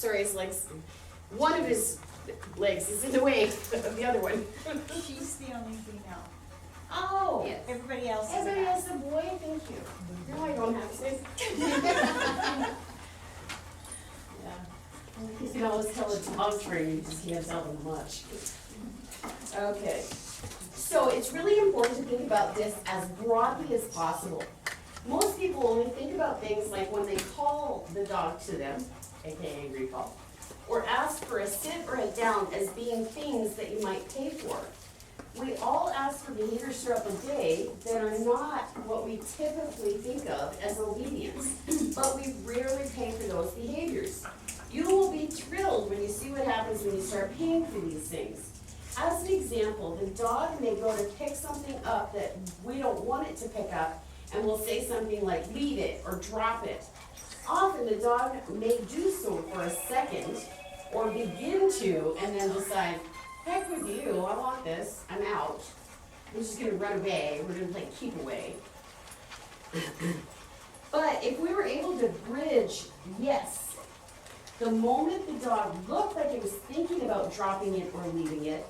sorry, his legs, one of his legs is in the way of the other one. She's the only female. Oh, Yes. Everybody else is a everybody guy. else a boy, thank you. Now I don't have to. Yeah. You can always tell a dog trainer, you just can't tell them much. Okay, so it's really important to think about this as broadly as possible. Most people only think about things like when they call the dog to them, aka recall, or ask for a sit or a down as being things that you might pay for. We all ask for behaviors throughout the day that are not what we typically think of as obedience, but we rarely pay for those behaviors. You will be thrilled when you see what happens when you start paying for these things. As an example, the dog may go to pick something up that we don't want it to pick up, and we'll say something like, leave it or drop it. Often the dog may do so for a second, or begin to, and then decide, heck with you, I want this, I'm out. I'm just gonna run away, we're gonna play keep away. But if we were able to bridge, yes, the moment the dog looked like it was thinking about dropping it or leaving it,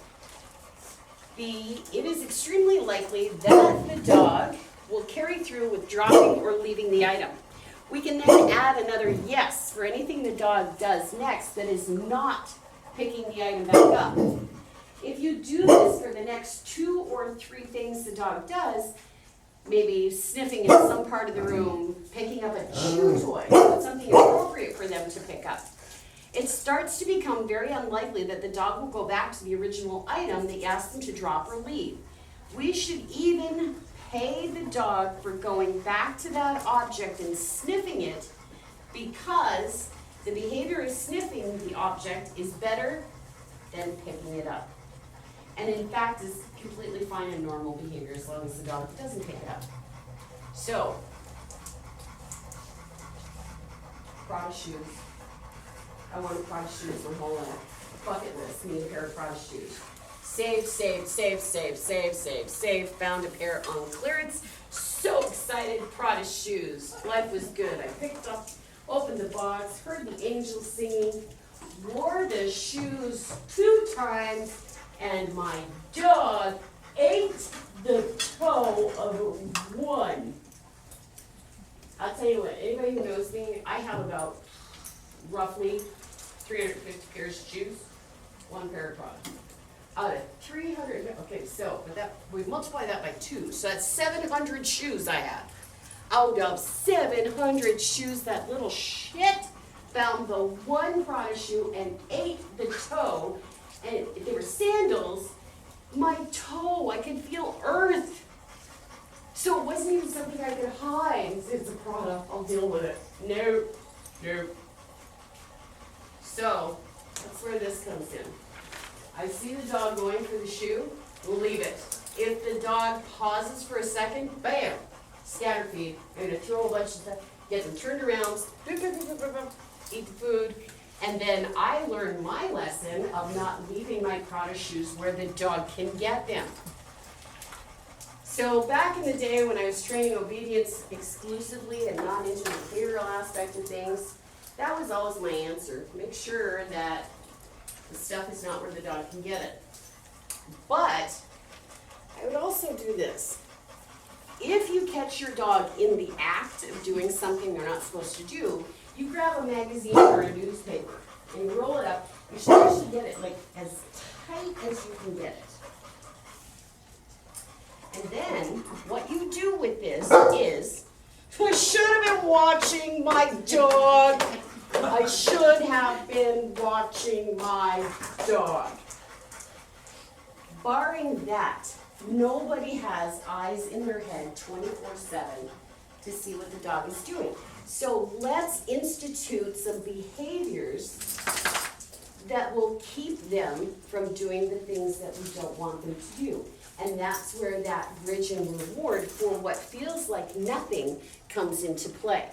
it is extremely likely that the dog will carry through with dropping or leaving the item. We can then add another yes for anything the dog does next that is not picking the item back up. If you do this for the next 2 or 3 things the dog does, maybe sniffing in some part of the room, picking up a chew toy, something appropriate for them to pick up, it starts to become very unlikely that the dog will go back to the original item that you asked them to drop or leave. We should even pay the dog for going back to that object and sniffing it, because the behavior of sniffing the object is better than picking it up. And in fact is completely fine and normal behavior as long as the dog doesn't pick it up. So, Prada shoes. I want Prada shoes my whole bucket list. Need a pair of Prada shoes. Saved. Found a pair on clearance. So excited, Prada shoes. Life was good. I picked up, opened the box, heard the angels singing, wore the shoes 2 times, and my dog ate the toe of one. I'll tell you what, anybody who knows me, I have about roughly 350 pairs of shoes, 1 pair of Prada. Out of 300, okay, so but that we multiply that by 2, so that's 700 shoes I had. Out of 700 shoes, that little shit found the 1 Prada shoe and ate the toe, and they were sandals. My toe, I could feel earth. So it wasn't even something I could hide. It's a Prada, I'll deal with it. Nope. So that's where this comes in. I see the dog going for the shoe, we'll leave it. If the dog pauses for a second, bam, scatter feed. I'm gonna throw a bunch of stuff, get them turned around, eat the food, and then I learned my lesson of not leaving my Prada shoes where the dog can get them. So back in the day when I was training obedience exclusively and not into the behavioral aspect of things, that was always my answer. Make sure that the stuff is not where the dog can get it. But I would also do this. If you catch your dog in the act of doing something they're not supposed to do, you grab a magazine or a newspaper and you roll it up. You should actually get it like as tight as you can get it. And then what you do with this is, I should have been watching my dog. I should have been watching my dog. Barring that, nobody has eyes in their head 24/7 to see what the dog is doing. So let's institute some behaviors that will keep them from doing the things that we don't want them to do. And that's where that bridge and reward for what feels like nothing comes into play.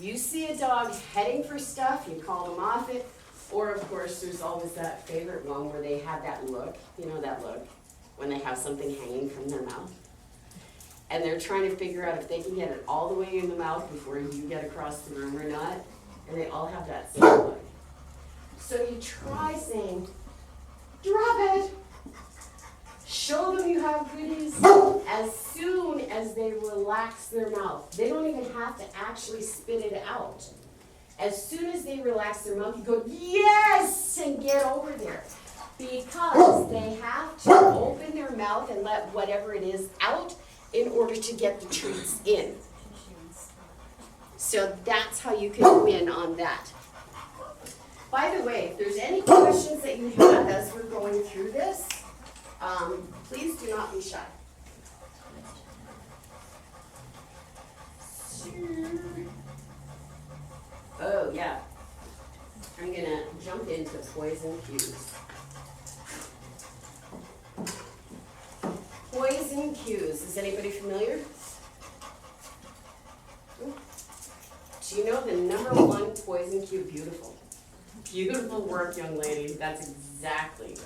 You see a dog heading for stuff, you call them off it, or of course there's always that favorite one where they have that look, you know that look, when they have something hanging from their mouth. And they're trying to figure out if they can get it all the way in the mouth before you get across the room or not. and they all have that same look. So you try saying, drop it. Show them you have goodies. As soon as they relax their mouth, they don't even have to actually spit it out. As soon as they relax their mouth, you go, yes, and get over there. Because they have to open their mouth and let whatever it is out in order to get the treats in. So that's how you can win on that. By the way, if there's any questions that you have as we're going through this, please do not be shy. Oh yeah, I'm gonna jump into poison cues. Poison cues, is anybody familiar? Do you know the number one poison cue? Beautiful. Beautiful work, young lady. That's exactly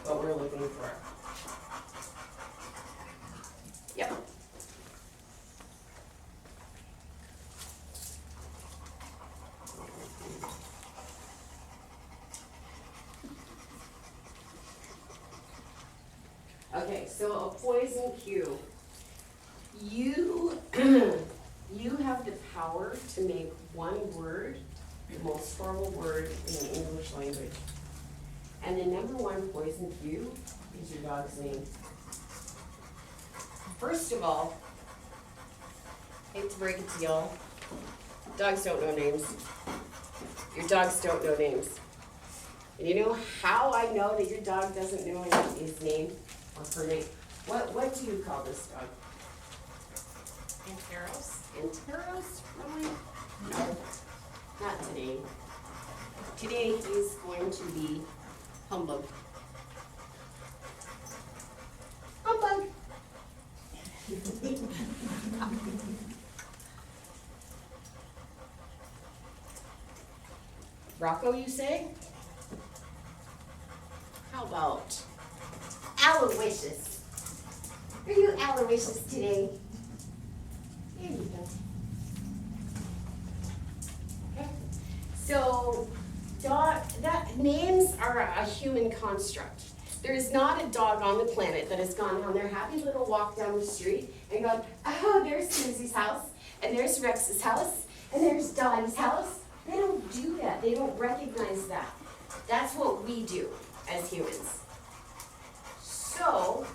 what we're looking for. Yep. Okay, so a poison cue. You have the power to make one word the most horrible word in the English language. And the number one poison cue is your dog's name. First of all, hate to break it to y'all, dogs don't know names. Your dogs don't know names. And you know how I know that your dog doesn't know his name or her name? What do you call this dog? Anteros. Anteros? Really? No, not today. Today he's going to be Humbug. Humbug! Rocco, you say? How about Aloysius? Are you Aloysius today? There you go. Okay. So, names are a human construct. There is not a dog on the planet that has gone on their happy little walk down the street and gone, oh, there's Susie's house, and there's Rex's house, and there's Donnie's house. They don't do that. They don't recognize that. That's what we do as humans. So,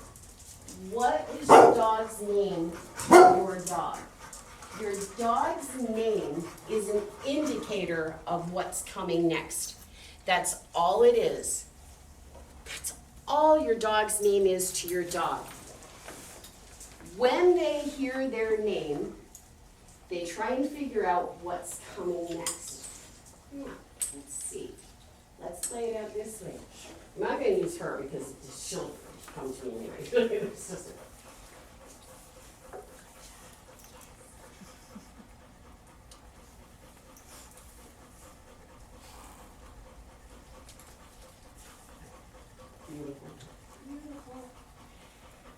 what is your dog's name to your dog? Your dog's name is an indicator of what's coming next. That's all it is. That's all your dog's name is to your dog. When they hear their name, they try and figure out what's coming next. Let's see. Let's play it out this way. I'm not going to use her because she'll come to me anyway. It's just beautiful. Beautiful.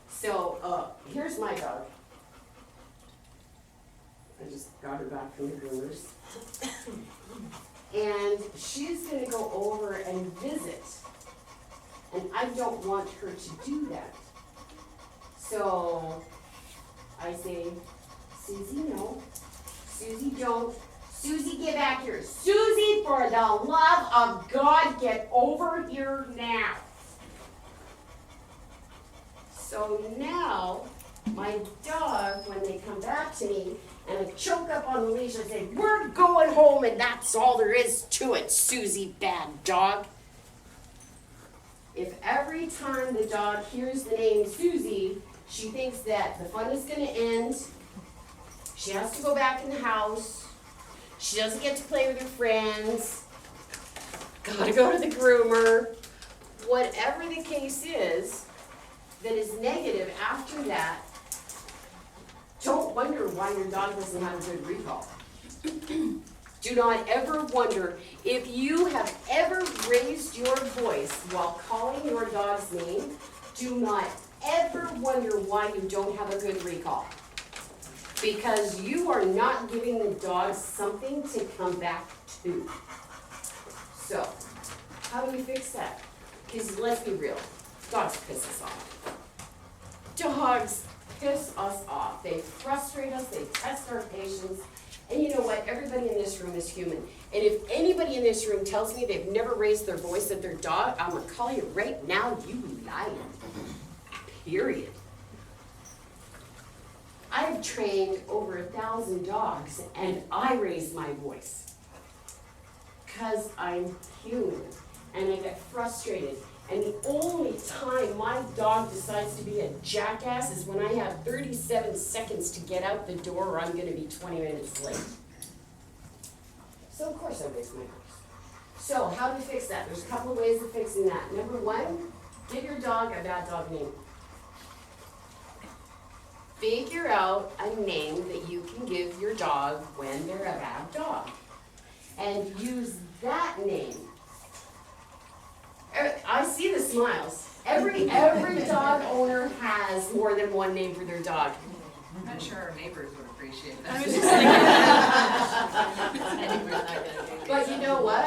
So, here's my dog. I just got her back from the groomers. And she's going to go over and visit. And I don't want her to do that. So I say, Susie, no. Susie, don't. Susie, get back here. Susie, for the love of God, get over here now. So now, my dog, when they come back to me, and I choke up on the leash, I say, we're going home, and that's all there is to it, Susie, bad dog. If every time the dog hears the name Susie, she thinks that the fun is going to end, she has to go back in the house, she doesn't get to play with her friends, gotta go to the groomer, whatever the case is, that is negative after that, don't wonder why your dog doesn't have a good recall. Do not ever wonder if you have ever raised your voice while calling your dog's name. Do not ever wonder why you don't have a good recall. because you are not giving the dog something to come back to. So, how do you fix that? Because let's be real, dogs piss us off. Dogs piss us off. They frustrate us, they test our patience. And you know what? Everybody in this room is human. And if anybody in this room tells me they've never raised their voice at their dog, I'm gonna call you right now, you lying. Period. I've trained over 1,000 dogs and I raise my voice. Because I'm human and I get frustrated. And the only time my dog decides to be a jackass is when I have 37 seconds to get out the door or I'm gonna be 20 minutes late. So of course I raise my voice. So how do we fix that? There's a couple of ways of fixing that. Number one, give your dog a bad dog name. Figure out a name that you can give your dog when they're a bad dog. And use that name. I see the smiles. Every dog owner has more than one name for their dog. I'm not sure our neighbors would appreciate that. I was just But you know what?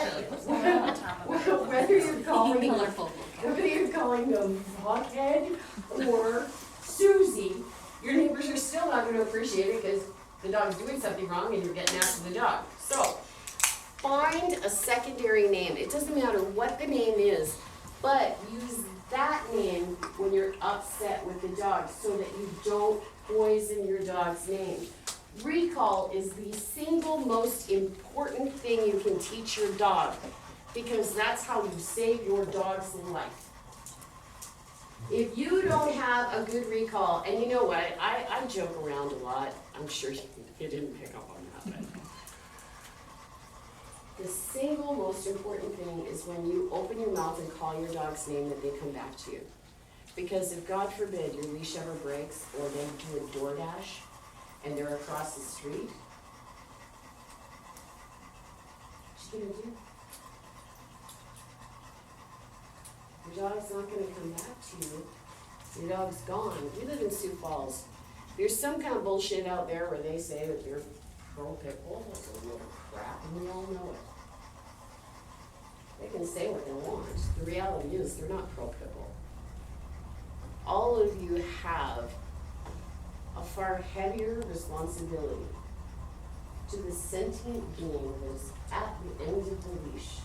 Whether you're calling them Fuckhead or Susie, your neighbors are still not going to appreciate it because the dog's doing something wrong and you're getting after the dog. So, find a secondary name. It doesn't matter what the name is, but use that name when you're upset with the dog so that you don't poison your dog's name. Recall is the single most important thing you can teach your dog because that's how you save your dog's life. If you don't have a good recall, and you know what, I joke around a lot. I'm sure you didn't pick up on that. The single most important thing is when you open your mouth and call your dog's name that they come back to you. Because if God forbid your leash ever breaks or they do a DoorDash and they're across the street, what you gonna do? Your dog's not gonna come back to you. Your dog's gone. We live in Sioux Falls. There's some kind of bullshit out there where they say that they're pro-pit bull. That's a little crap, and we all know it. They can say what they want. The reality is they're not pro-pit bull. All of you have a far heavier responsibility to the sentient being that is at the end of the leash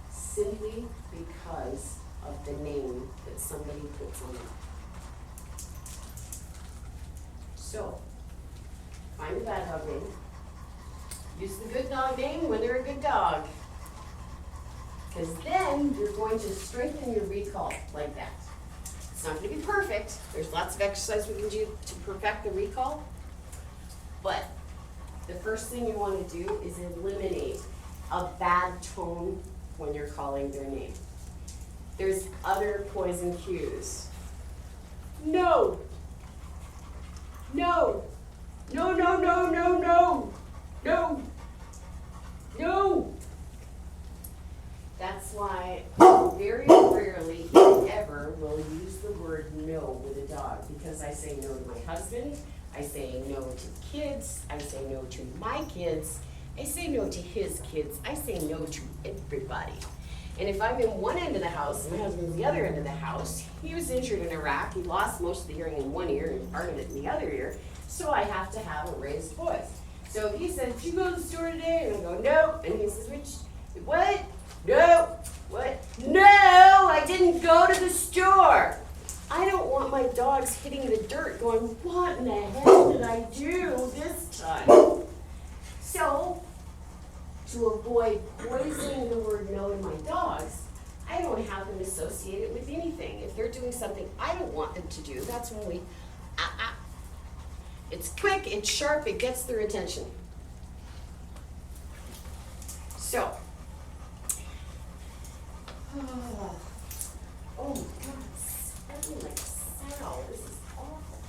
simply because of the name that somebody puts on it. So, find a bad dog name. Use the good dog name when they're a good dog. Because then you're going to strengthen your recall like that. It's not going to be perfect. There's lots of exercise we can do to perfect the recall. But the first thing you want to do is eliminate a bad tone when you're calling their name. There's other poison cues. No. No. No, no, no, no, no. No. No. That's why very rarely, if ever, will use the word no with a dog. Because I say no to my husband, I say no to kids, I say no to my kids, I say no to his kids, I say no to everybody. And if I'm in one end of the house and my husband's the other end of the house, he was injured in Iraq, he lost most of the hearing in one ear and part of it in the other ear, so I have to have a raised voice. So if he says, did you go to the store today? And I go, no. And he says, what? No. What? No, I didn't go to the store. I don't want my dogs hitting the dirt going, what in the hell did I do this time? So, to avoid poisoning the word no to my dogs, I don't have them associate it with anything. If they're doing something I don't want them to do, that's when we, It's quick, it's sharp, it gets their attention. So, oh God, it's smelling like sow. This is awful.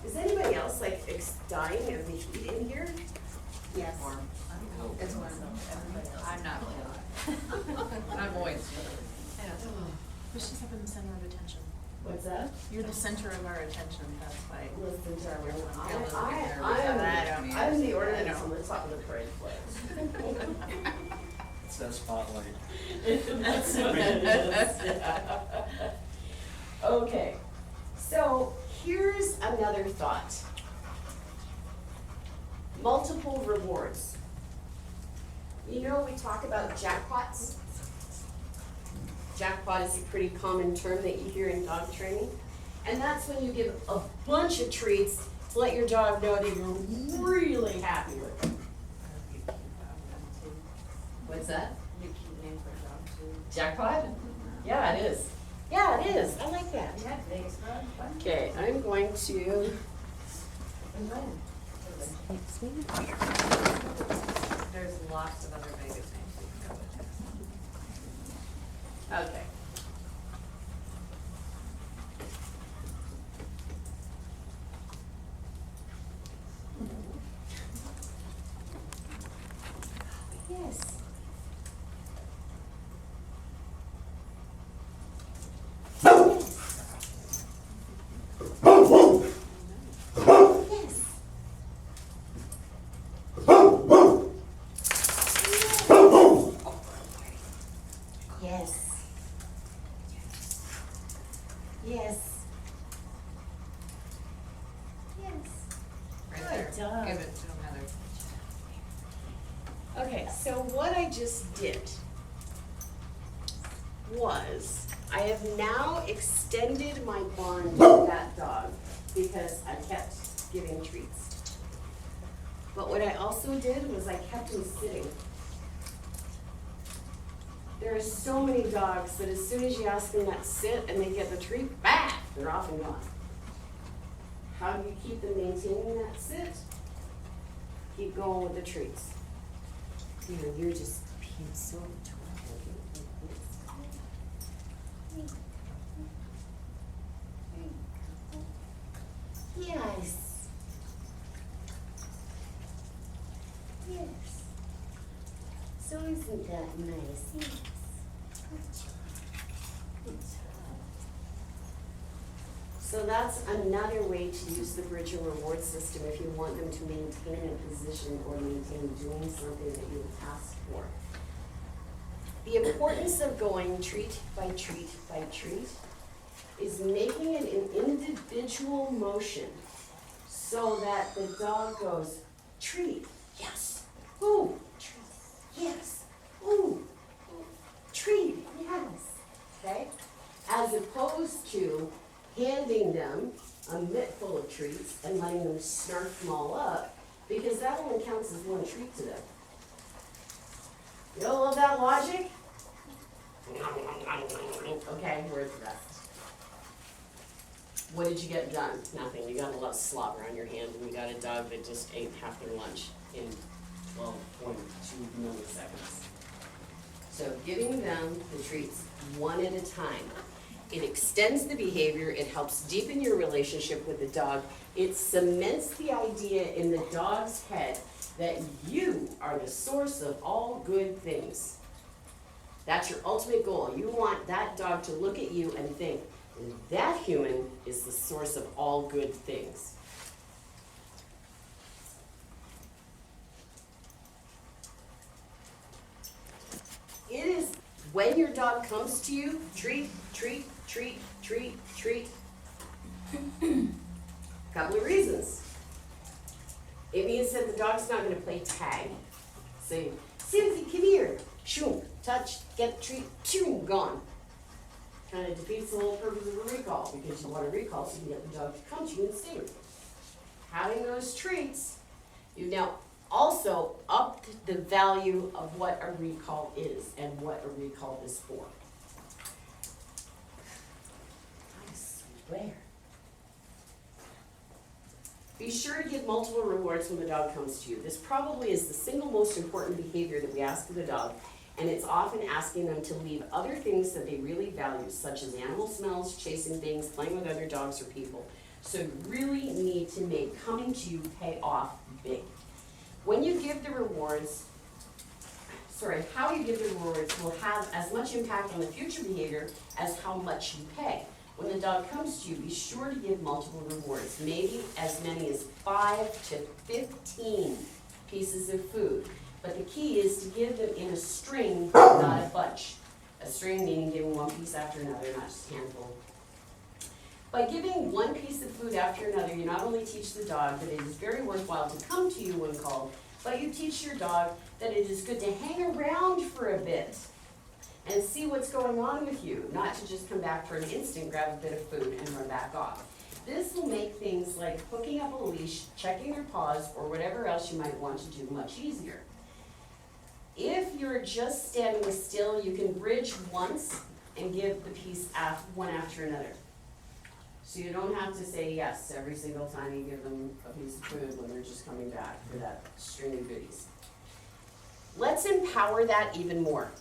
Is anybody else like dying of the heat in here? Yes. Warm. It's one of them. Everybody else. I'm not really hot. I'm moist. We should have in the center of attention. What's that? You're the center of our attention, that's why. Listen to everyone. I don't know. I'm the ordinance on the top of the parade flag. It's that spotlight. That's what it is. Okay, so here's another thought. Multiple rewards. You know, we talk about jackpots. Jackpot is a pretty common term that you hear in dog training. And that's when you give a bunch of treats to let your dog know that you're really happy with them. What's that? Be a cute name for a dog too. Jackpot? Yeah, it is. Yeah, it is. I like that. Yeah, thanks, bud. Okay, I'm going to. There's lots of other Vegas names you can go with. Okay. Yes. Yes. Yes. Yes. Yes. Right Good there. job. Give it to him, Heather. Okay, so what I just did was, I have now extended my bond to that dog because I kept giving treats. But what I also did was I kept him sitting. There are so many dogs that as soon as you ask them that sit and they get the treat, bah, they're off and gone. How do you keep them maintaining that sit? Keep going with the treats. You know, you're just being so adorable. Yes. Yes. So isn't that nice? Yes. Good job. Good job. So that's another way to use the bridge and reward system if you want them to maintain a position or maintain doing something that you asked for. The importance of going treat by treat by treat is making it an individual motion so that the dog goes, treat, yes, ooh, treat, yes, ooh, treat, yes, okay? As opposed to handing them a mitt full of treats and letting them snarf them all up, because that only counts as one treat to them. You don't love that logic? Okay, where's the rest? What did you get done? Nothing. You got a lot of slobber on your hand, and you got a dog that just ate half their lunch in 12.2 milliseconds. So giving them the treats one at a time. It extends the behavior, it helps deepen your relationship with the dog, it cements the idea in the dog's head that you are the source of all good things. That's your ultimate goal. You want that dog to look at you and think, that human is the source of all good things. It is when your dog comes to you, treat, treat, treat, treat, treat. Couple of reasons. It means that the dog's not gonna play tag. Say, Cynthia, come here. Shoom, touch, get the treat, shoom, gone. Kind of defeats the whole purpose of a recall, because you want a recall so you can get the dog to come to you and stay with you. Having those treats, you now also upped the value of what a recall is and what a recall is for. I swear. Be sure to give multiple rewards when the dog comes to you. This probably is the single most important behavior that we ask of the dog, and it's often asking them to leave other things that they really value, such as animal smells, chasing things, playing with other dogs or people. So you really need to make coming to you pay off big. When you give the rewards, how you give the rewards will have as much impact on the future behavior as how much you pay. when the dog comes to you, be sure to give multiple rewards, maybe as many as 5 to 15 pieces of food. But the key is to give them in a string, not a bunch. A string meaning giving one piece after another, not just a handful. By giving one piece of food after another, you not only teach the dog that it is very worthwhile to come to you when called, but you teach your dog that it is good to hang around for a bit and see what's going on with you, not to just come back for an instant, grab a bit of food, and run back off. This will make things like hooking up a leash, checking their paws, or whatever else you might want to do much easier. If you're just standing still, you can bridge once and give the piece one after another. So you don't have to say yes every single time you give them a piece of food when they're just coming back for that string of goodies. Let's empower that even more.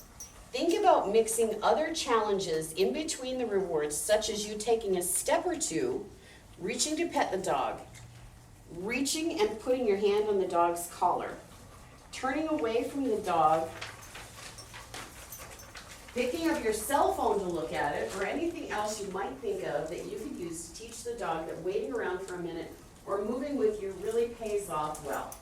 Think about mixing other challenges in between the rewards, such as you taking a step or two, reaching to pet the dog, reaching and putting your hand on the dog's collar, turning away from the dog, picking up your cell phone to look at it, or anything else you might think of that you could use to teach the dog that waiting around for a minute or moving with you really pays off well.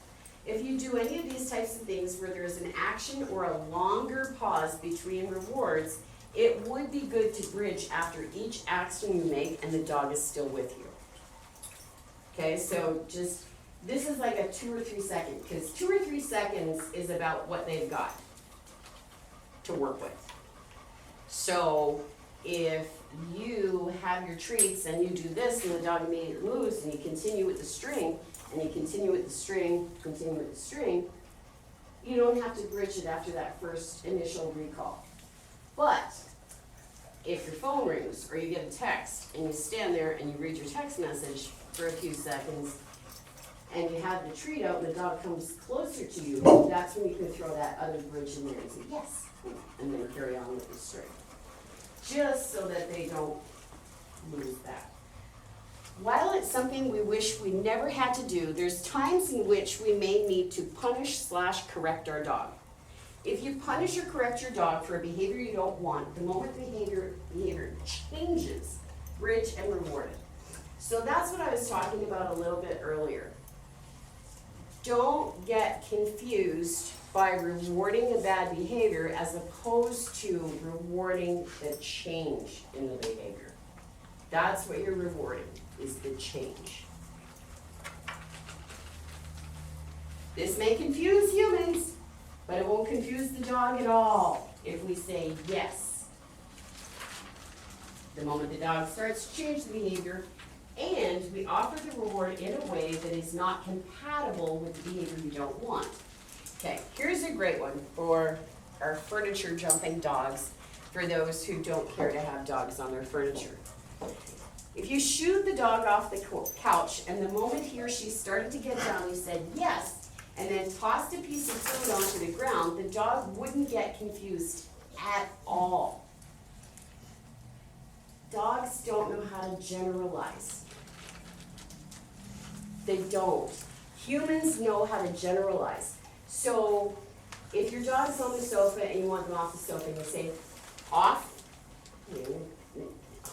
If you do any of these types of things where there's an action or a longer pause between rewards, it would be good to bridge after each action you make and the dog is still with you. Okay, so this is like a 2 or 3 second, because 2 or 3 seconds is about what they've got to work with. So if you have your treats and you do this and the dog immediately moves and you continue with the string, and you continue with the string, continue with the string, you don't have to bridge it after that first initial recall. But if your phone rings or you get a text and you stand there and you read your text message for a few seconds and you have the treat out and the dog comes closer to you, that's when you can throw that other bridge in there and say, yes, and then carry on with the string. Just so that they don't lose that. While it's something we wish we never had to do, there's times in which we may need to punish/correct our dog. If you punish or correct your dog for a behavior you don't want, the moment the behavior changes, bridge and reward it. So that's what I was talking about a little bit earlier. Don't get confused by rewarding a bad behavior as opposed to rewarding the change in the behavior. That's what you're rewarding, is the change. This may confuse humans, but it won't confuse the dog at all if we say yes. The moment the dog starts to change the behavior, and we offer the reward in a way that is not compatible with the behavior you don't want. Okay, here's a great one for our furniture jumping dogs, for those who don't care to have dogs on their furniture. If you shooed the dog off the couch and the moment he or she started to get down, you said yes, and then tossed a piece of food onto the ground, the dog wouldn't get confused at all. Dogs don't know how to generalize. They don't. Humans know how to generalize. So if your dog's on the sofa and you want them off the sofa and you say, off,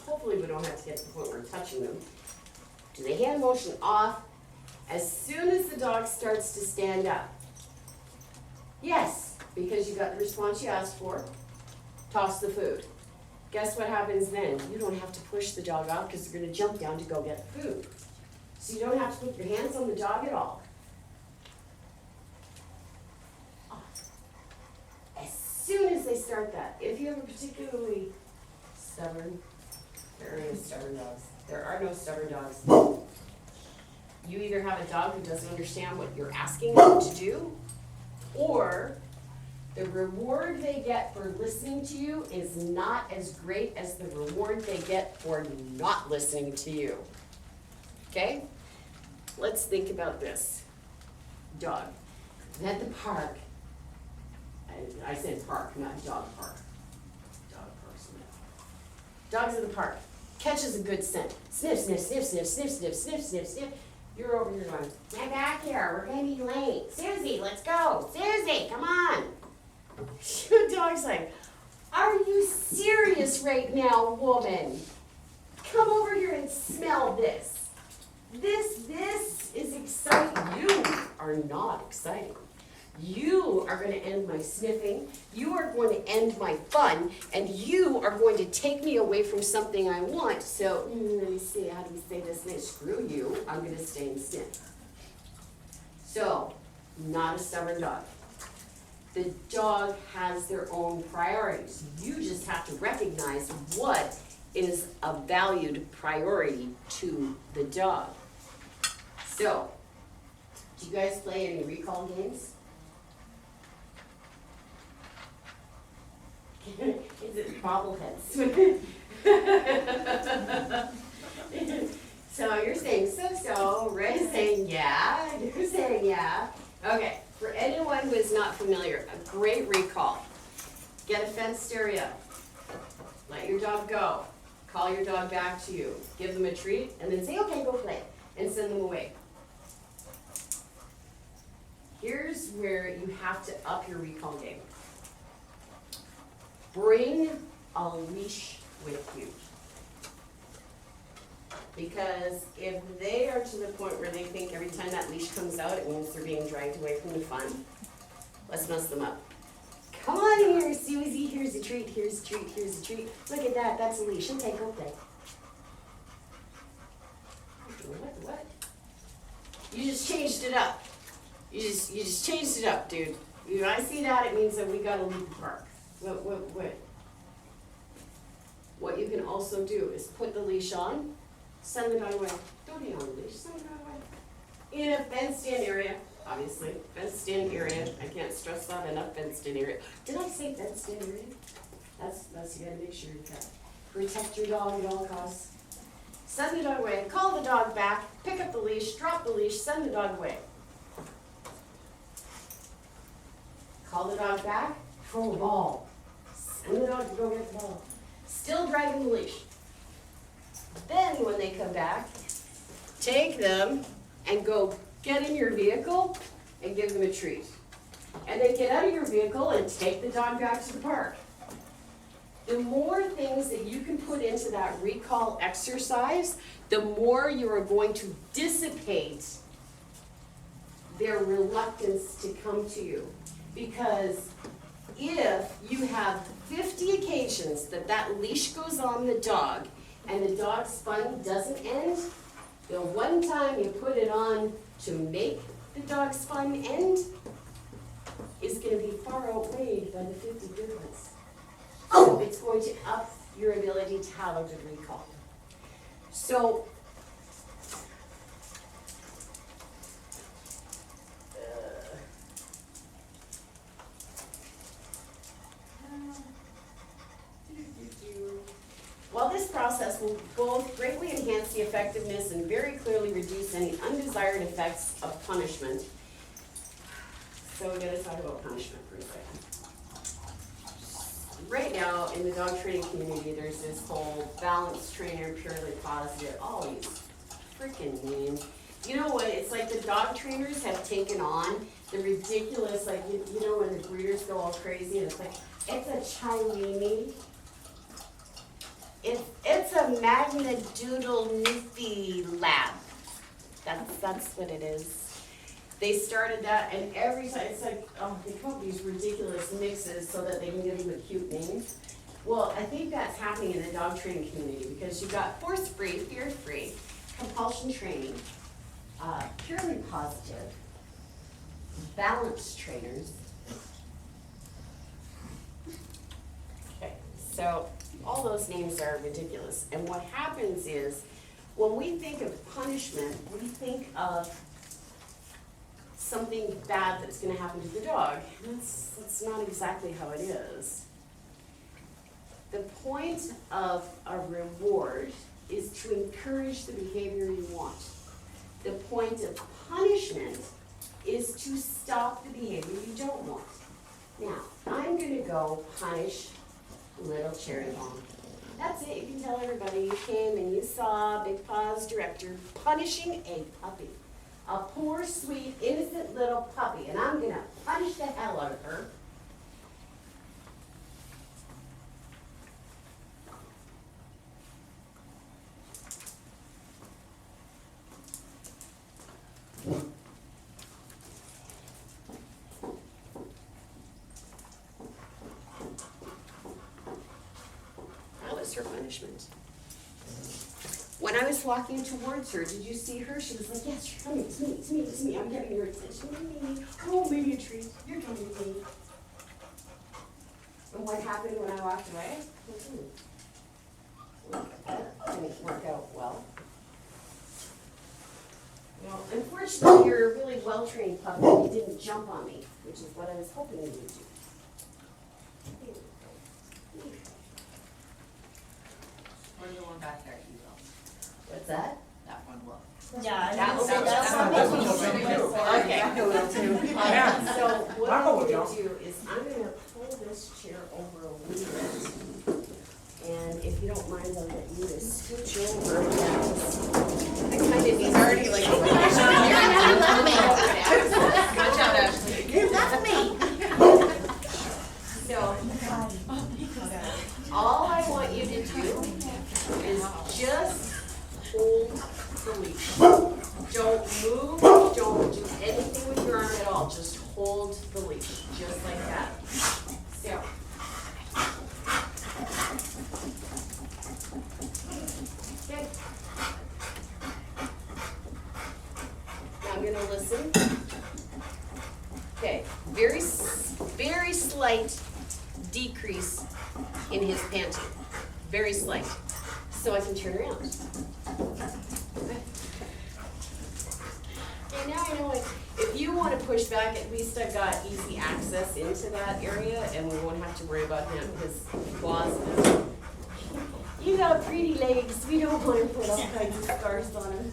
hopefully we don't have to get to the point where we're touching them. Do the hand motion off as soon as the dog starts to stand up. Yes, because you got the response you asked for. Toss the food. Guess what happens then? You don't have to push the dog out because they're going to jump down to go get the food. So you don't have to put your hands on the dog at all. As soon as they start that, if you have a particularly stubborn, there are no stubborn dogs. There are no stubborn dogs. You either have a dog who doesn't understand what you're asking them to do, or the reward they get for listening to you is not as great as the reward they get for not listening to you. Okay? Let's think about this. Dog. At the park. I said park, not dog park. Dog park, Smith. Dog's in the park. Catches a good scent. Sniff, sniff, sniff, sniff, sniff, sniff, sniff, sniff, sniff. You're over here going, get back here, we're gonna be late. Susie, let's go. Susie, come on. The dog's like, are you serious right now, woman? come over here and smell this. This is exciting. You are not exciting. You are going to end my sniffing. You are going to end my fun. And you are going to take me away from something I want. So, let me see, how do we say this? Screw you. I'm going to stay and sniff. So, not a stubborn dog. The dog has their own priorities. You just have to recognize what is a valued priority to the dog. So, do you guys play any recall games? Is it bobbleheads? So you're saying so, Ray's saying yeah, you're saying yeah. Okay, for anyone who is not familiar, a great recall. Get a fenced area. Let your dog go. Call your dog back to you. Give them a treat, and then say, okay, go play, and send them away. Here's where you have to up your recall game. Bring a leash with you. Because if they are to the point where they think every time that leash comes out, it means they're being dragged away from the fun, let's mess them up. Come on here, Susie, here's a treat, here's a treat, here's a treat. Look at that, that's a leash. Okay, go play. What? You just changed it up. You just changed it up, dude. When I see that, it means that we gotta leave the park. What you can also do is put the leash on, send the dog away. Don't be on the leash, send the dog away. In a fenced-in area, obviously, fenced-in area. I can't stress that enough, fenced-in area. Did I say fenced-in area? That's you gotta make sure you got. Protect your dog at all costs. Send the dog away, call the dog back, pick up the leash, drop the leash, send the dog away. Call the dog back, throw a ball. Send the dog to go get the ball. Still dragging the leash. Then when they come back, take them and go get in your vehicle and give them a treat. And then get out of your vehicle and take the dog back to the park. The more things that you can put into that recall exercise, the more you are going to dissipate their reluctance to come to you. Because if you have 50 occasions that leash goes on the dog and the dog's fun doesn't end, the one time you put it on to make the dog's fun end is going to be far outweighed by the 50 good ones. So it's going to up your ability to have a good recall. So, while this process will both greatly enhance the effectiveness and very clearly reduce any undesired effects of punishment, so we're going to talk about punishment for a second. Right now, in the dog training community, there's this whole balanced trainer, purely positive, all these freaking names. You know what, it's like the dog trainers have taken on the ridiculous, like, you know when the breeders go all crazy and it's like, it's a Chiweenie. It's a Magna Doodle Newfie Lab. That's what it is. They started that, and every time, it's like, oh, they come up with these ridiculous mixes so that they can give them a cute name. Well, I think that's happening in the dog training community because you've got force-free, fear-free, compulsion training, purely positive, balanced trainers. Okay, so all those names are ridiculous. And what happens is, when we think of punishment, we think of something bad that's going to happen to the dog. That's not exactly how it is. The point of a reward is to encourage the behavior you want. The point of punishment is to stop the behavior you don't want. Now, I'm going to go punish little Cherry Bomb. That's it. You can tell everybody you came and you saw Big Paws director punishing a puppy. A poor, sweet, innocent little puppy, and I'm gonna punish the hell out of her. was her punishment. When I was walking towards her, did you see her? She was like, yes, you're coming, it's me, it's me, it's me, I'm getting your attention, me. Oh, maybe a treat, you're coming to me. And what happened when I walked away? Didn't work out well. Well, unfortunately, you're a really well-trained puppy, and you didn't jump on me, which is what I was hoping you would do. Where's the one back there, you will? What's that? That one will. Yeah, That will make that's that what one. Okay. Yeah, so what I'm I'll go, gonna Joe. do is I'm gonna pull this chair over a little bit. And if you don't mind, I'll let you to scooch over. I kind of, he's already like. Watch out, Ashley. You left me. So, all I want you to do is just hold the leash. Don't move, don't do anything with your arm at all, just hold the leash, just like that. So. Okay. Now I'm gonna listen. Okay, very slight decrease in his panting. Very slight. So I can turn around. Okay, now I know, like, if you want to push back, at least I've got easy access into that area and we won't have to worry about him, his claws. You got pretty legs, we don't want to put all kinds of scars on him.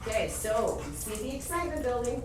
Okay, so, you see the excitement building.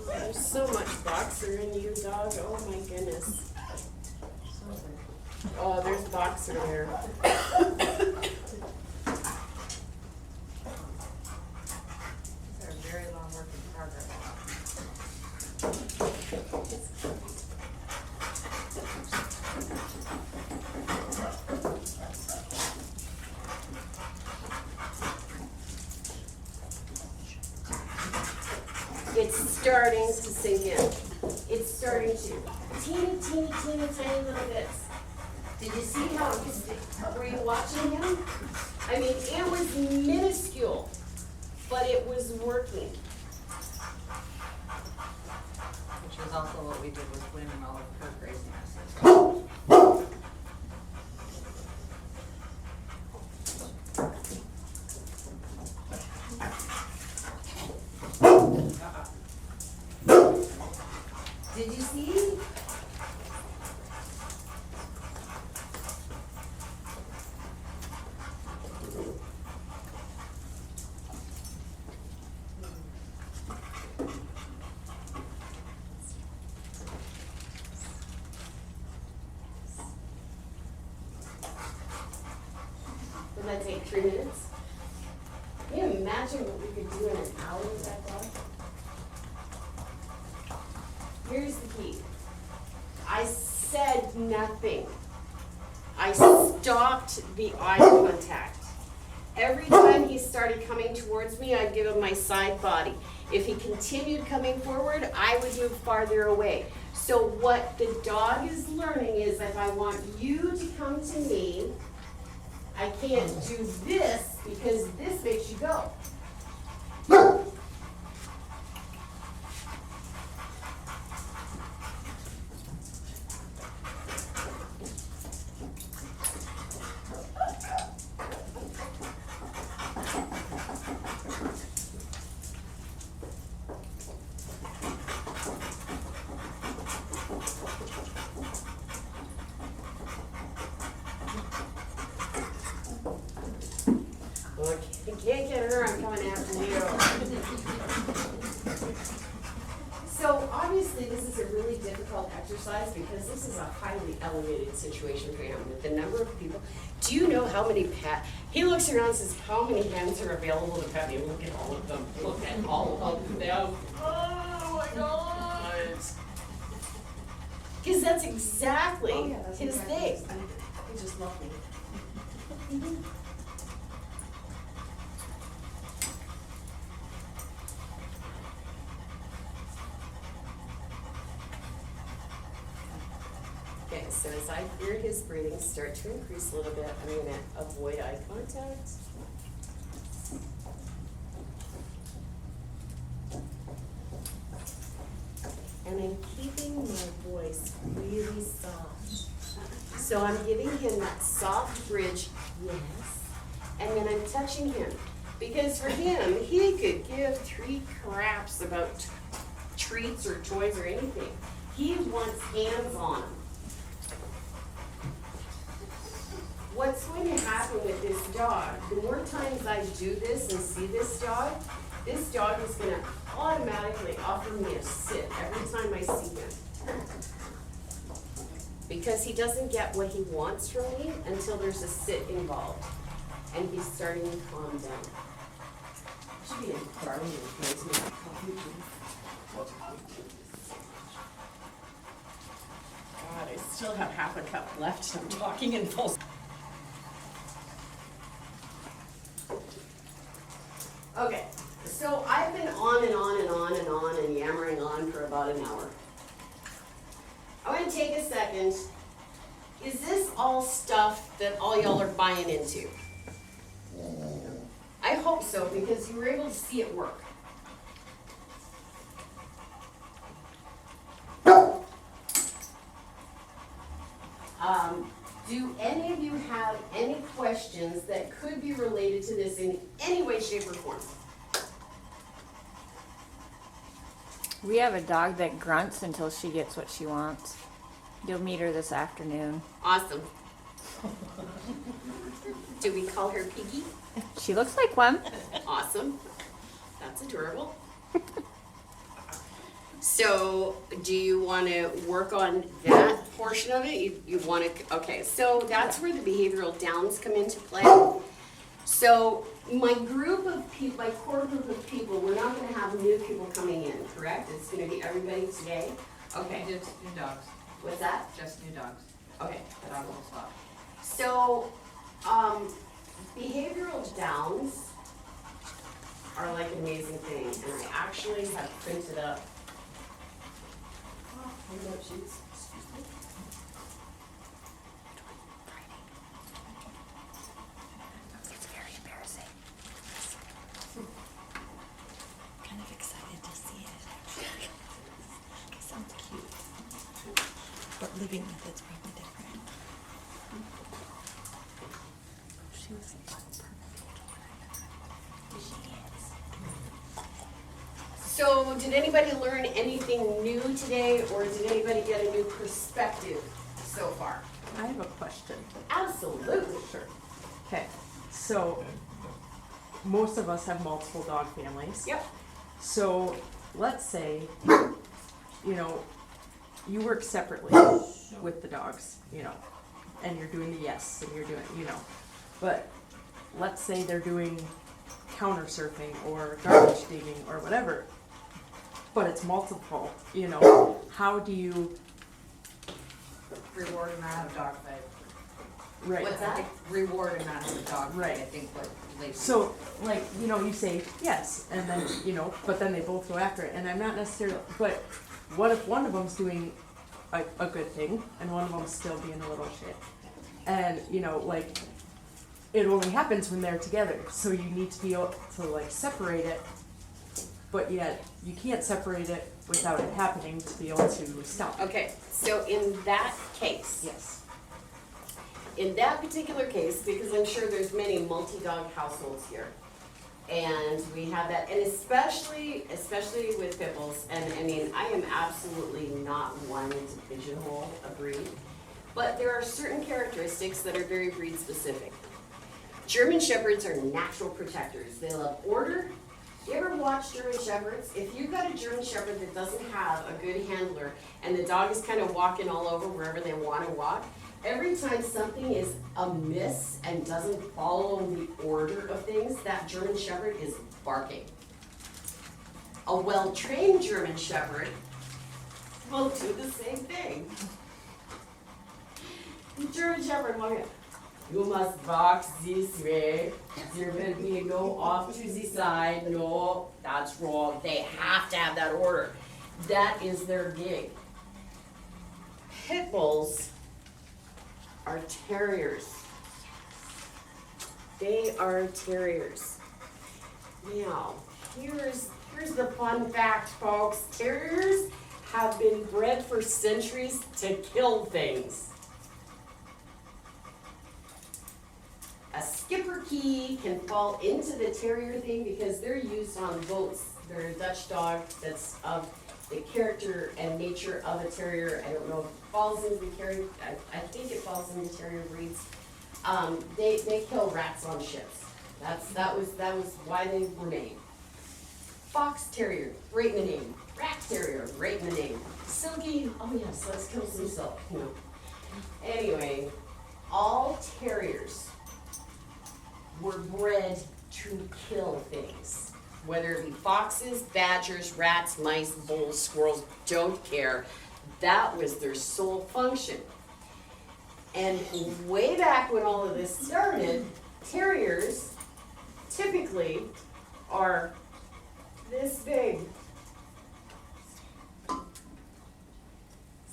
There's so much boxer in you, dog. Oh my goodness. Oh, there's boxer there. These are very long work in progress. It's starting to sink in. It's starting to. Teeny tiny little bits. Did you see how it was, were you watching him? I mean, it was minuscule, but it was working. Which is also what we did with Win and all of her craziness. Did you see? Would that take 3 minutes? Can you imagine what we could do in an hour with that dog? Here's the key. I said nothing. I stopped the eye contact. Every time he started coming towards me, I'd give him my side body. If he continued coming forward, I would move farther away. So what the dog is learning is if I want you to come to me, I can't do this because this makes you go. Well, you can't get her, I'm coming after you. So obviously, this is a really difficult exercise because this is a highly elevated situation for him with the number of people. Do you know how many he looks around and says, how many hands are available to pet me? Look at all of them. Look at all of them. Oh my God. Because that's exactly Oh, yeah, that's his exactly thing. his thing. He just loved me. Okay, so as I hear his breathing start to increase a little bit, I'm gonna avoid eye contact. And I'm keeping my voice really soft. So I'm giving him that soft bridge, yes, and then I'm touching him. Because for him, he could give 3 craps about treats or toys or anything. He wants hands on them. What's going to happen with this dog, the more times I do this and see this dog is gonna automatically offer me a sit every time I see him. Because he doesn't get what he wants from me until there's a sit involved. And he's starting to calm down. Should be a darling with me. God, I still have half a cup left and I'm talking in full. Okay, so I've been on and on and on and on and yammering on for about an hour. I want to take a second. Is this all stuff that all y'all are buying into? I hope so, because you were able to see it work. Do any of you have any questions that could be related to this in any way, shape, or form? We have a dog that grunts until she gets what she wants. You'll meet her this afternoon. Awesome. Do we call her Piggy? She looks like one. Awesome. That's adorable. So, do you want to work on that portion of it? You want to, okay, so that's where the behavioral downs come into play. So, my group of people, my core group of people, we're not going to have new people coming in, correct? It's going to be everybody today? Okay. Just new dogs, What's that? just new dogs. Okay. The dog will stop. So, behavioral downs are like an amazing thing, and I actually have printed up handout sheets. Excuse me. It's very embarrassing. Kind of excited to see it, actually. It sounds cute. But living with it's probably different. She was perfect when I met her. She is. So, did anybody learn anything new today, or did anybody get a new perspective so far? I have a question. Absolutely. Sure. Okay, so most of us have multiple dog families. Yep. So let's say, you know, you work separately with the dogs, you know, and you're doing the yes, and you're doing, you know, but let's say they're doing counter surfing or garbage digging or whatever, but it's multiple, you know, how do you, Reward them out of dog fight. Right. What's that? Reward and not have a dog. Right. I think what Lacey. So, like, you know, you say yes, and then, you know, but then they both go after it, and I'm not necessarily, but what if one of them's doing a good thing, and one of them's still being a little shit? And, you know, like, it only happens when they're together, so you need to be able to, like, separate it, but yet, you can't separate it without it happening to be able to stop it. Okay, so in that case, Yes. in that particular case, because I'm sure there's many multi-dog households here, and we have that, and especially with pit bulls, and I mean, I am absolutely not one to pigeonhole a breed, but there are certain characteristics that are very breed specific. German Shepherds are natural protectors. They love order. You ever watch German Shepherds? If you've got a German Shepherd that doesn't have a good handler, and the dog is kind of walking all over wherever they want to walk, every time something is amiss and doesn't follow the order of things, that German Shepherd is barking. A well-trained German Shepherd will do the same thing. The German Shepherd walking, you must box this way. There will be no off to the side. No, that's wrong. They have to have that order. That is their gig. Pit bulls are terriers. They are terriers. Now, here's the fun fact, folks. Terriers have been bred for centuries to kill things. A skipper key can fall into the terrier thing because they're used on boats. They're a Dutch dog that's of the character and nature of a terrier. I don't know if it falls into the terrier, I think it falls into terrier breeds. They kill rats on ships. That was why they were named. Fox terrier, right in the name. Rat terrier, right in the name. Silky, oh yes, let's kill some silk. No. Anyway, all terriers were bred to kill things. Whether it be foxes, badgers, rats, mice, bulls, squirrels, don't care. That was their sole function. And way back when all of this started, terriers typically are this big.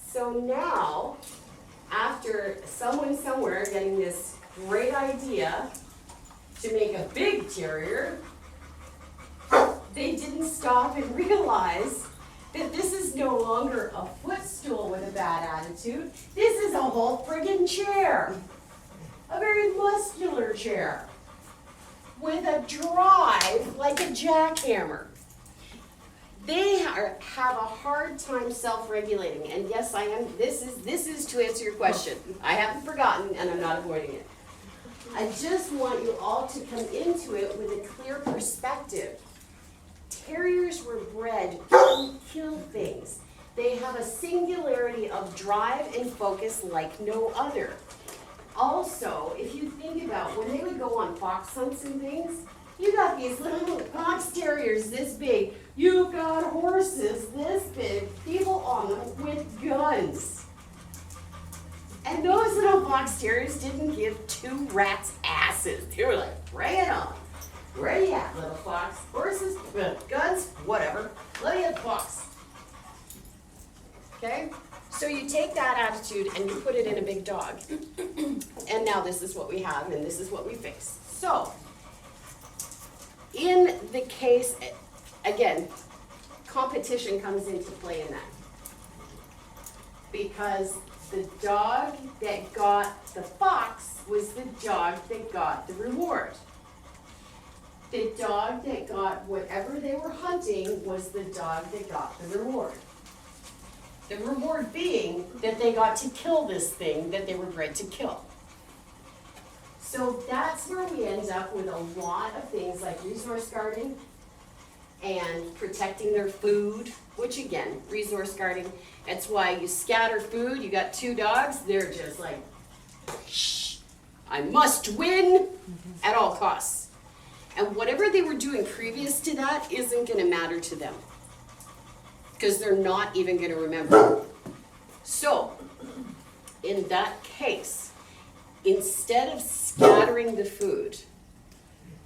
So now, after someone somewhere getting this great idea to make a big terrier, they didn't stop and realize that this is no longer a footstool with a bad attitude. This is a whole friggin' chair. A very muscular chair with a drive like a jackhammer. They have a hard time self-regulating, and yes, I am. This is to answer your question. I haven't forgotten, and I'm not avoiding it. I just want you all to come into it with a clear perspective. Terriers were bred to kill things. They have a singularity of drive and focus like no other. Also, if you think about when they would go on fox hunts and things, you got these little fox terriers this big. You've got horses this big, people on them with guns. And those little fox terriers didn't give two rats asses. They were like, bring it on. Where you at, little fox? Horses, guns, whatever. Let me at the fox. Okay? So you take that attitude and you put it in a big dog. And now this is what we have and this is what we face. So, in the case, again, competition comes into play in that. Because the dog that got the fox was the dog that got the reward. The dog that got whatever they were hunting was the dog that got the reward. The reward being that they got to kill this thing that they were bred to kill. So that's where we end up with a lot of things like resource guarding and protecting their food, which again, resource guarding. That's why you scatter food, you got two dogs, they're just like, shh, I must win at all costs. And whatever they were doing previous to that isn't gonna matter to them, because they're not even gonna remember. So, in that case, instead of scattering the food,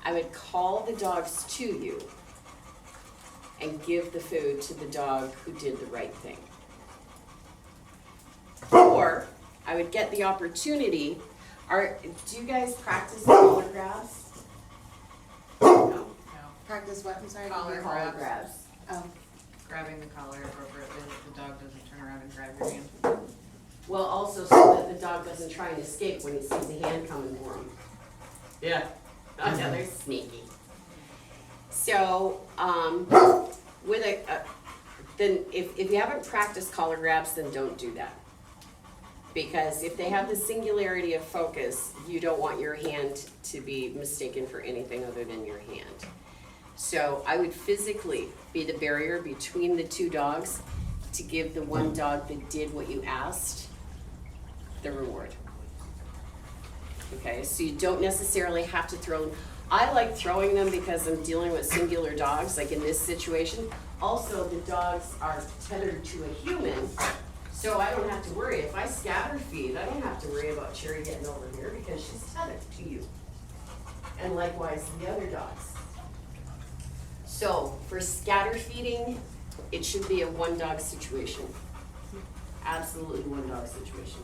I would call the dogs to you and give the food to the dog who did the right thing. Or I would get the opportunity. Do you guys practice collar grabs? No. No, Practice what, I'm sorry? Collar Collar grabs. grabs. Oh, grabbing the collar appropriately, that the dog doesn't turn around and grab your hand. Well, also so that the dog doesn't try and escape when he sees a hand coming for him. Yeah. Oh, yeah, they're sneaky. So, with then if you haven't practiced collar grabs, then don't do that. Because if they have the singularity of focus, you don't want your hand to be mistaken for anything other than your hand. So I would physically be the barrier between the two dogs to give the one dog that did what you asked the reward. Okay, so you don't necessarily have to throw them. I like throwing them because I'm dealing with singular dogs, like in this situation. Also, the dogs are tethered to a human, so I don't have to worry. If I scatter feed, I don't have to worry about Cherry getting over here because she's tethered to you. And likewise, the other dogs. So for scatter feeding, it should be a one dog situation. Absolutely one dog situation.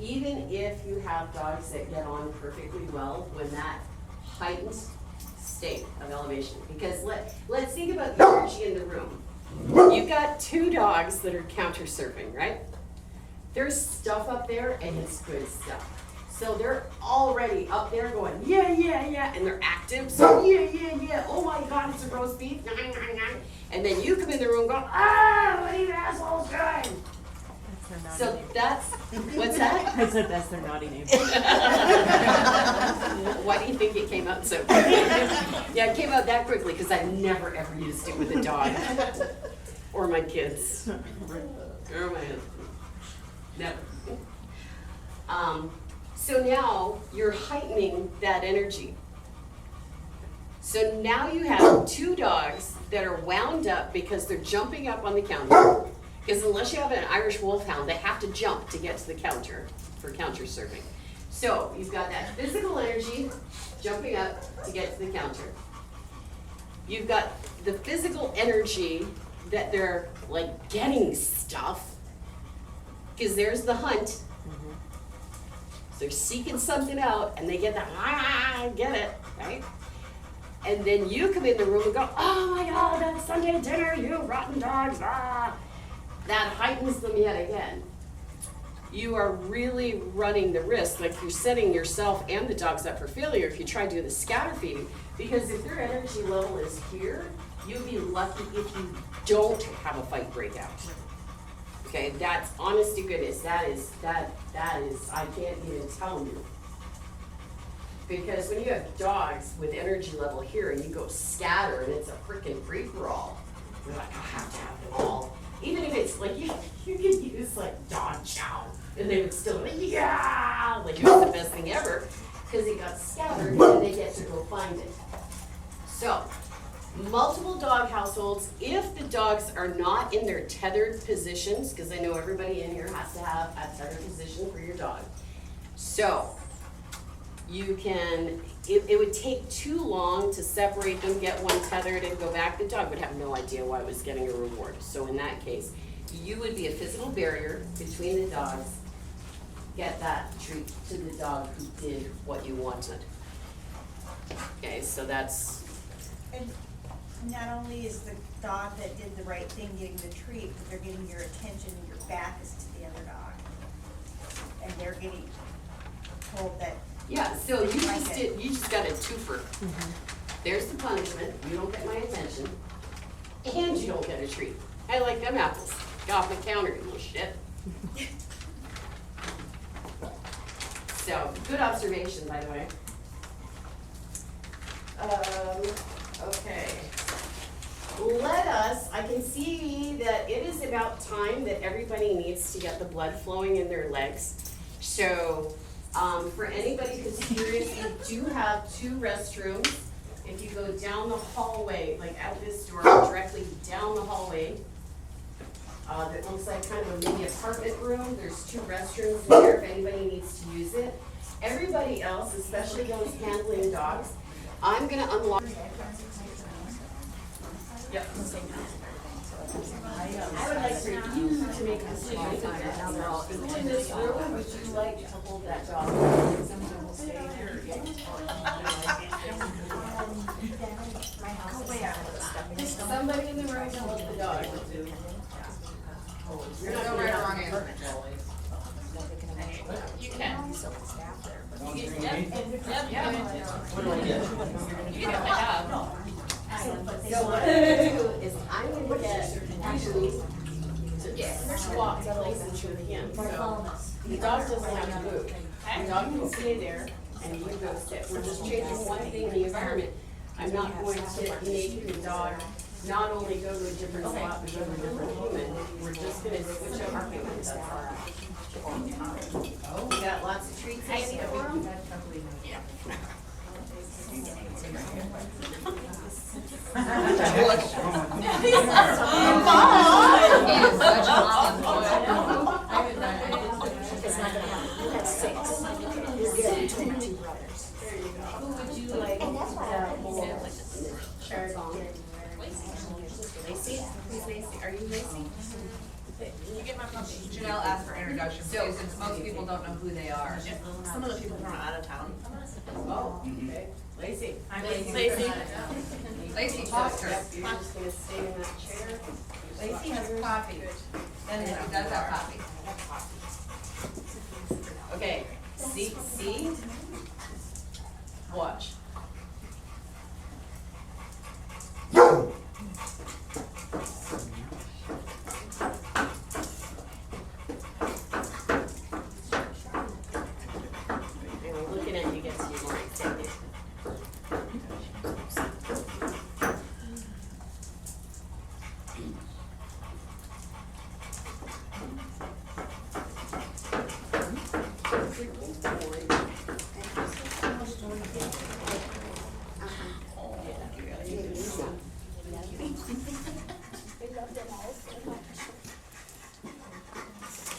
Even if you have dogs that get on perfectly well when that heightened state of elevation, because let's think about the energy in the room. You've got two dogs that are counter surfing, right? There's stuff up there and it's good stuff. So they're already up there going, yeah, yeah, yeah, and they're active, so yeah, yeah, yeah, oh my God, it's a roast beef, and then you come in the room and go, ah, what are you assholes doing? That's their naughty So name. that's, what's that? I said that's their naughty name. Why do you think it came out so quickly? Yeah, it came out that quickly because I've never ever used it with a dog. Or my kids. Or my husband. Never. So now you're heightening that energy. So now you have two dogs that are wound up because they're jumping up on the counter. Because unless you have an Irish wolfhound, they have to jump to get to the counter for counter serving. So you've got that physical energy jumping up to get to the counter. You've got the physical energy that they're like getting stuff. Because there's the hunt. So they're seeking something out and they get that, get it, right? And then you come in the room and go, oh my God, that's Sunday dinner, you rotten dogs, ah. That heightens them yet again. You are really running the risk, like you're setting yourself and the dogs up for failure if you try to do the scatter feeding. Because if their energy level is here, you'll be lucky if you don't have a fight break out. Okay, that's honest to goodness, that is, I can't even tell you. Because when you have dogs with energy level here and you go scatter and it's a freaking free-for-all, you're like, I have to have them all. Even if it's like, you could use like dog chow and they would still be, yeah, like it was the best thing ever because it got scattered and they get to go find it. So, multiple dog households, if the dogs are not in their tethered positions, because I know everybody in here has to have a tethered position for your dog. So, you can, it would take too long to separate them, get one tethered and go back. The dog would have no idea why it was getting a reward. So in that case, you would be a physical barrier between the dogs. Get that treat to the dog who did what you wanted. Okay, so that's, And not only is the dog that did the right thing getting the treat, but they're getting your attention and your back is to the other dog. And they're getting told that, yeah, so you just got a twofer. There's the punishment, you don't get my attention, and you don't get a treat. I like them apples. Get off my counter, you little shit. So, good observation, by the way. Okay. I can see that it is about time that everybody needs to get the blood flowing in their legs. So, for anybody who's curious, we do have 2 restrooms. If you go down the hallway, like out this door, directly down the hallway, that looks like kind of a mini apartment room. There's 2 restrooms there if anybody needs to use it. Everybody else, especially those handling dogs, I'm gonna unlock. Yep. I would like for you to make a decision. Who in this room would you like to hold that dog? Somebody in the room to hold the dog. You're not right or wrong answer. You can. What do I get? So what I'm gonna do is I'm gonna get you to swap places with him. So the dog doesn't have to move. The dog can stay there and you go sit. We're just changing one thing in the environment. I'm not going to make the dog not only go to a different spot, but go to a different human. We're just gonna switch over humans, that's all. We got lots of treats I see for him. It's not gonna happen. You had 6. You're getting between my 2 brothers. Who would you like to hold? Sure. Lacey? Who's Lacey? Are you Lacey? Janelle asked for introduction, so since most people don't know who they are. Some of the people from out of town. Oh, okay. Lacey. I'm Lacey. Lacey. Lacey Foster. Yep, you're just gonna stay in that chair. Lacey has coffee. And he does have coffee. Okay, see? Watch. Looking at you gets you more excited.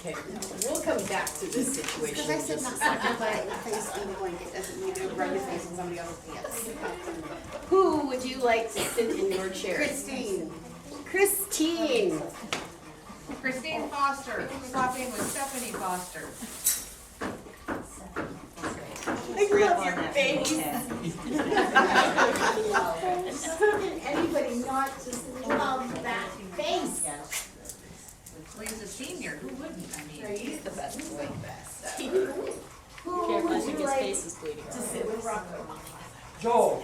Okay, we'll come back to this situation. Because I said not second, but face in the blanket doesn't mean to rub your face in somebody else's pants. Who would you like to sit in your chair? Christine. Christine. Christine Foster, swapping with Stephanie Foster. I love your face. Anybody not just love that face. Well, he's a senior, who wouldn't, I mean? He's the best, way best. Careful, I Who would think you his like face is bleeding. to sit with Rocco? Joel.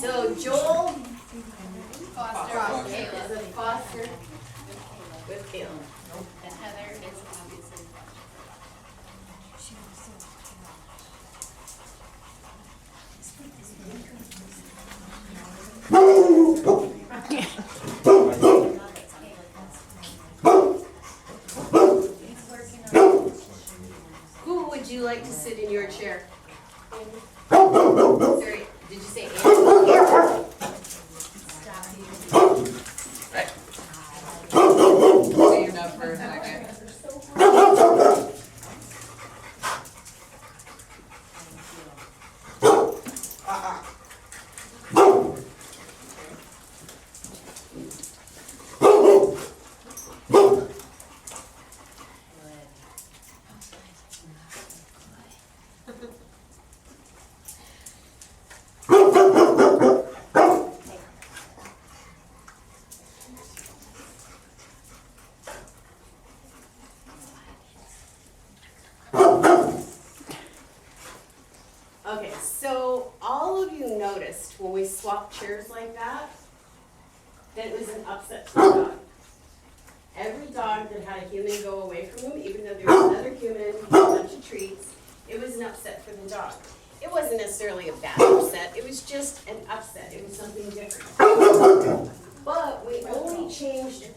So Joel Foster. is a Foster with Gail. And Heather is obviously. Who would you like to sit in your chair? Sorry, did you say Anne? Stand up for a second. Okay, so all of you noticed when we swapped chairs like that, that it was an upset to the dog. Every dog that had a human go away from them, even though there was another human, a bunch of treats, it was an upset for the dog. It wasn't necessarily a bad upset, it was just an upset, it was something different. But we only changed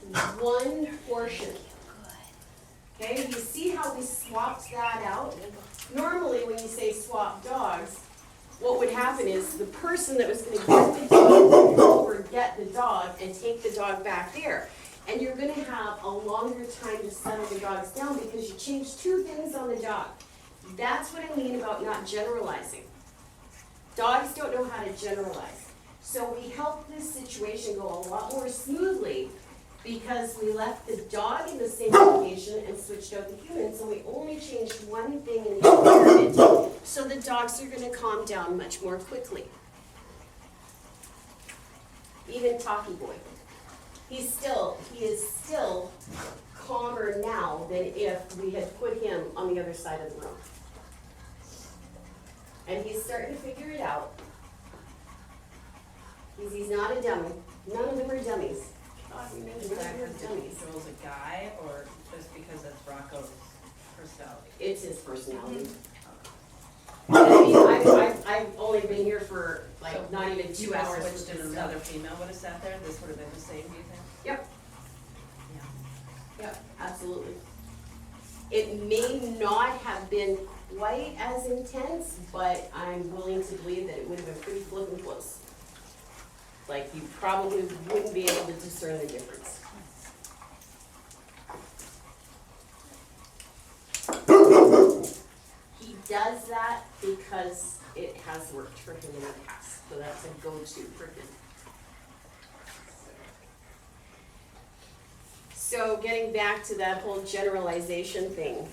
one portion. Okay, you see how we swapped that out? Normally, when you say swap dogs, what would happen happen is the person that was gonna get the dog will go over and get the dog and take the dog back there. And you're gonna have a longer time to settle the dogs down because you changed two things on the dog. That's what I mean about not generalizing. Dogs don't know how to generalize. So we helped this situation go a lot more smoothly because we left the dog in the same location and switched out the human, so we only changed one thing in the environment. So the dogs are gonna calm down much more quickly. Even Talkie Boy. He is still calmer now than if we had put him on the other side of the room. And he's starting to figure it out. He's not a dummy. None of them are dummies. Is that because Joel's a guy, or just because it's Rocco's personality? It's his personality. I mean, I've only been here for like not even 2 hours. Switched and another female would have sat there, this would have been the same, do you think? Yep, Yeah. yep, absolutely. It may not have been quite as intense, but I'm willing to believe that it would have been pretty flippin' close. Like, you probably wouldn't be able to discern the difference. He does that because it has worked for him in the past, so that's a go-to for him. So getting back to that whole generalization thing,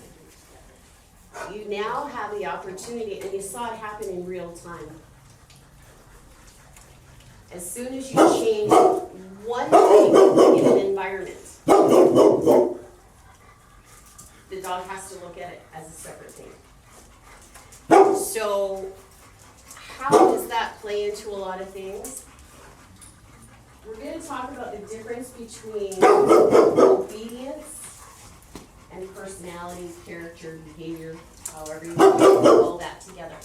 you now have the opportunity, and you saw it happen in real time. As soon as you change one thing in an environment, the dog has to look at it as a separate thing. So how does that play into a lot of things? We're going to talk about the difference between obedience and personality, character, behavior, however you want to put all that together.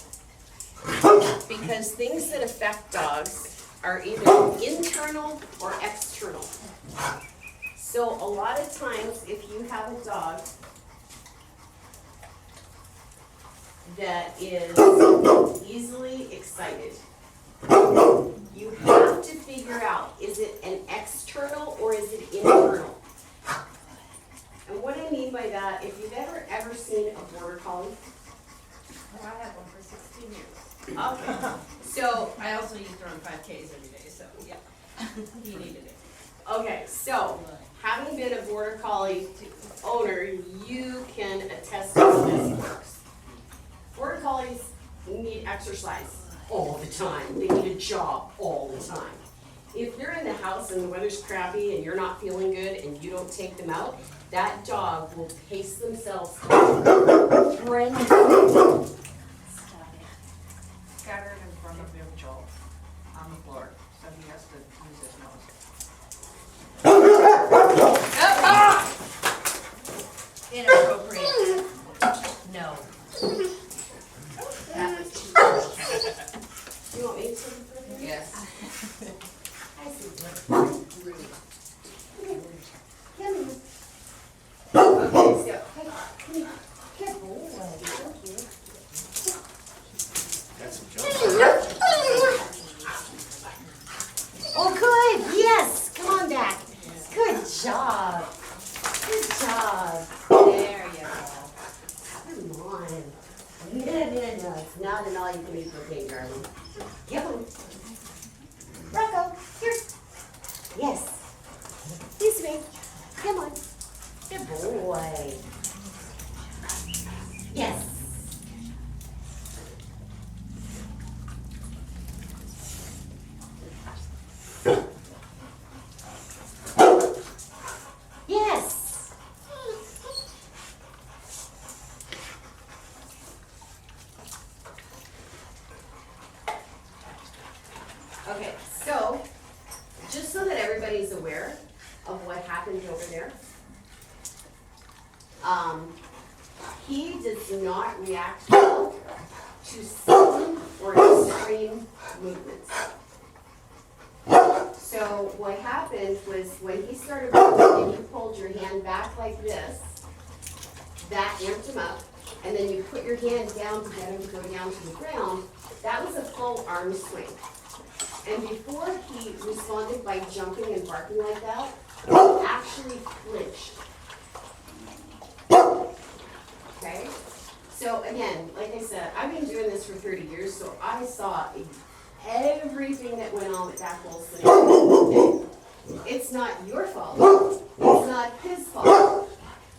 Because things that affect dogs are either internal or external. So a lot of times, if you have a dog that is easily excited, you have to figure out, is it an external or is it internal? And what I mean by that, if you've ever seen a border collie, Oh, I had one for 16 years. okay, so, I also used to run 5Ks every day, so yeah, he needed it. okay, so, having been a border collie owner, you can attest to how this works. Border collies need exercise all the time. They need a job all the time. If you're in the house and the weather's crappy and you're not feeling good and you don't take them out, that dog will pace themselves. Brenda. Scattered in front of your Joel on the floor, so he has to use his nose. Inappropriate. No. That was too much. You want me to take it for you? Yes. I see. Rude. Come here. Okay, so, come here. Good boy. Thank you. Oh, good. Yes. Come on back. Good job. Good job. There you go. Come on. No. It's not an all-you-can-eat cocaine, darling. Come on. Rocco, here. Yes. Excuse me. Come on. Good boy. Yes. Yes. Okay, so, just so that everybody's aware of what happened over there, he does not react well to sudden or extreme movements. So what happened was when he started moving and you pulled your hand back like this, that amped him up, and then you put your hand down to get him to go down to the ground, that was a full full arm swing. And before he responded by jumping and barking like that, he actually flinched. Okay? So again, like I said, I've been doing this for 30 years, so I saw everything that went on with that whole scenario. It's not your fault. It's not his fault.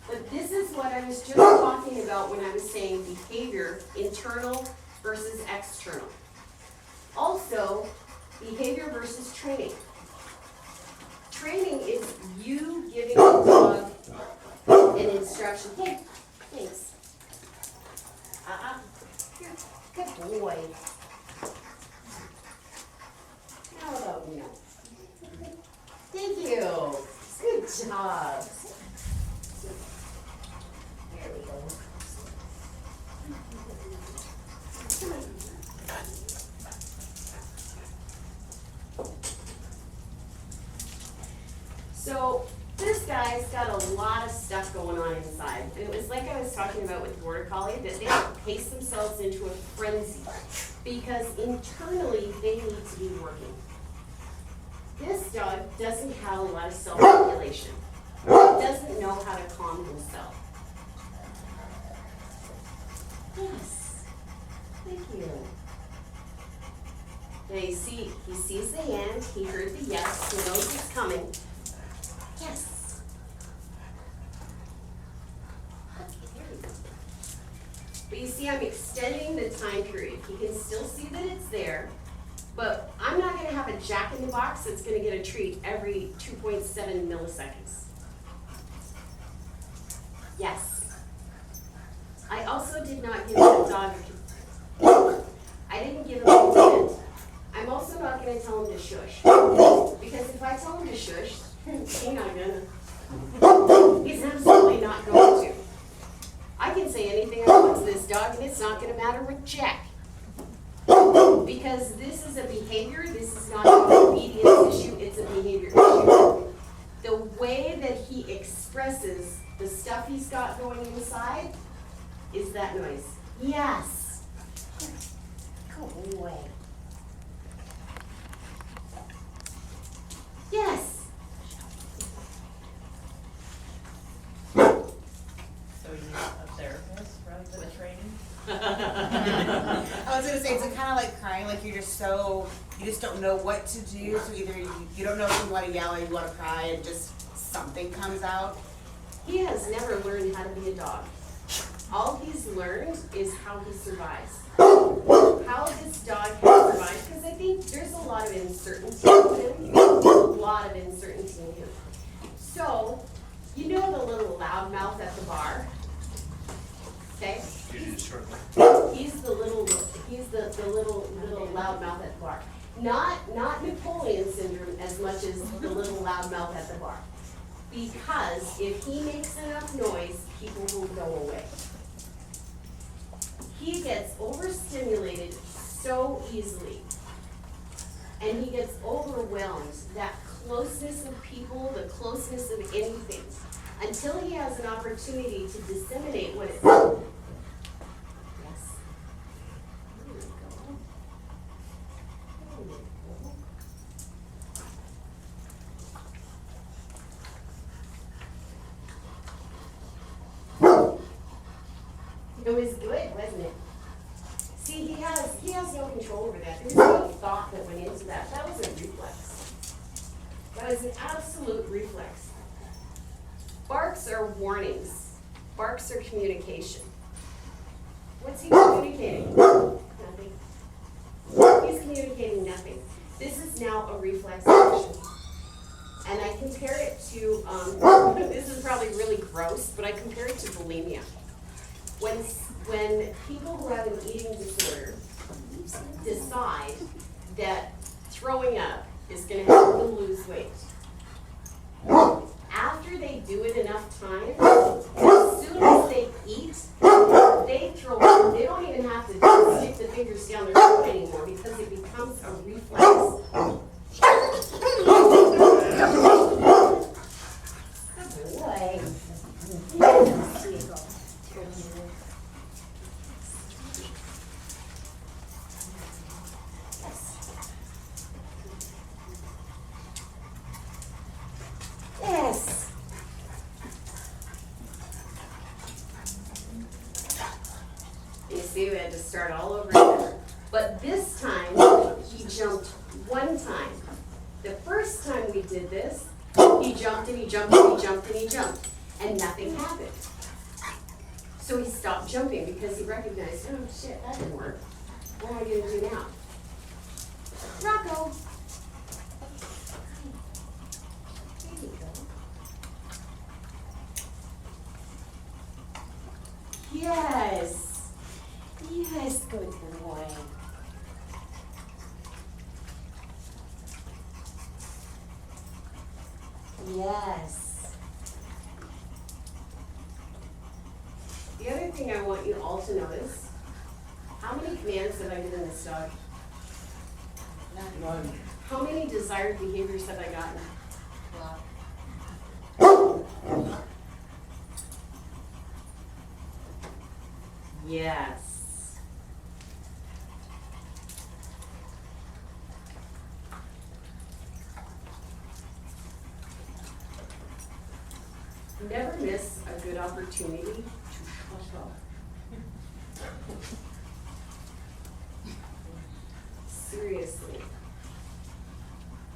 But this is what I was just talking about when I was saying behavior, internal versus external. Also, behavior versus training. Training is you giving the dog an instruction. Hey, thanks. Here, good boy. How about no? Thank you. Good job. There we go. Come on. So this guy's got a lot of stuff going on inside. And it was like I was talking about with Border Collie, that they pace themselves into a frenzy because internally they need to be working. This dog doesn't have a lot of self-regulation. He doesn't know how to calm himself. Yes. Thank you. Now you see, he sees the hand, he heard the yes, he knows it's coming. Yes. Okay, there we go. But you see, I'm extending the time period. He can still see that it's there, but I'm not gonna have a jack in the box that's gonna get a treat every 2.7 milliseconds. Yes. I also did not give that dog, I didn't give him a command. I'm also not gonna tell him to shush. Because if I tell him to shush, he's not gonna. He's absolutely not going to. I can say anything I want to this dog and it's not gonna matter with Jack. Because this is a behavior, this is not an obedience issue, it's a behavior issue. The way that he expresses the stuff he's got going inside is that noise. Yes. Good boy. Yes. So you need a therapist rather than a training? I was gonna say, it's kind of like crying, like you just don't know what to do, so either you don't know if you wanna yell or you wanna cry and just something comes out. He has never learned how to be a dog. All he's learned is how he survives. How this dog has survived, because I think there's a lot of uncertainty in him. A lot of uncertainty in him. So, you know the little loudmouth at the bar? Okay? He's the little loudmouth at the bar. Not Napoleon syndrome as much as the little loudmouth at the bar. Because if he makes enough noise, people will go away. He gets overstimulated so easily. And he gets overwhelmed. That closeness of people, the closeness of anything, until he has an opportunity to disseminate what it's. Yes. There we go. There we go. It was good, wasn't it? See, he has no control over that. There's no thought that went into that. That was a reflex. That was an absolute reflex. Barks are warnings. Barks are communication. What's he communicating? Nothing. He's communicating nothing. This is now a reflex action. And I compare it to, this is probably really gross, but I compare it to bulimia. When people who have an eating disorder decide that throwing up is going to help them lose weight, after they do it enough times, as soon as they eat, they throw up. They don't even have to stick the fingers down their throat anymore because it becomes a reflex. Good boy. start all over again. But this time, he jumped one time. The first time we did this, he jumped and he jumped and he jumped and he jumped, and nothing happened. So he stopped jumping because he recognized, oh shit, that didn't work. What am I gonna do now? Rocco. There you go. Yes. Yes, good boy. Yes. The other thing I want you all to notice, how many commands have I given this dog? None. How many desired behaviors have I gotten? Yes. Never miss a good opportunity to shut up. Seriously.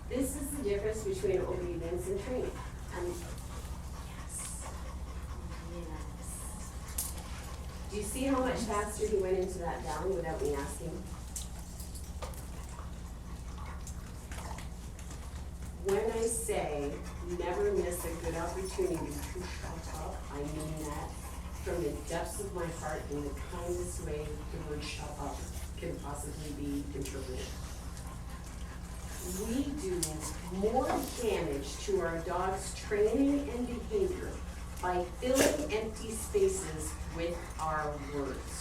This is the difference between obedience and training. And yes. Yes. Do you see how much faster he went into that down without me asking? When I say never miss a good opportunity to shut up, I mean that from the depths of my heart in the kindest way the word shut up can possibly be interpreted. We do more damage to our dog's training and behavior by filling empty spaces with our words.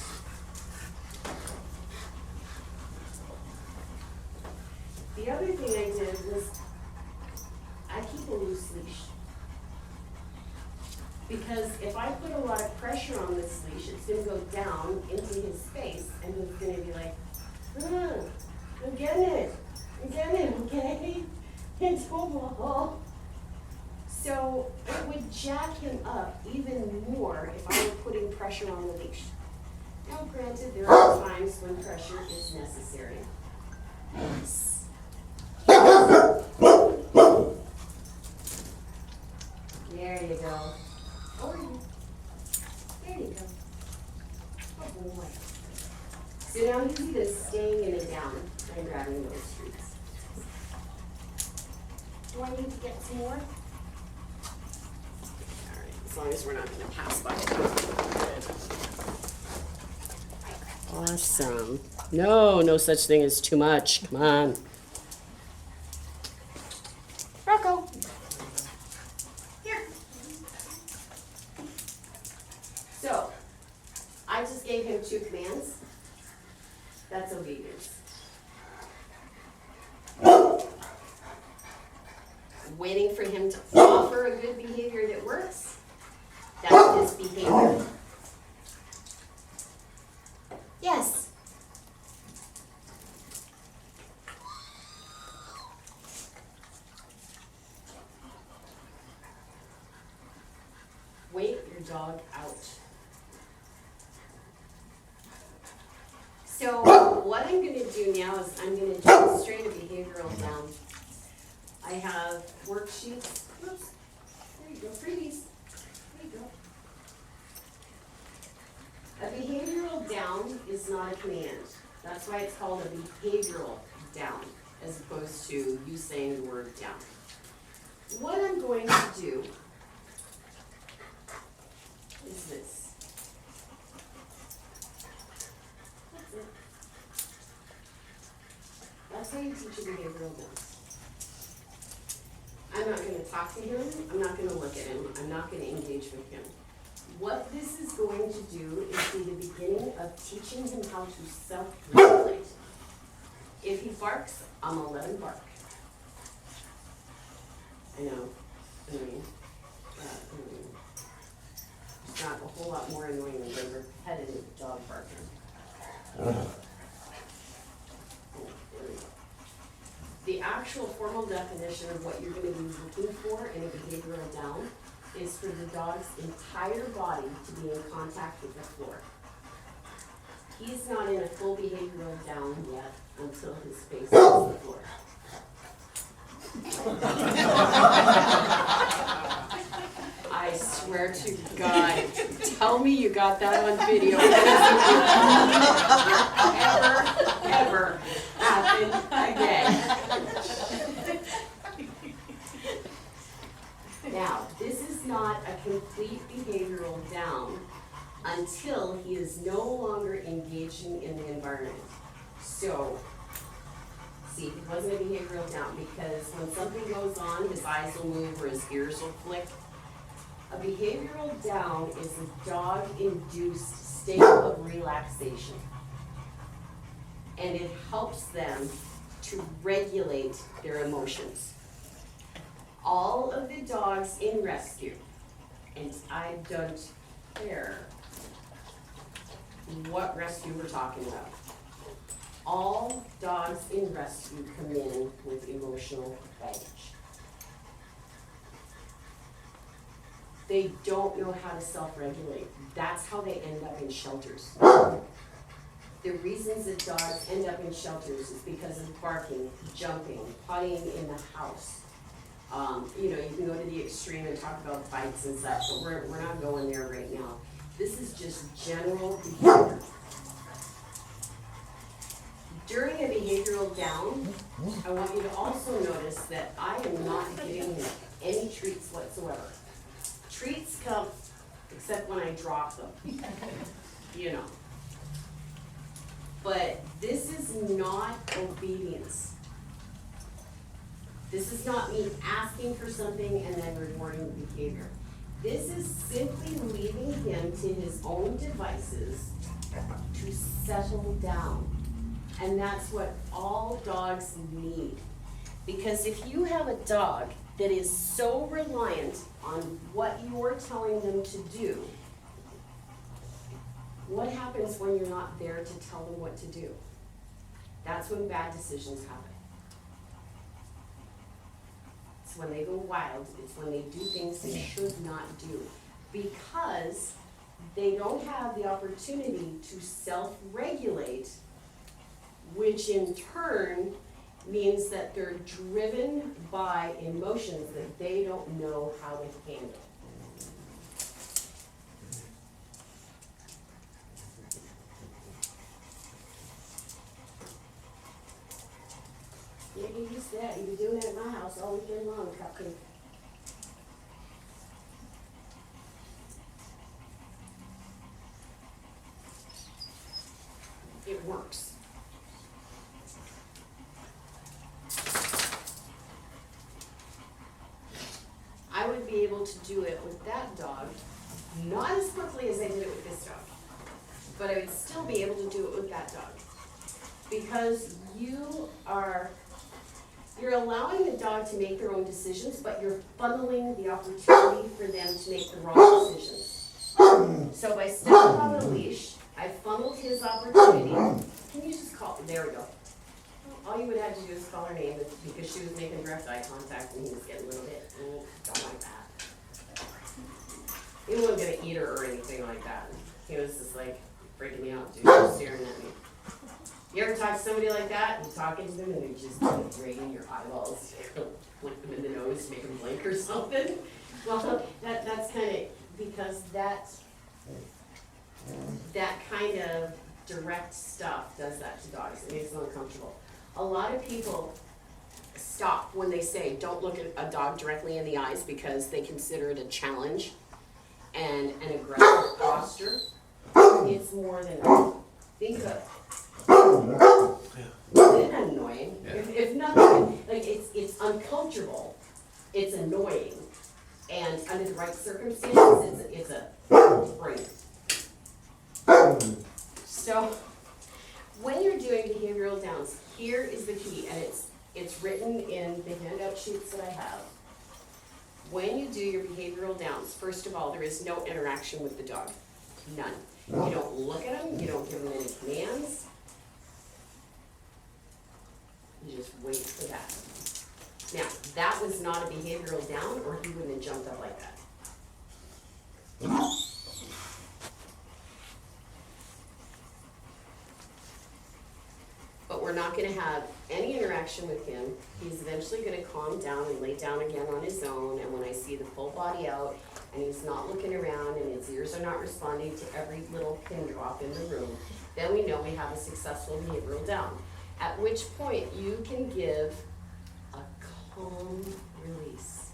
The other thing I did was I keep a loose leash. Because if I put a lot of pressure on this leash, it's gonna go down into his face and he's gonna be like, I'm getting it, okay? It's football. So it would jack him up even more if I were putting pressure on the leash. Now granted, there are times when pressure is necessary. Yes. There you go. Over here. There you go. Oh boy. So now he's either staying in it down and grabbing those treats. Do I need to get some more? Alright, as long as we're not gonna pass by it. Awesome. No such thing as too much. Come on. Rocco. Here. So, I just gave him 2 commands. That's obedience. Waiting for him to offer a good behavior that works, that's his behavior. Yes. Wait your dog out. So what I'm going to do now is I'm going to demonstrate a behavioral down. I have worksheets. Whoops. There you go. Freebies. There you go. A behavioral down is not a command. That's why it's called a behavioral down, as opposed to you saying the word down. What I'm going to do is this. That's it. That's how you teach a behavioral down. I'm not going to talk to him. I'm not going to look at him. I'm not going to engage with him. What this is going to do is be the beginning of teaching him how to self-regulate. If he barks, I'm going to let him bark. I know. Annoying. It's not a whole lot more annoying than repetitive dog barking. The actual formal definition of what you're going to be looking for in a behavioral down is for the dog's entire body to be in contact with the floor. he's not in a full behavioral down yet until his face hits the floor. I swear to God, tell me you got that on video. Ever happen again. Now, this is not a complete behavioral down until he is no longer engaging in the environment. So, see, it wasn't a behavioral down because when something goes on, his eyes will move or his ears will flick. A behavioral down is a dog-induced state of relaxation. And it helps them to regulate their emotions. All of the dogs in rescue, and I don't care what rescue we're talking about, all dogs in rescue come in with emotional baggage. They don't know how to self-regulate. That's how they end up in shelters. The reasons that dogs end up in shelters is because of barking, jumping, putting in the house. You can go to the extreme and talk about bites and such, but we're not going there right now. This is just general behavior. During a behavioral down, I want you to also notice that I am not giving him any treats whatsoever. Treats come, except when I drop them, But this is not obedience. This is not me asking for something and then rewarding the behavior. This is simply leaving him to his own devices to settle down. And that's what all dogs need. Because if you have a dog that is so reliant on what you're telling them to do, what happens when you're not there to tell them what to do? That's when bad decisions happen. It's when they go wild. It's when they do things they should not do. Because they don't have the opportunity to self-regulate, which in turn means that they're driven by emotions that they don't know how to handle. Yeah, you used that. You've been doing that at my house all weekend long, Cupcake. It works. I would be able to do it with that dog, not as quickly as I did it with this dog, but I would still be able to do it with that dog. Because you're allowing the dog to make their own decisions, but you're funneling the opportunity for them to make the wrong decisions. So by stepping on the leash, I funneled his opportunity. Can you just call, there we go. All you would have to do is call her name because she was making direct eye contact and he was getting a little bit, don't like that. He wasn't gonna eat her or anything like that. He was just like freaking me out, dude, just staring at me. You ever talk to somebody like that, and you're talking to them, and they're just like draining your eyeballs, flick them in the nose to make them blink or something? Well, that's kind of, because that kind of direct stuff does that to dogs. It makes them uncomfortable. A lot of people stop when they say, don't look at a dog directly in the eyes because they consider it a challenge and an aggressive posture. It's more than that. Think of it's annoying. If nothing, like it's uncomfortable, it's annoying, and under the right circumstances, it's a brain. So when you're doing behavioral downs, here is the key, and it's written in the handout sheets that I have. When you do your behavioral downs, first of all, there is no interaction with the dog, none. You don't look at them, you don't give them any commands. You just wait for that. Now, that was not a behavioral down, or he wouldn't have jumped up like that. gonna have any interaction with him. He's eventually gonna calm down and lay down again on his own, and when I see the full body out, and he's not looking around, and his ears are not responding to every little pin drop in the room, then we know we have a successful behavioral down. At which point, you can give a calm release.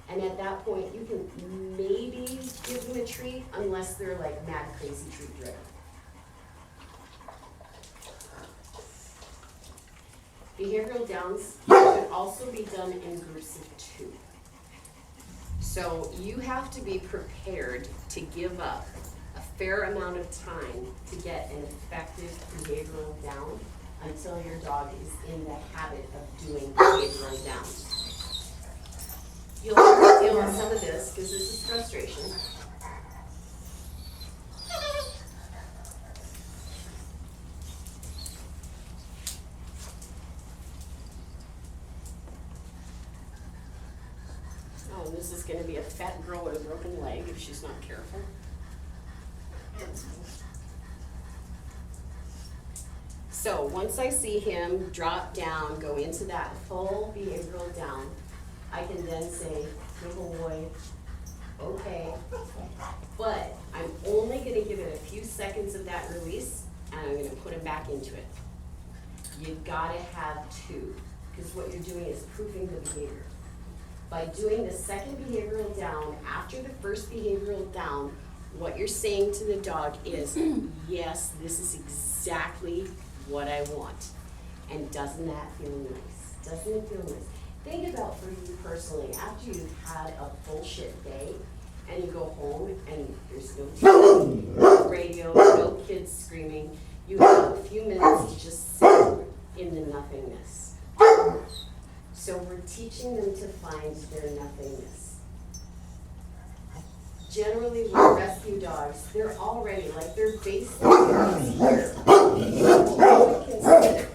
And at that point, you can maybe give them a treat, unless they're like mad crazy treat driven. Behavioral downs should also be done in groups of 2. So you have to be prepared to give up a fair amount of time to get an effective behavioral down until your dog is in the habit of doing behavioral downs. You'll have to deal with some of this because this is frustration. Oh, this is gonna be a fat girl with a broken leg if she's not careful. So once I see him drop down, go into that full behavioral down, I can then say, good boy, okay. But I'm only gonna give it a few seconds of that release, and I'm gonna put him back into it. You gotta have 2, because what you're doing is proofing the behavior. By doing the second behavioral down after the first behavioral down, what you're saying to the dog is, yes, this is exactly what I want. And doesn't that feel nice? Doesn't it feel nice? Think about for you personally, after you've had a bullshit day and you go home and there's no TV, no radio, no kids screaming, you have a few minutes to just sit in the nothingness. So we're teaching them to find their nothingness. Generally with rescue dogs, they're already, like their baseline is here. What we would consider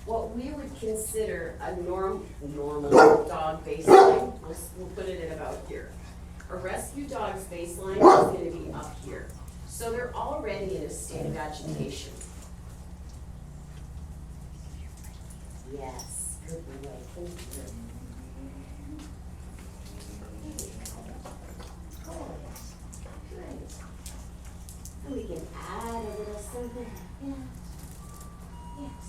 what we would consider a normal dog baseline, we'll put it at about here. A rescue dog's baseline is going to be up here. So they're already in a state of agitation. Yes, good boy, thank you. Good. And we can add a little something, yeah. Yes.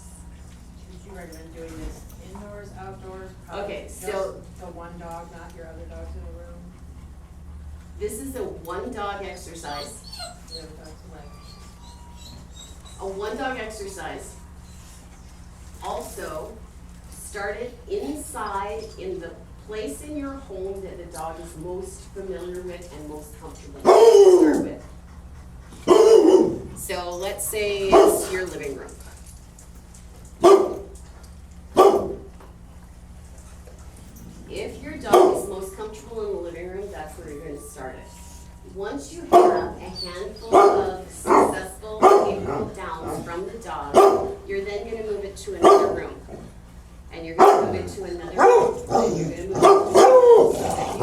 Would you recommend doing this indoors, outdoors? Okay, Just so- the one dog, not your other dogs in the room? This is a 1-dog exercise. The other dogs like, A 1-dog exercise. Also, start it inside in the place in your home that the dog is most familiar with and most comfortable with. Start with. So let's say it's your living room. If your dog is most comfortable in the living room, that's where you're going to start it. Once you have a handful of successful behavioral downs from the dog, you're then going to move it to another room. And you're going to move it to another room. And you're going to move it to another room.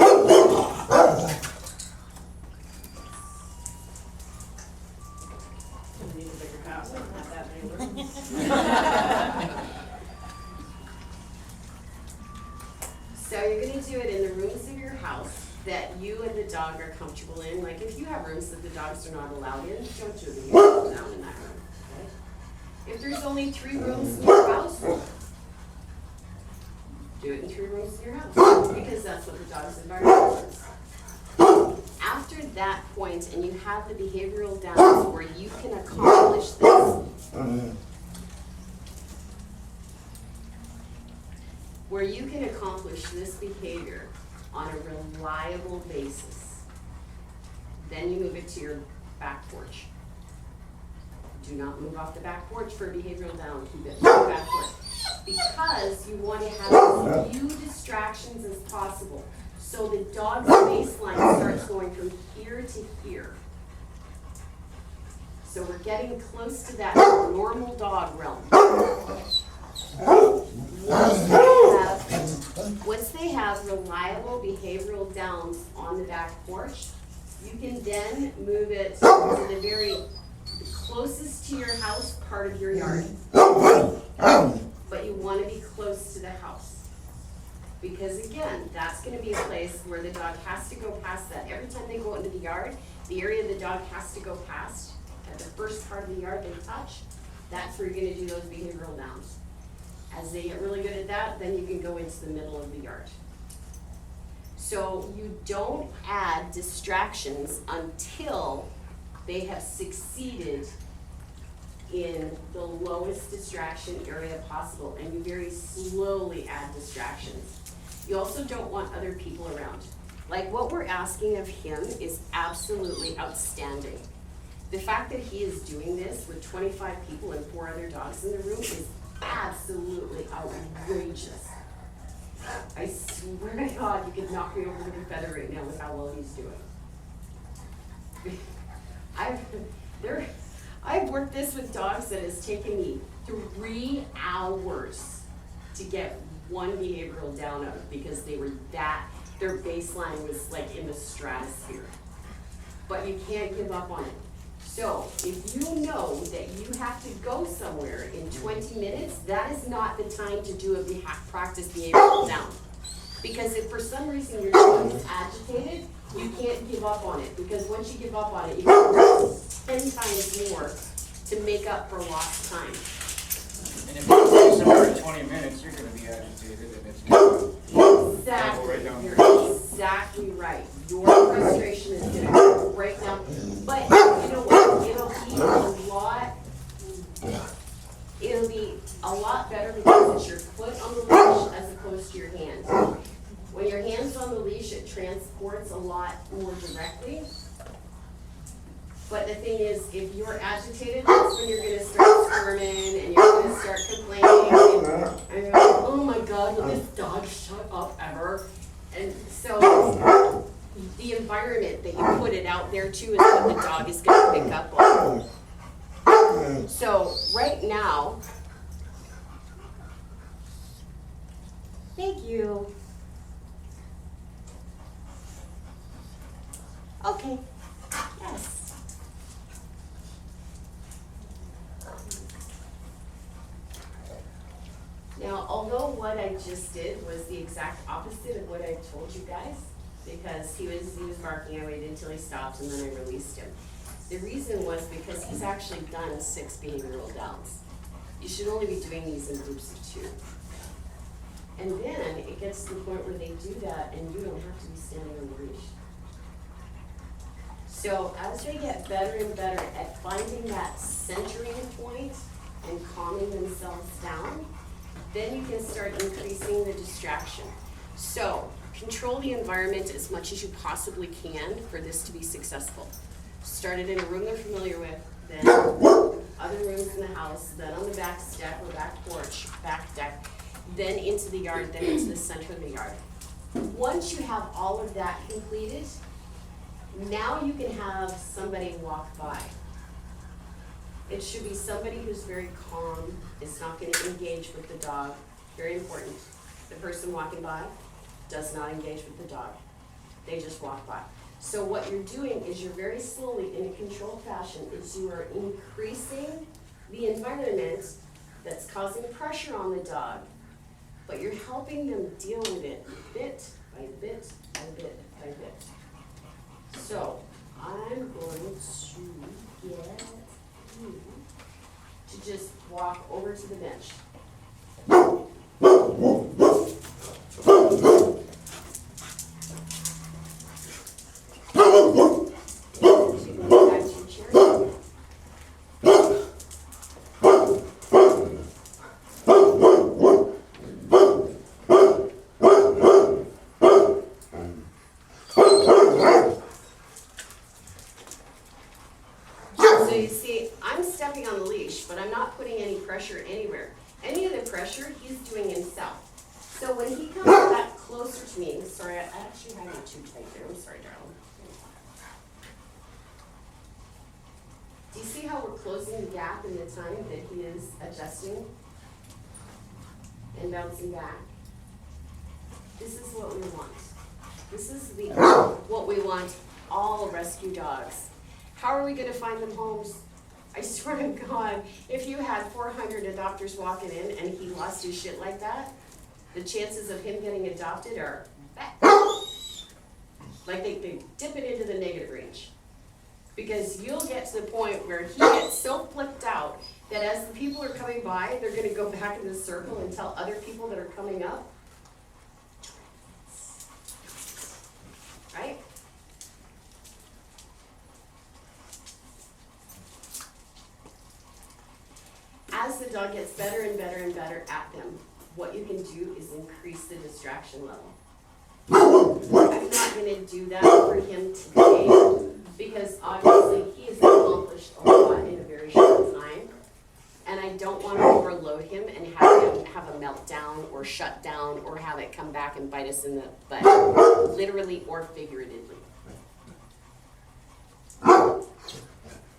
we need a bigger house, not that many rooms. So you're going to do it in the rooms of your house that you and the dog are comfortable in. Like if you have rooms that the dogs are not allowed in, don't do the behavioral down in that room. Okay? If there's only 3 rooms in your house, do it in 3 rooms in your house because that's what the dog's environment is. After that point, and you have the behavioral downs where you can accomplish this, where you can accomplish this behavior on a reliable basis, then you move it to your back porch. Do not move off the back porch for a behavioral down, keep it on the back porch. Because you want to have as few distractions as possible. So the dog's baseline starts going from here to here. So we're getting close to that normal dog realm. Once they have reliable behavioral downs on the back porch, You can then move it to the very closest to your house part of your yard. But you wanna be close to the house. Because again, that's gonna be a place where the dog has to go past that. Every time they go into the yard, the area the dog has to go past, at the first part of the yard they touch, that's where you're gonna do those behavioral downs. As they get really good at that, then you can go into the middle of the yard. So you don't add distractions until they have succeeded in the lowest distraction area possible, and you very slowly add distractions. You also don't want other people around. Like what we're asking of him is absolutely outstanding. The fact that he is doing this with 25 people and 4 other dogs in the room is absolutely outrageous. I swear to God, you could knock me over with a feather right now with how well he's doing. I've worked this with dogs that has taken me 3 hours to get one behavioral down of, because they were their baseline was like in the stratosphere. But you can't give up on it. So if you know that you have to go somewhere in 20 minutes, that is not the time to do a practice behavioral down. Because if for some reason your dog is agitated, you can't give up on it. Because once you give up on it, you have to do 10 times more to make up for lost time. And if you stay somewhere in 20 minutes, you're gonna be agitated and it's gonna Exactly, right down. you're exactly right. Your frustration is gonna go right down. But you know what, it'll be a lot better because it's your foot on the leash as opposed to your hand. When your hand's on the leash, it transports a lot more directly. But the thing is, if you're agitated, that's when you're gonna start squirming and you're gonna start complaining and you're like, oh my God, will this dog shut up ever? And so the environment that you put it out there to is what the dog is gonna pick up on. So right now, thank you. Okay, yes. Now, although what I just did was the exact opposite of what I told you guys, because he was barking, I waited until he stopped and then I released him. The reason was because he's actually done 6 behavioral downs. You should only be doing these in groups of 2. And then it gets to the point where they do that and you don't have to be standing on the leash. So as they get better and better at finding that centering point and calming themselves down, then you can start increasing the distraction. So control the environment as much as you possibly can for this to be successful. Start it in a room they're familiar with, then other rooms in the house, then on the back step or back porch, back deck, then into the yard, then into the center of the yard. Once you have all of that completed, now you can have somebody walk by. It should be somebody who's very calm, is not going to engage with the dog. Very important. The person walking by does not engage with the dog. They just walk by. So what you're doing is you're very slowly, in a controlled fashion, is you are increasing the environment that's causing pressure on the dog, but you're helping them deal with it bit by bit by bit by bit. So I'm going to get you to just walk over to the bench. Back to your chair. So you see, I'm stepping on the leash, but I'm not putting any pressure anywhere. Any of the pressure, he's doing himself. So when he comes back closer to me, sorry, I actually have you too tight there. I'm sorry, darling. Do you see how we're closing the gap in the time that he is adjusting and bouncing back? This is what we want. This is what we want all rescue dogs. How are we gonna find them homes? I swear to God, if you had 400 adopters walking in and he lost his shit like that, the chances of him getting adopted are like they dip it into the negative range. Because you'll get to the point where he gets so flipped out that as the people are coming by, they're gonna go back in the circle and tell other people that are coming up. Right? As the dog gets better and better and better at them, what you can do is increase the distraction level. I'm not gonna do that for him today, because obviously he has accomplished a lot in a very short time. And I don't wanna overload him and have him have a meltdown or shut down or have it come back and bite us in the butt, literally or figuratively.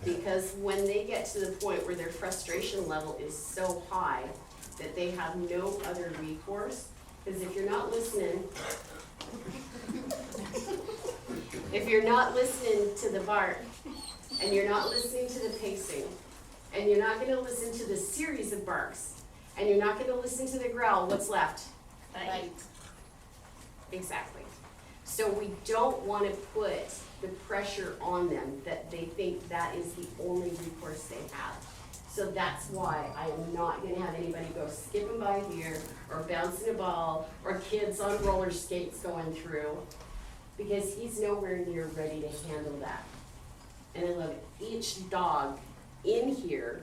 Because when they get to the point where their frustration level is so high that they have no other recourse, because if you're not listening, to the bark, and you're not listening to the pacing, and you're not gonna listen to the series of barks, and you're not gonna listen to the growl, what's left? Bite. Exactly. So we don't wanna put the pressure on them that they think that is the only recourse they have. So that's why I am not gonna have anybody go skipping by here, or bouncing a ball, or kids on roller skates going through, because he's nowhere near ready to handle that. And I love each dog in here,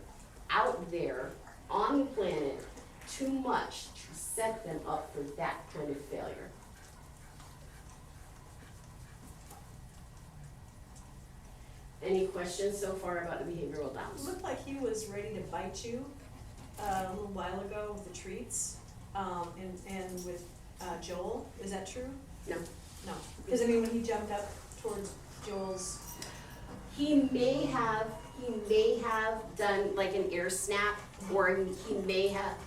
out there, on the planet, too much to set them up for that kind of failure. Any questions so far about the behavioral It downs? looked like he was ready to bite you a little while ago with the treats, and with Joel. Is that true? No. No. Because I mean, when he jumped up towards Joel's. He may have done like an air snap, or he may have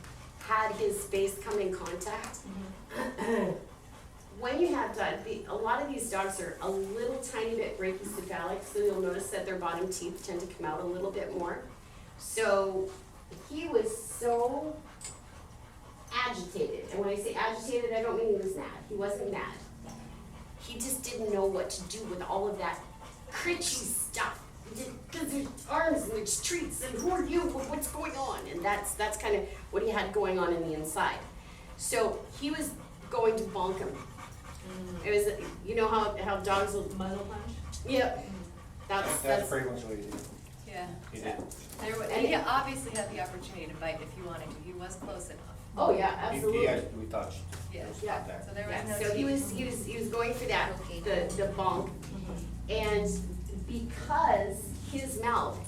had his face come in contact. When you have done, a lot of these dogs are a little tiny bit brachycephalic, so you'll notice that their bottom teeth tend to come out a little bit more. So he was so agitated, and when I say agitated, I don't mean he was mad. He wasn't mad. He just didn't know what to do with all of that critchy stuff. Because there's arms and there's treats and who are you, what's going on? And that's kind of what he had going on in the inside. So he was going to bonk him. It was, you know how dogs will, Muzzle punch? yep, that's, pretty much what he did. Yeah. He did. And He obviously had the opportunity to bite if he wanted to. He was close enough. oh yeah, absolutely. We touched. Yeah. Yeah. Contact. So there was Yeah, no. so he was going for that, the bonk, and because his mouth,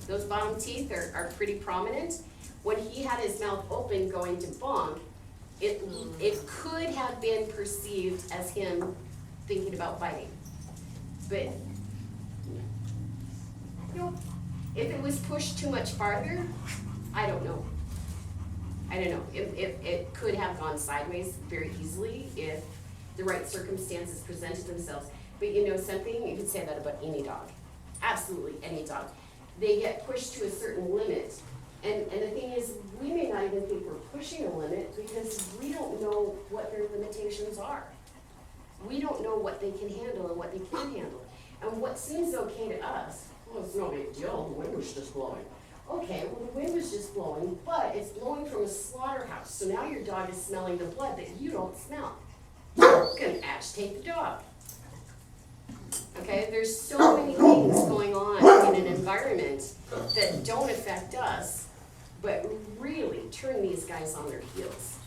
those bottom teeth are pretty prominent, when he had his mouth open going to bonk, it could have been perceived as him thinking about biting. But, no, if it was pushed too much farther, I don't know. It could have gone sideways very easily if the right circumstances presented themselves. But you know something, you could say that about any dog, absolutely any dog. They get pushed to a certain limit. And the thing is, we may not even think we're pushing a limit because we don't know what their limitations are. We don't know what they can handle and what they can't handle. And what seems okay to us, well, it's no big deal, the wind was just blowing. Okay, well, the wind was just blowing, but it's blowing from a slaughterhouse. So now your dog is smelling the blood that you don't smell. You're gonna agitate the dog. Okay, there's so many things going on in an environment that don't affect us, but really turn these guys on their heels.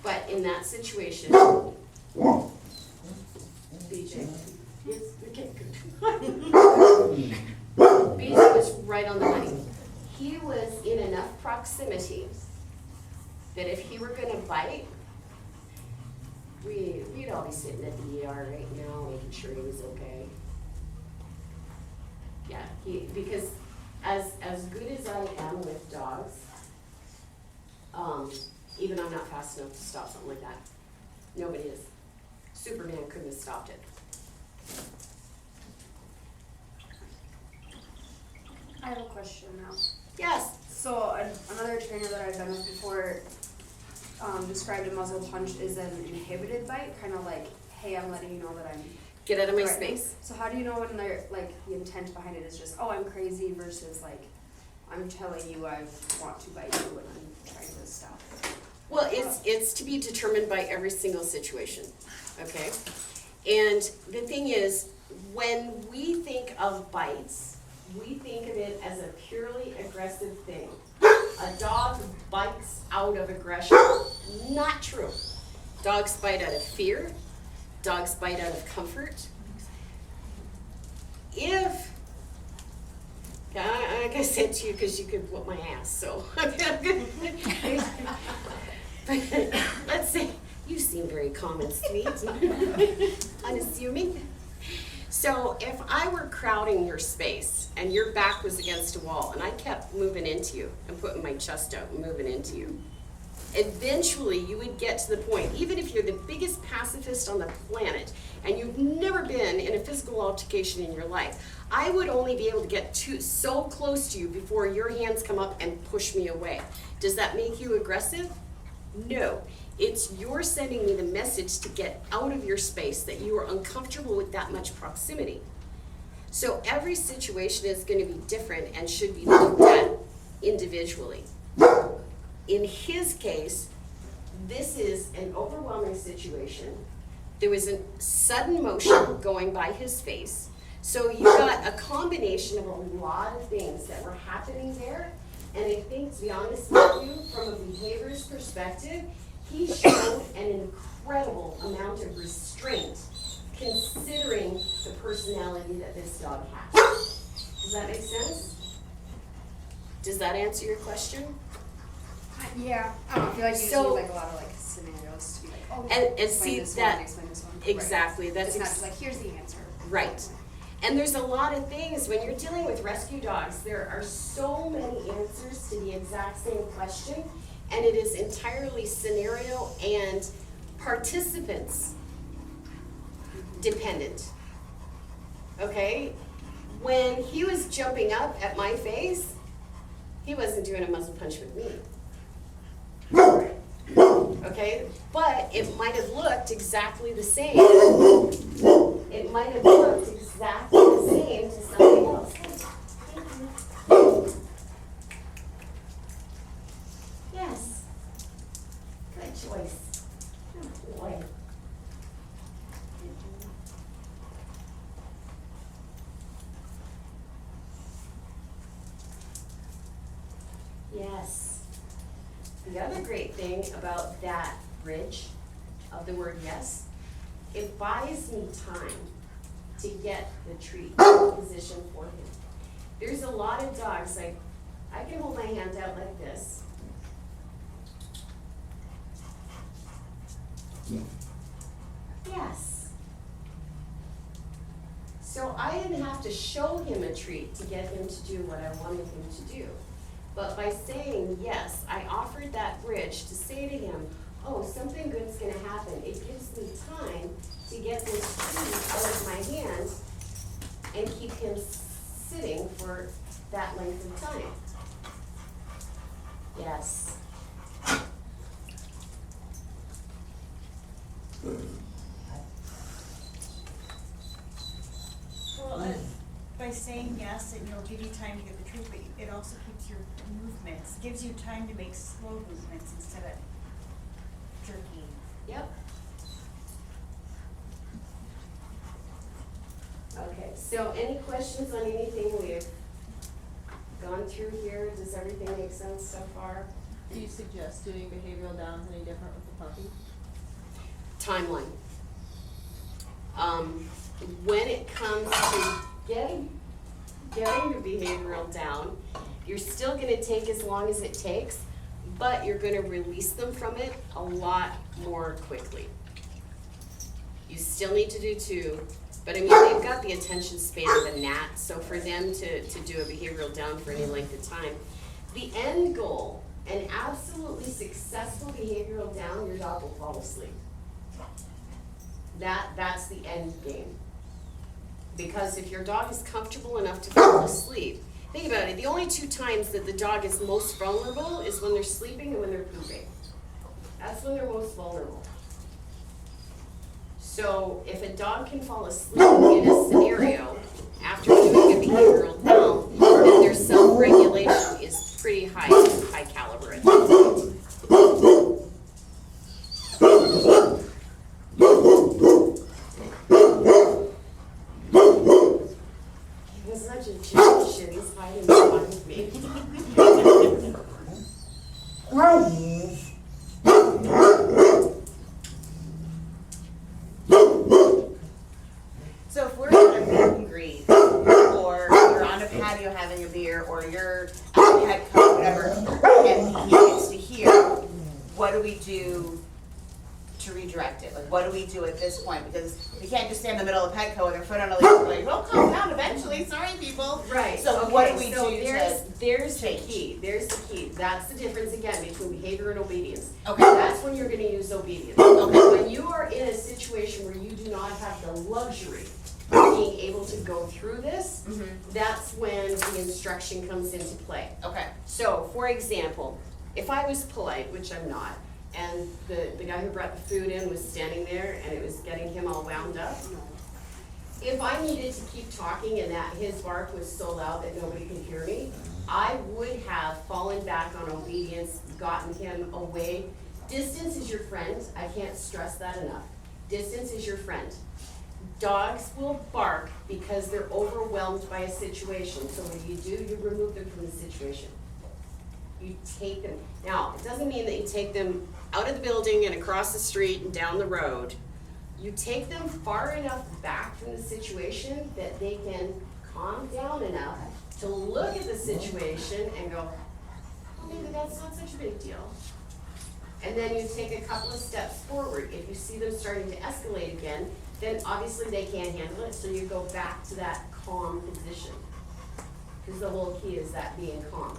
But in that situation, BJ, yes, okay, good. BJ was right on the money. He was in enough proximity that if he were gonna bite, we'd all be sitting at the ER right now, making sure he was okay. Yeah, because as good as I am with dogs, even I'm not fast enough to stop something like that. Nobody is. Superman couldn't have stopped it. have a question now. Yes. So another trainer that I've been with before described a muzzle punch as an inhibited bite, kind of like, hey, I'm letting you know that I'm Get out of my threatening. space. So how do you know when they're like the intent behind it is just, oh, I'm crazy versus like, I'm telling you I want to bite you and I'm trying to stop it. Well, it's to be determined by every single situation, okay? And the thing is, when we think of bites, we think of it as a purely aggressive thing. A dog bites out of aggression. Not true. Dogs bite out of fear. Dogs bite out of comfort. If, like I said to you, because you could whoop my ass, so. But let's say, you seem very calm and sweet, unassuming. So if I were crowding your space and your back was against a wall and I kept moving into you and putting my chest out and moving into you, eventually you would get to the point, even if you're the biggest pacifist on the planet and you've never been in a physical altercation in your life, I would only be able to get so close to you before your hands come up and push me away. Does that make you aggressive? No. It's you're sending me the message to get out of your space, that you are uncomfortable with that much proximity. So every situation is going to be different and should be looked at individually. In his case, this is an overwhelming situation. There was a sudden motion going by his face. So you got a combination of a lot of things that were happening there. And I think, to be honest with you, from a behaviorist perspective, he showed an incredible amount of restraint considering the personality that this dog has. Does that make sense? Does that answer your question? Yeah, I don't know, I feel like you just So- need like a lot of like scenarios to be like, oh, And explain see this that- one, explain this one. Exactly, Right. that's It's not just like, here's the answer. right. And there's a lot of things, when you're dealing with rescue dogs, there are so many answers to the exact same question, and it is entirely scenario and participants dependent. Okay? When he was jumping up at my face, he wasn't doing a muzzle punch with me. Okay? But it might have looked exactly the same. It might have looked exactly the same to somebody else. Yes. Good choice. Good boy. Yes. The other great thing about that bridge of the word yes, it buys me time to get the treat position for him. There's a lot of dogs, like, I can hold my hand out like this. Yes. So I didn't have to show him a treat to get him to do what I wanted him to do. But by saying yes, I offered that bridge to say to him, oh, something good's gonna happen. It gives me time to get this treat out of my hand and keep him sitting for that length of time. Yes. Well, by saying yes, and it'll give you time to get the treat, but it also keeps your movements, gives you time to make slow movements instead of jerky. Yep. Okay, so any questions on anything we've gone through here? Does everything make sense so far? Do you suggest doing behavioral downs any different with the puppy? Timeline. When it comes to getting your behavioral down, you're still gonna take as long as it takes, but you're gonna release them from it a lot more quickly. You still need to do 2, but I mean, they've got the attention span of a gnat, so for them to do a behavioral down for any length of time, the end goal, an absolutely successful behavioral down, your dog will fall asleep. That's the end game. Because if your dog is comfortable enough to fall asleep, think about it, the only two times that the dog is most vulnerable is when they're sleeping and when they're pooping. That's when they're most vulnerable. So if a dog can fall asleep in a scenario after doing a behavioral down, then their self-regulation is pretty high caliber at that point. He was such a chicken shit, he's hiding behind me. So if we're at a meet and greet, or you're on a patio having a beer, or you're at a Petco, whatever, and he gets to hear, what do we do to redirect it? Like, what do we do at this point? Because we can't just stand in the middle of Petco with our foot on a leash and be like, we'll calm down eventually, sorry people. Right, So okay, what do we so do there's the change? key, there's the key. That's the difference again between behavior and obedience. Okay. That's when you're gonna use obedience. Okay. When you are in a situation where you do not have the luxury of being able to go through this, that's when the instruction comes into play. Okay. So, for example, if I was polite, which I'm not, and the guy who brought the food in was standing there and it was getting him all wound up, if I needed to keep talking and that his bark was so loud that nobody could hear me, I would have fallen back on obedience, gotten him away. Distance is your friend. I can't stress that enough. Distance is your friend. Dogs will bark because they're overwhelmed by a situation. So what do? You remove them from the situation. You take them. Now, it doesn't mean that you take them out of the building and across the street and down the road. You take them far enough back from the situation that they can calm down enough to look at the situation and go, oh, maybe that's not such a big deal. And then you take a couple of steps forward. If you see them starting to escalate again, then obviously they can't handle it, so you go back to that calm position. Because the whole key is that being calm.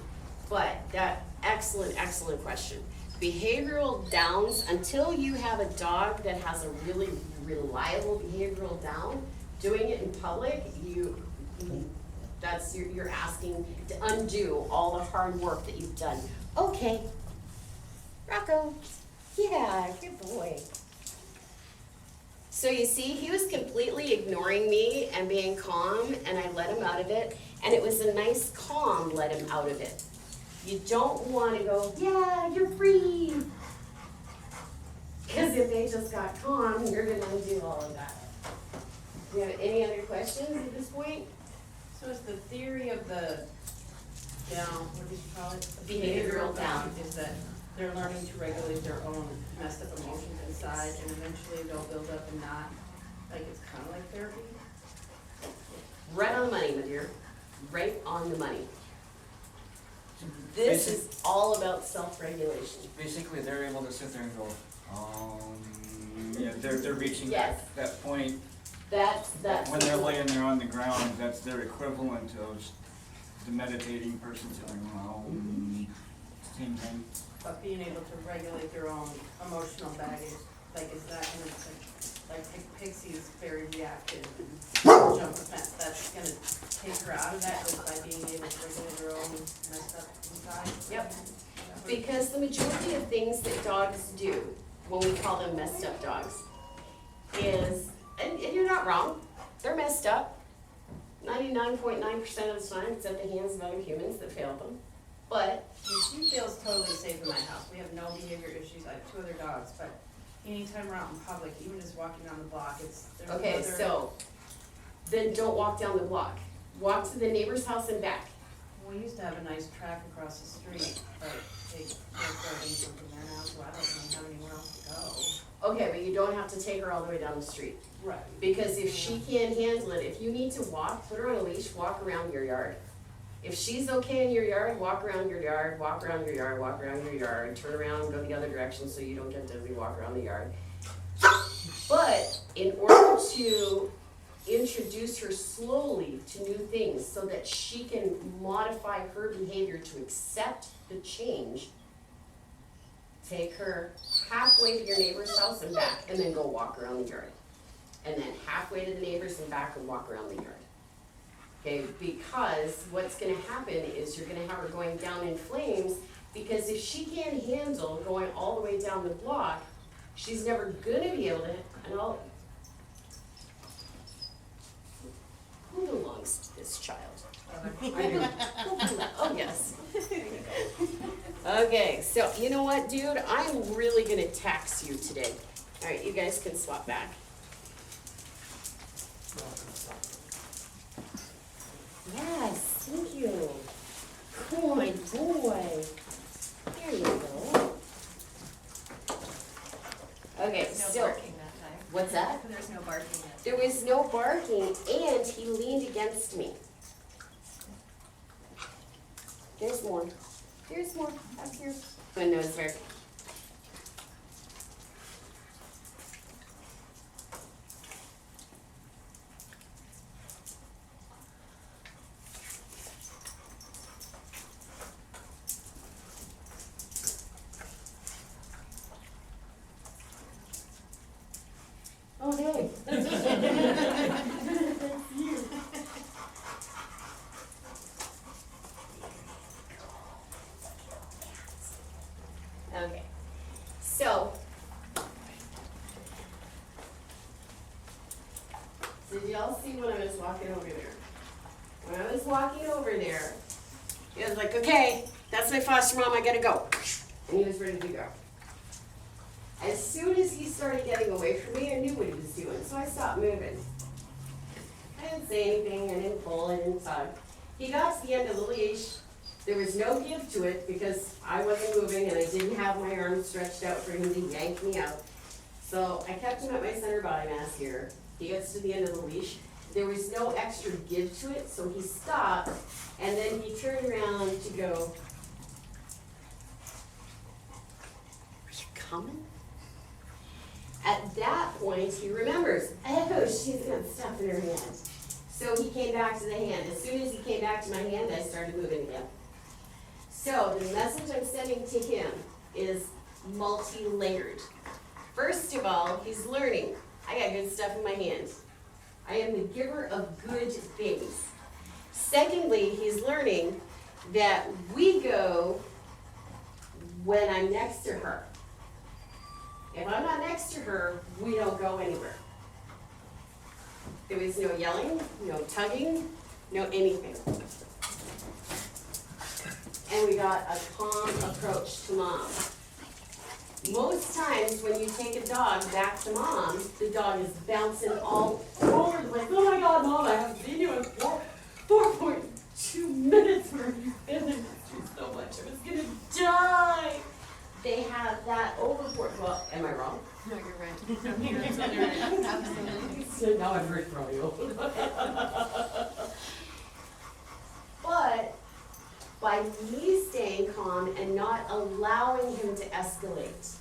But that, excellent question. Behavioral downs, until you have a dog that has a really reliable behavioral down, doing it in public, you're asking to undo all the hard work that you've done. Okay, Rocco, yeah, good boy. So you see, he was completely ignoring me and being calm, and I let him out of it, and it was a nice calm let him out of it. You don't want to go, yeah, you're free. Because if they just got calm, you're going to undo all of that. Do you have any other questions at this point? So is the theory of the down, what did you call it? Behavioral down. Is that they're learning to regulate their own messed up emotions inside, and eventually they'll build up and not, like it's kind of like therapy? Right on the money, my dear. Right on the money. This is all about self-regulation. Basically, they're able to sit there and go, yeah, they're reaching Yes. that point. That's When they're laying there on the ground, that's their equivalent of the meditating person sitting same thing. But being able to regulate their own emotional baggage, like is that gonna, like Pixie's very reactive and jump the fence, that's gonna take her out of that just by being able to regulate her own messed up inside? Yep. Because the majority of things that dogs do, when we call them messed up dogs, is, and you're not wrong, they're messed up 99.9% of the time. It's at the hands of other humans that failed them. But She feels totally safe in my house. We have no behavior issues. I have 2 other dogs, but anytime we're out in public, even just walking down the block, it's there's okay, other- so then don't walk down the block. Walk to the neighbor's house and back. We used to have a nice track across the street, but they're building something there now, so I don't really have anywhere else to Okay, but you don't have to take her all the way down the street. go. Right. Because if she can't handle it, if you need to walk, put her on a leash, walk around your yard. If she's okay in your yard, walk around your yard, walk around your yard, walk around your yard, turn around and go the other direction so you don't get dizzy, walk around the yard. But in order to introduce her slowly to new things so that she can modify her behavior to accept the change, take her halfway to your neighbor's house and back, and then go walk around the yard. And then halfway to the neighbor's and back and walk around the yard. Okay, because what's gonna happen is you're gonna have her going down in flames, because if she can't handle going all the way down the block, she's never gonna be able to, and who belongs to this child? I do. Oh, yes. Okay, so you know what, dude? I'm really gonna tax you today. All right, you guys can swap back. Yes, thank you. Good boy. There you go. Okay, There's no so, barking that time. what's that? There's no barking that time. There was no barking, and he leaned against me. There's more. There's more up here. My nose hair. Oh, hey. Okay, so did y'all see when I was walking over there? When I was walking over there, he was like, okay, that's my foster mom, I gotta go. And he was ready to go. As soon as he started getting away from me, I knew what he was doing, so I stopped moving. I didn't say anything, I didn't pull, I didn't tug. He got to the end of the leash. There was no give to it because I wasn't moving and I didn't have my arms stretched out for him to yank me out. So I kept him at my center body mass here. He gets to the end of the leash. There was no extra give to it, so he stopped and then he turned around to go, "Are you coming?" At that point, he remembers, oh, she's got stuff in her hand. So he came back to the hand. As soon as he came back to my hand, I started moving again. So the message I'm sending to him is multi-layered. First of all, he's learning. I got good stuff in my hand. I am the giver of good things. Secondly, he's learning that we go when I'm next to her. If I'm not next to her, we don't go anywhere. There was no yelling, no tugging, no anything. And we got a calm approach to mom. Most times when you take a dog back to mom, the dog is bouncing all over the place. Oh my God, Mom, I haven't seen you in 4.2 minutes. Where have you been? I missed you so much. I was gonna die. They have that overboard. Well, am I wrong? No, you're right. No, you're absolutely right. Absolutely. So now I've heard from you. But by me staying calm and not allowing him to escalate,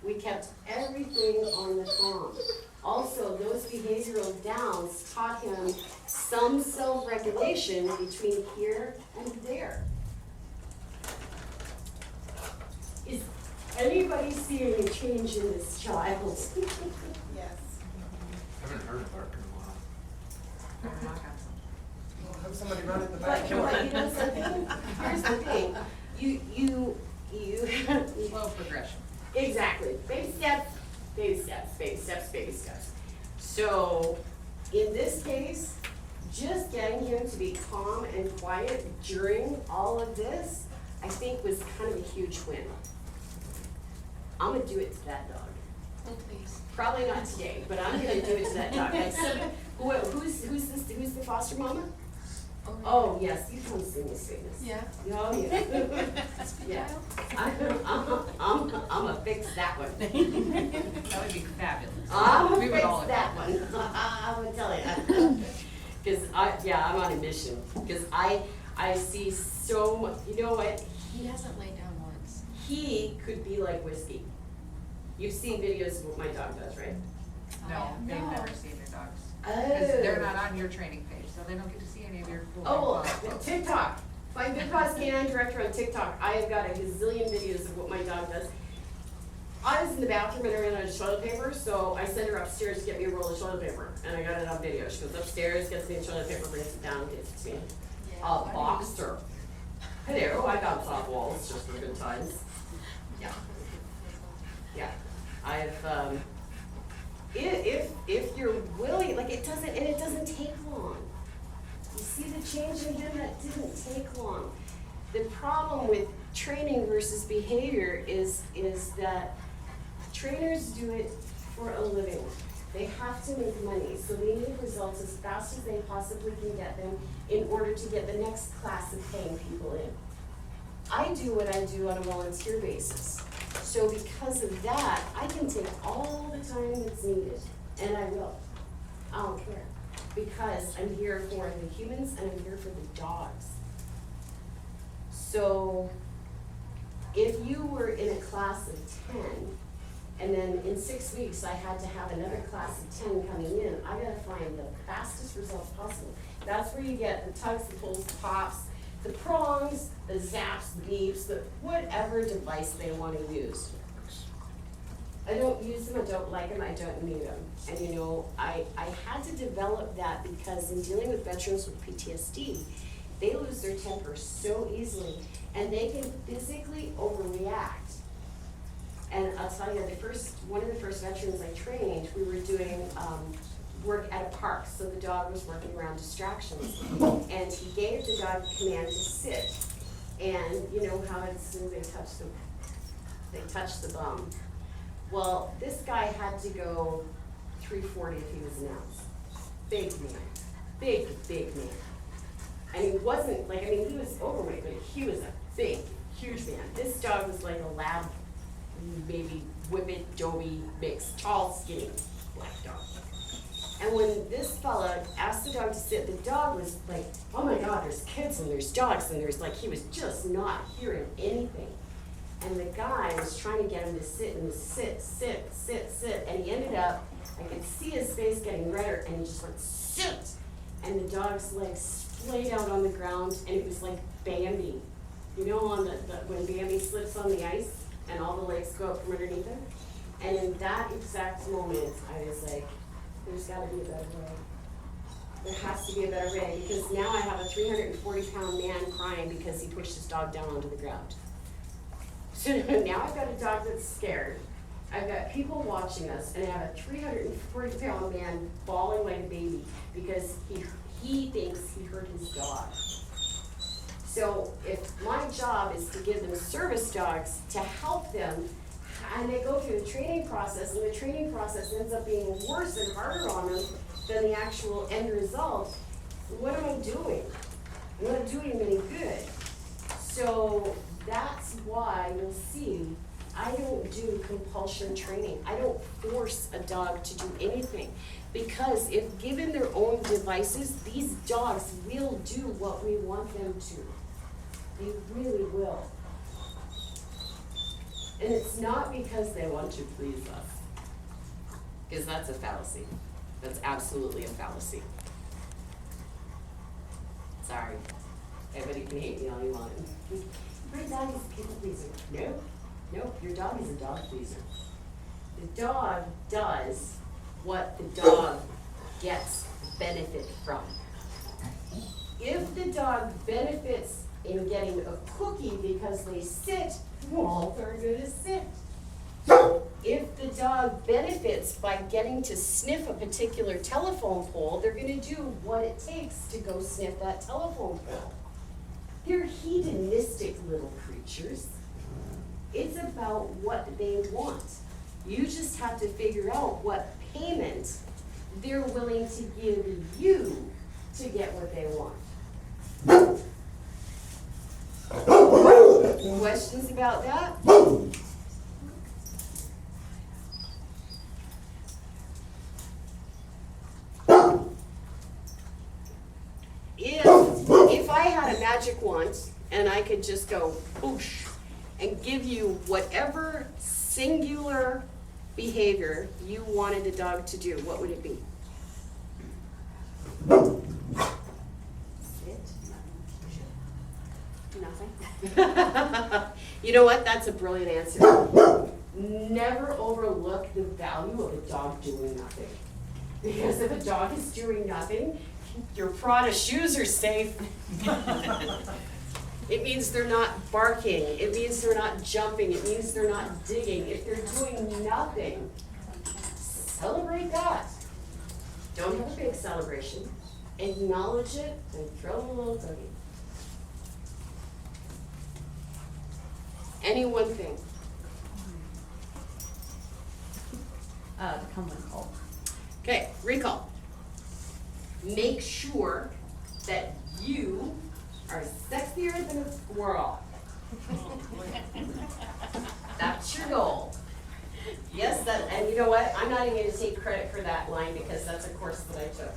we kept everything on the calm. Also, those behavioral downs taught him some self-regulation between here and there. Is anybody seeing a change in this child? Yes. Haven't heard a bark in a while. Have somebody run in the But back. you know something? Here's the thing. You. Slow progression. Exactly. Baby steps, baby steps, baby steps, baby steps. So, in this case, just getting him to be calm and quiet during all of this, I think was kind of a huge win. I'm gonna do it to that dog. Oh, please. Probably not today, but I'm gonna do it to that dog. Like, so, who's the foster mama? Oh, yes, you come see me, sweetness. Yeah. Oh, yeah. Yeah. I'm gonna fix that one. That would be fabulous. I'm gonna We would fix all that one. I'm gonna tell you. Cause I'm on a mission. Cause I see so much, you know what? He hasn't laid down once. He could be like whiskey. You've seen videos of what my dog does, right? No, they've No. never seen your dogs. Oh. Because they're not on your training page, so they don't get to see any of your cool. Oh, Big Paws well, posts. TikTok. My Big Paws Canine Director on TikTok. I have got a gazillion videos of what my dog does. I was in the bathroom and I ran out of toilet paper, so I sent her upstairs to get me a roll of toilet paper, and I got it on video. She goes upstairs, gets me a toilet paper, brings it down, gives it to me. A boxer. Hello, I got soft walls just for good times. Yeah. Yeah. I've, if you're willing, like it doesn't take long. You see the change in him, that didn't take long. The problem with training versus behavior is that trainers do it for a living. They have to make money, so they need results as fast as they possibly can get them in order to get the next class of paying people in. I do what I do on a volunteer basis. So because of that, I can take all the time that's needed, and I will. I don't care. Because I'm here for the humans and I'm here for the dogs. So if you were in a class of 10, and then in 6 weeks I had to have another class of 10 coming in, I gotta find the fastest results possible. That's where you get the tugs, the pulls, the pops, the prongs, the zaps, the beeps, the whatever device they want to use. I don't use them, I don't like them, I don't need them. And you know, I had to develop that because in dealing with veterans with PTSD, they lose their temper so easily and they can physically overreact. And I'll tell you, one of the first veterans I trained, we were doing work at a park, so the dog was working around distractions. And he gave the dog a command to sit. And you know how as soon as they touch the bum. Well, this guy had to go 340 if he was an ounce. Big man. Big man. And he wasn't, like, I mean, he was overweight, but he was a big, huge man. This dog was like a lab, maybe whippet, doby mix, tall, skinny black dog. And when this fella asked the dog to sit, the dog was like, oh my God, there's kids and there's dogs and there's like, he was just not hearing anything. And the guy was trying to get him to sit and sit, and he ended up, I could see his face getting redder, and he just went, sit! And the dog's legs splayed out on the ground, and it was like Bambi. You know on when Bambi slips on the ice, and all the legs go up from underneath him? And in that exact moment, I was like, there's gotta be a better way. There has to be a better way, because now I have a 340-pound man crying because he pushed his dog down onto the ground. So now I've got a dog that's scared. I've got people watching us, and I have a 340-pound man bawling like a baby because he thinks he hurt his dog. So if my job is to give them service dogs to help them, and they go through the training process, and the training process ends up being worse and harder on them than the actual end result, what am I doing? I'm not doing them any good. So that's why you'll see I don't do compulsion training. I don't force a dog to do anything. Because if given their own devices, these dogs will do what we want them to. They really will. And it's not because they want to please us. Because that's a fallacy. That's absolutely a fallacy. Sorry. Everybody can hate me all you want. My dog is a people pleaser. No, your dog is a dog pleaser. The dog does what the dog gets benefit from. If the dog benefits in getting a cookie because they sit, well, they're gonna sit. If the dog benefits by getting to sniff a particular telephone pole, they're gonna do what it takes to go sniff that telephone pole. They're hedonistic little creatures. It's about what they want. You just have to figure out what payment they're willing to give you to get what they want. Questions about that? If I had a magic wand and I could just go boosh and give you whatever singular behavior you wanted the dog to do, what would it be? Nothing. You know what? That's a brilliant answer. Never overlook the value of a dog doing nothing. Because if a dog is doing nothing, your Prada shoes are safe. It means they're not barking, it means they're not jumping, it means they're not digging. If they're doing nothing, celebrate that. Don't have a big celebration, acknowledge it and throw them a little cookie. Any one thing. The come when called. Okay, recall. Make sure that you are sexier than a squirrel. That's your goal. Yes, that, and you know what? I'm not even gonna take credit for that line because that's a course that I took.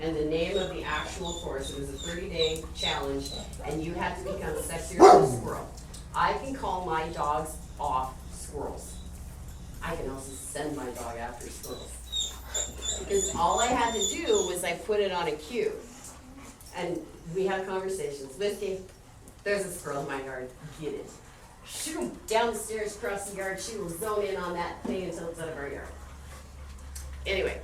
And the name of the actual course, it was a 30-day challenge, and you had to become sexier than a squirrel. I can call my dogs off squirrels. I can also send my dog after squirrels. Because all I had to do was I put it on a cue. And we had conversations. Whiskey, there's a squirrel in my yard, get it. Shoot him down the stairs, across the yard, she will zone in on that thing until it's out of our yard. Anyway,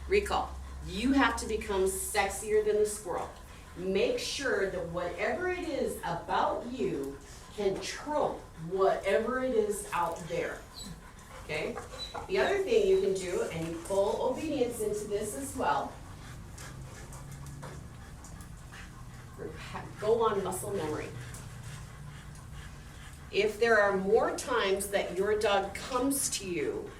recall, you have to become sexier than the squirrel. Make sure that whatever it is about you can trump whatever it is out there. Okay? The other thing you can do, and you pull obedience into this as well, go on muscle memory. If there are more times that your dog comes to you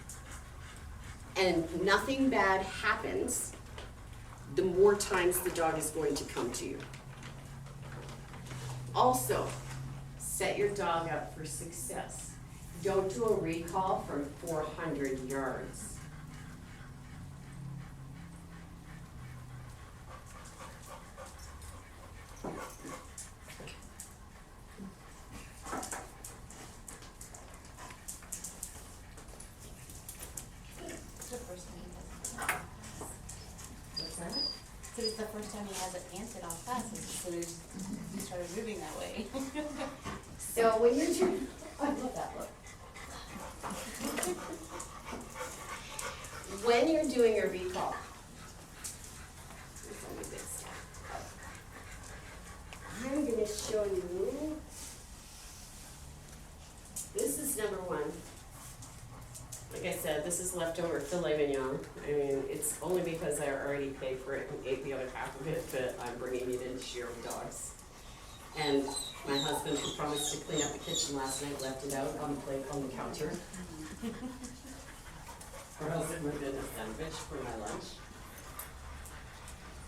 and nothing bad happens, the more times the dog is going to come to you. Also, set your dog up for success. Don't do a recall from 400 yards. What's that? So it's the first time he hasn't answered all classes, so he started moving that way. So when you're doing, I love that look. When you're doing your recall, I'm going to show you, this is number one. Like I said, this is leftover filet mignon. I mean, it's only because I already paid for it and ate the other half of it that I'm bringing it in to share with dogs. And my husband, who promised to clean up the kitchen last night, left it out on the plate on the counter. Or else it would have been a sandwich for my lunch.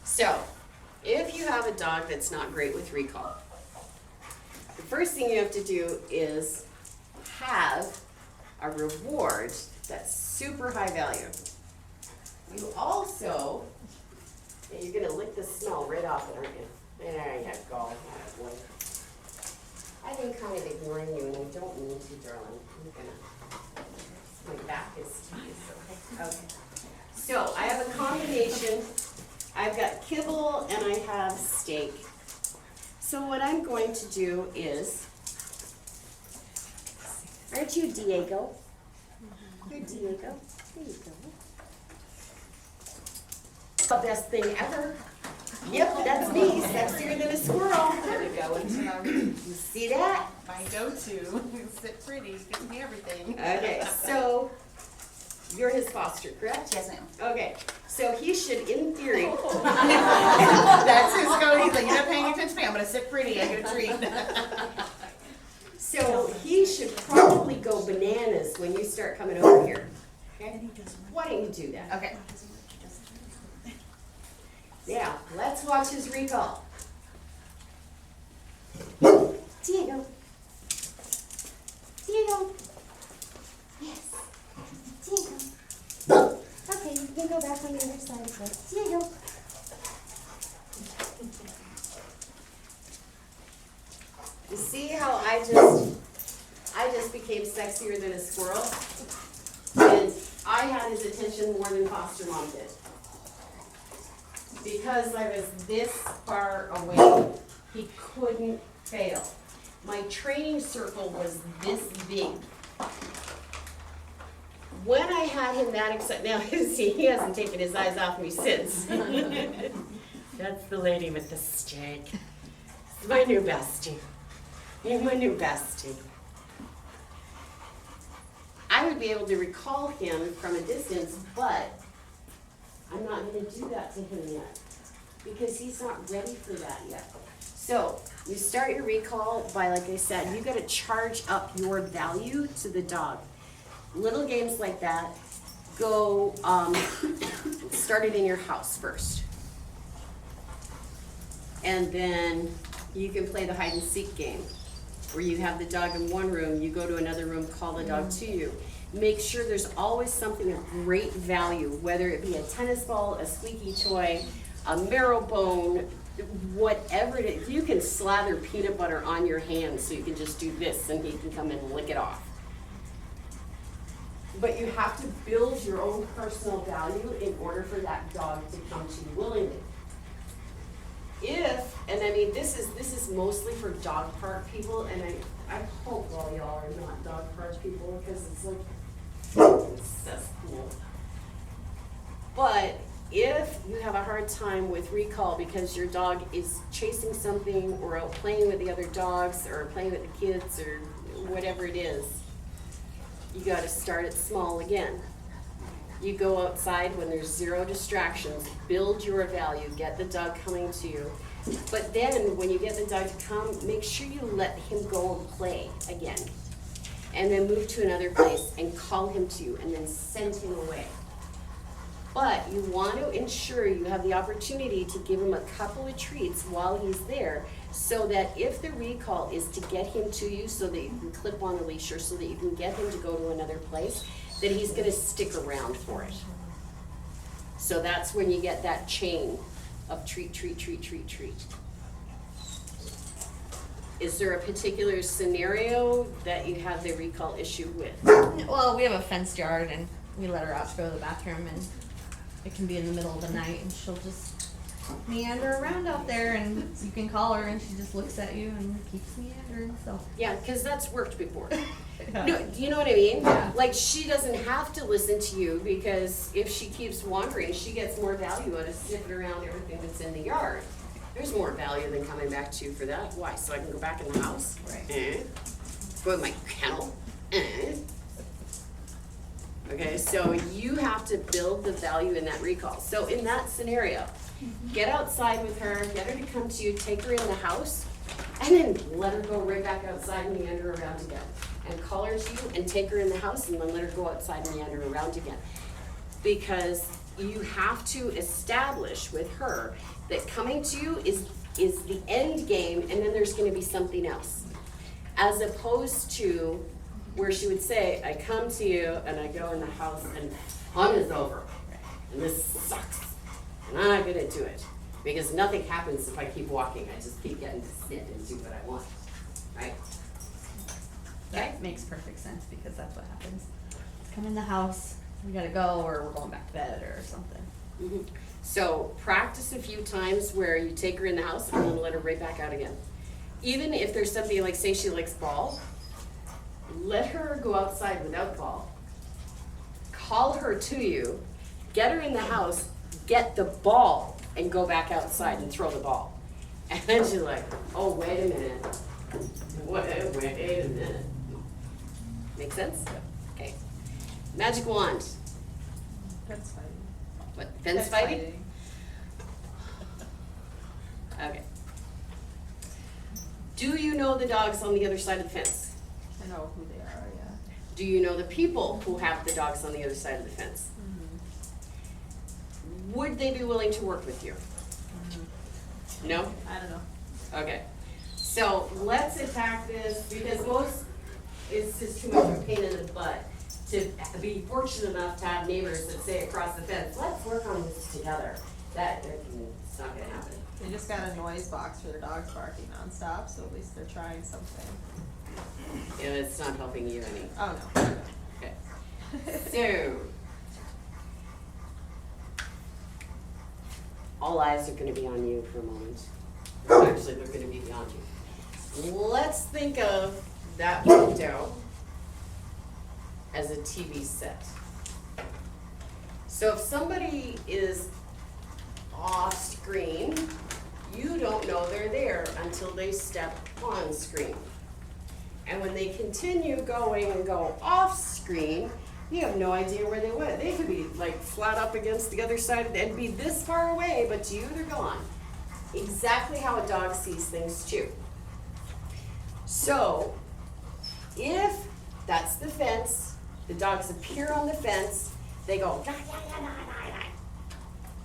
So, if you have a dog that's not great with recall, the first thing you have to do is have a reward that's super high value. You also, and you're gonna lick the smell right off it, aren't you? There you go. I've been kind of ignoring you and I don't mean to, darling. My back is to you, so. Okay. So I have a combination. I've got kibble and I have steak. So what I'm going to do is, aren't you Diego? You're Diego. There you go. The best thing ever. Yep, that's me, sexier than a squirrel. There we go, You see that? my go-to, sit pretty, gives me everything. Okay, so you're his foster, correct? Yes, ma'am. Okay, so he should, in theory, That's his go, he's like, you're not paying attention to me, I'm gonna sit pretty, I get a treat. so he should probably go bananas when you start coming over here. Okay? Why don't you do that? Okay. Yeah, let's watch his recall. Diego. Diego. Yes. Diego. Okay, you can go back on the other side of it. Diego. You see how I just became sexier than a squirrel? And I had his attention more than foster mom did. Because I was this far away, he couldn't fail. My training circle was this big. when I had him that excited, now, see, he hasn't taken his eyes off me since. That's the lady with the stick. My new bestie. You're my new bestie. I would be able to recall him from a distance, but I'm not gonna do that to him yet, because he's not ready for that yet. So, you start your recall by, like I said, you gotta charge up your value to the dog. Little games like that, go, start it in your house first. And then you can play the hide and seek game, where you have the dog in one room, you go to another room, call the dog to you. Make sure there's always something of great value, whether it be a tennis ball, a squeaky toy, a marrow bone, whatever it is. You can slather peanut butter on your hands so you can just do this and he can come in and lick it off. But you have to build your own personal value in order for that dog to come to you willingly. If, and I mean, this is mostly for dog park people, and I hope all y'all are not dog park people, because it's like, it's cesspool. But if you have a hard time with recall because your dog is chasing something, or out playing with the other dogs, or playing with the kids, or whatever it is, you gotta start it small again. You go outside when there's 0 distractions, build your value, get the dog coming to you. But then, when you get the dog to come, make sure you let him go and play again. And then move to another place and call him to you, and then send him away. But you want to ensure you have the opportunity to give him a couple of treats while he's there, so that if the recall is to get him to you so that you can clip on a leash, or so that you can get him to go to another place, that he's gonna stick around for it. So that's when you get that chain of treat, treat, treat, treat, treat. Is there a particular scenario that you have the recall issue with? Well, we have a fenced yard and we let her out to go to the bathroom, and it can be in the middle of the night and she'll just meander around out there, and you can call her and she just looks at you and keeps meandering, so. Yeah, because that's worked before. No, do you know what I mean? Yeah. Like, she doesn't have to listen to you, because if she keeps wandering, she gets more value out of sniffing around everything that's in the yard. There's more value than coming back to you for that. Why? So I can go back in the house? Right. Go in my kennel? Okay, so you have to build the value in that recall. So in that scenario, get outside with her, get her to come to you, take her in the house, and then let her go right back outside and meander around again. And call her to you and take her in the house, and then let her go outside and meander around again. Because you have to establish with her that coming to you is the end game, and then there's gonna be something else. As opposed to where she would say, I come to you and I go in the house and fun is over. And this sucks. And I'm not gonna do it. Because nothing happens if I keep walking. I just keep getting to sit and do what I want. Right? Okay? That makes perfect sense, because that's what happens. Come in the house, we gotta go, or we're going back to bed or something. Mhm. So practice a few times where you take her in the house and then let her right back out again. Even if there's something like, say she likes ball, let her go outside without ball. Call her to you, get her in the house, get the ball, and go back outside and throw the ball. And then she's like, oh, wait a minute. Wait a minute. Make sense? Okay. Magic wand. Fence fighting. What, fence fighting? Okay. Do you know the dogs on the other side of the fence? I know who they are, yeah. Do you know the people who have the dogs on the other side of the fence? Would they be willing to work with you? No? I don't know. Okay. So let's attack this, because most, it's just too much of a pain in the butt to be fortunate enough to have neighbors that say across the fence, let's work on this together. It's not gonna happen. They just got a noise box for their dogs barking nonstop, so at least they're trying something. And it's not helping you any. Oh, no. Okay. So, all eyes are gonna be on you for a moment. Actually, they're gonna be beyond you. Let's think of that window as a TV set. So if somebody is off screen, you don't know they're there until they step on screen. And when they continue going and go off screen, you have no idea where they went. They could be like flat up against the other side and be this far away, but to you they're gone. Exactly how a dog sees things too. So if that's the fence, the dogs appear on the fence, they go, "Nah, nah, nah, nah, nah, nah,"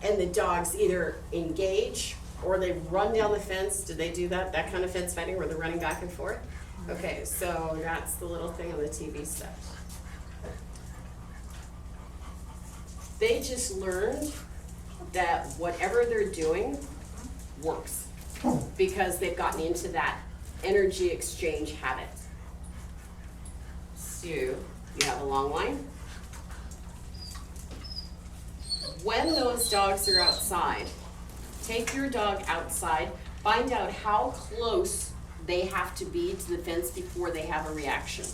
and the dogs either engage or they run down the fence. Do they do that? That kind of fence fighting where they're running back and forth? Okay, so that's the little thing on the TV set. They just learned that whatever they're doing works because they've gotten into that energy exchange habit. So, you have a long line. When those dogs are outside, take your dog outside, find out how close they have to be to the fence before they have a reaction.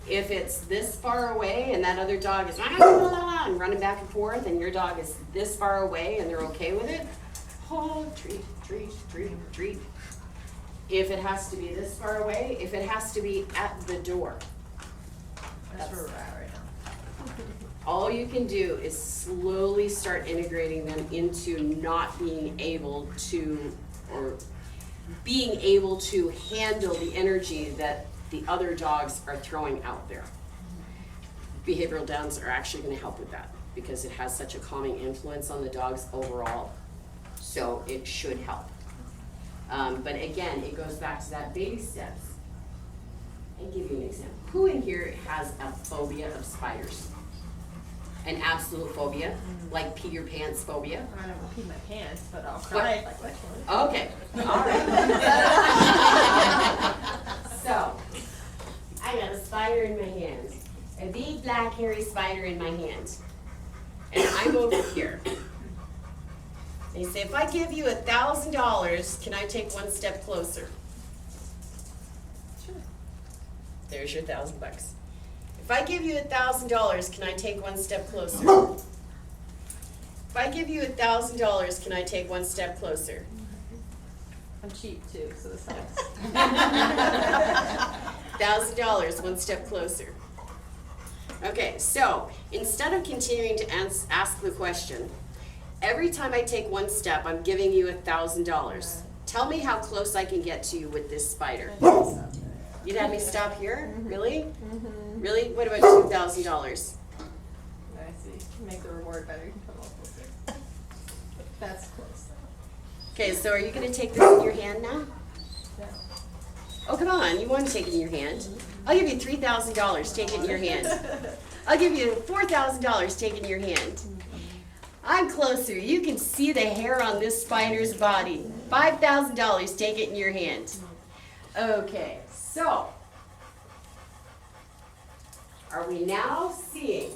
If it's this far away and that other dog is and running back and forth and your dog is this far away and they're okay with it, hold, treat, treat, treat, treat. If it has to be this far away, if it has to be at the door. That's where we're at right now. All you can do is slowly start integrating them into not being able to, or being able to handle the energy that the other dogs are throwing out there. Behavioral downs are actually going to help with that because it has such a calming influence on the dogs overall. So it should help. But again, it goes back to that baby steps. I'll give you an example. Who in here has a phobia of spiders? An absolute phobia? Like pee your pants phobia? I don't pee my pants, but I'll cry if I catch one. Okay, all right. So, I got a spider in my hand, a big black hairy spider in my hand, and I'm over here. And you say, if I give you $1,000, can I take one step closer? Sure. There's your $1,000. If I give you $1,000, can I take one step closer? If I give you $1,000, can I take one step closer? I'm cheap too, so this helps. $1,000, one step closer. Okay, so instead of continuing to ask the question, every time I take one step, I'm giving you $1,000. Tell me how close I can get to you with this spider. You'd have me stop here? Really? Really? What about $2,000? I see. Make the reward better. You can come up with it. That's close. Okay, so are you going to take this in your hand now? Yeah. Oh, come on. You want to take it in your hand. I'll give you $3,000. Take it in your hand. I'll give you $4,000. Take it in your hand. I'm closer. You can see the hair on this spider's body. $5,000. Take it in your hand. Okay, so are we now seeing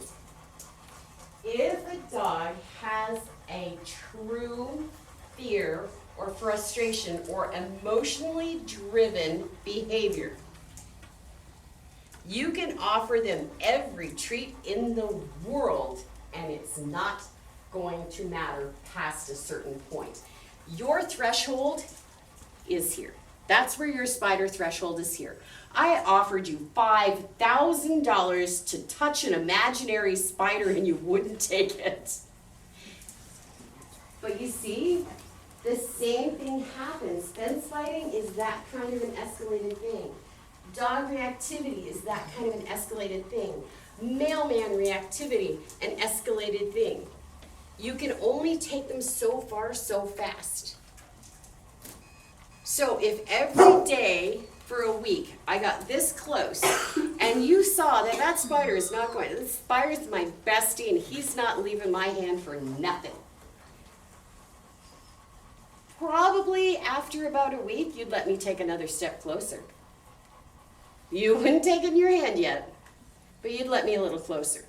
if a dog has a true fear or frustration or emotionally driven behavior? You can offer them every treat in the world and it's not going to matter past a certain point. Your threshold is here. That's where your spider threshold is here. I offered you $5,000 to touch an imaginary spider and you wouldn't take it. But you see, the same thing happens. Fence fighting is that kind of an escalated thing. Dog reactivity is that kind of an escalated thing. Mailman reactivity, an escalated thing. You can only take them so far, so fast. So if every day for a week I got this close and you saw that that spider is not going, this spider's my bestie and he's not leaving my hand for nothing. Probably after about a week, you'd let me take another step closer. You wouldn't take it in your hand yet, but you'd let me a little closer.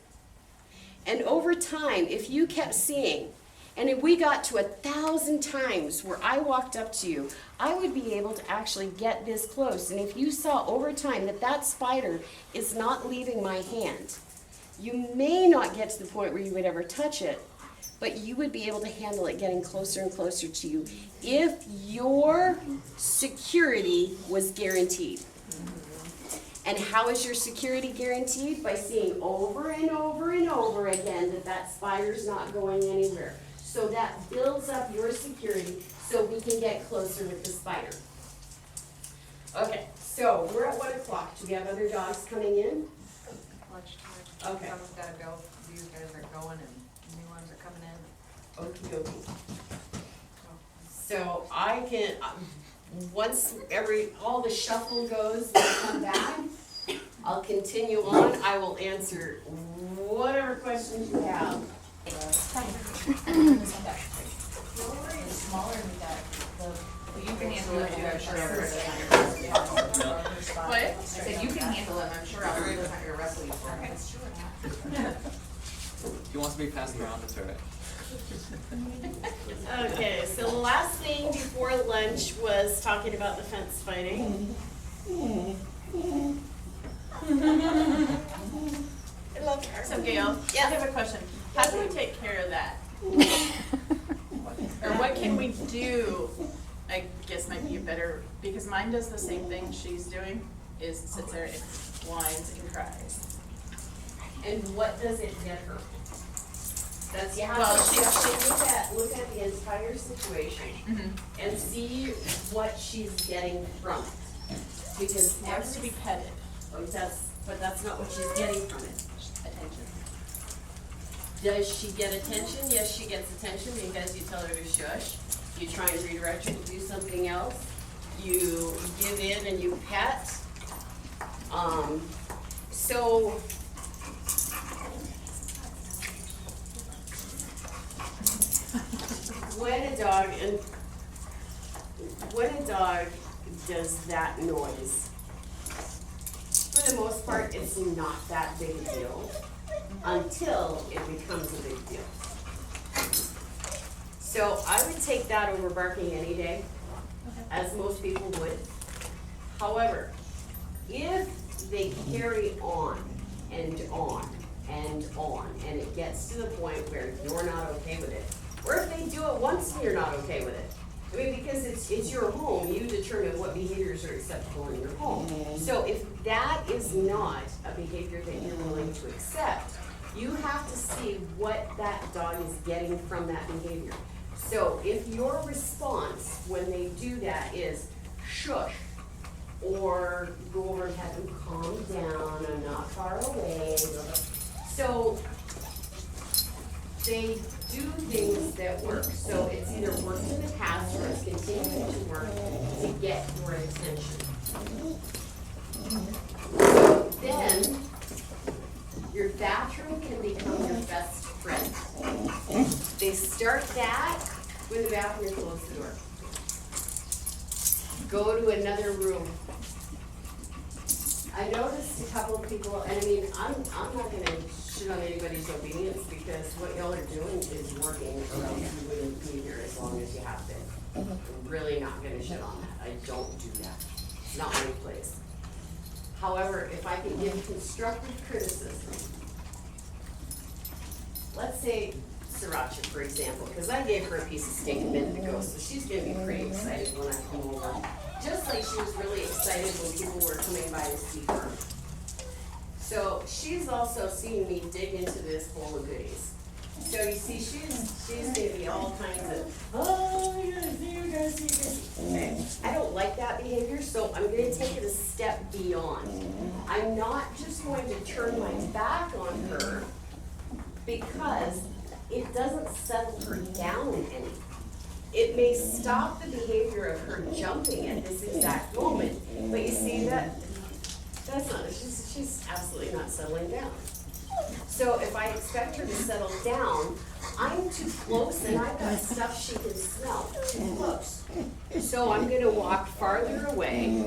And over time, if you kept seeing, and if we got to 1,000 times where I walked up to you, I would be able to actually get this close. And if you saw over time that that spider is not leaving my hand, You may not get to the point where you would ever touch it, but you would be able to handle it getting closer and closer to you if your security was guaranteed. And how is your security guaranteed? By seeing over and over and over again that that spider's not going anywhere. So that builds up your security so we can get closer with the spider. Okay, so we're at 1 o'clock. Do we have other dogs coming in? Lunchtime. Okay. Someone's gotta go, these guys are going and new ones are coming in. Okey dokey. So I can, once all the shuffle goes, we come back, I'll continue on, I will answer whatever questions you have. Smaller than that, You can handle it, I'm sure I'll What? I said, you can handle it, I'm sure I'll not gonna wrestle you for it. He wants to be passed around, that's all right. Okay, so the last thing before lunch was talking about the fence fighting. I love her. So Gail, I have a question. How do we take care of that? Or what can we do, I guess might be better, because mine does the same thing she's doing, is sits there and whines and cries. And what does it get her? That's, you have Well, to look at the entire situation and see what she's getting from it. Because It has to be petted. but that's not what she's getting from it. Attention. Does she get attention? Yes, she gets attention because you tell her to shush. You try and redirect her to do something else. You give in and you pet. So when a dog does that noise, for the most part, it's not that big a deal until it becomes a big deal. So I would take that over barking any day, as most people would. However, if they carry on and on and on, and it gets to the point where you're not okay with it, or if they do it once and you're not okay with it, I mean, because it's your home, you determine what behaviors are acceptable in your home. So if that is not a behavior that you're willing to accept, you have to see what that dog is getting from that behavior. So if your response when they do that is shush, or go over and have them calm down, I'm not far away. So they do things that work. So it's either worked in the past or it's continuing to work to get your attention. So then your bathroom can become your best friend. They start that when the bathroom, close the door. Go to another room. I noticed a couple of people, and I mean, I'm not gonna shit on anybody's obedience because what y'all are doing is working, or else you wouldn't be here as long as you have been. I'm really not gonna shit on that. I don't do that. It's not my place. However, if I can give constructive criticism, let's say Sriracha, for example, because I gave her a piece of steak a minute ago, so she's gonna be pretty excited when I come over. Just like she was really excited when people were coming by to see her. So she's also seen me dig into this bowl of goodies. So you see, she's gonna be all kinds of, oh, you're gonna see, you're gonna see, you're gonna see. Okay, I don't like that behavior, so I'm gonna take it a step beyond. I'm not just going to turn my back on her because it doesn't settle her down any. It may stop the behavior of her jumping at this exact moment, but you see that's not, she's absolutely not settling down. So if I expect her to settle down, I'm too close and I've got stuff she can smell too close. So I'm gonna walk farther away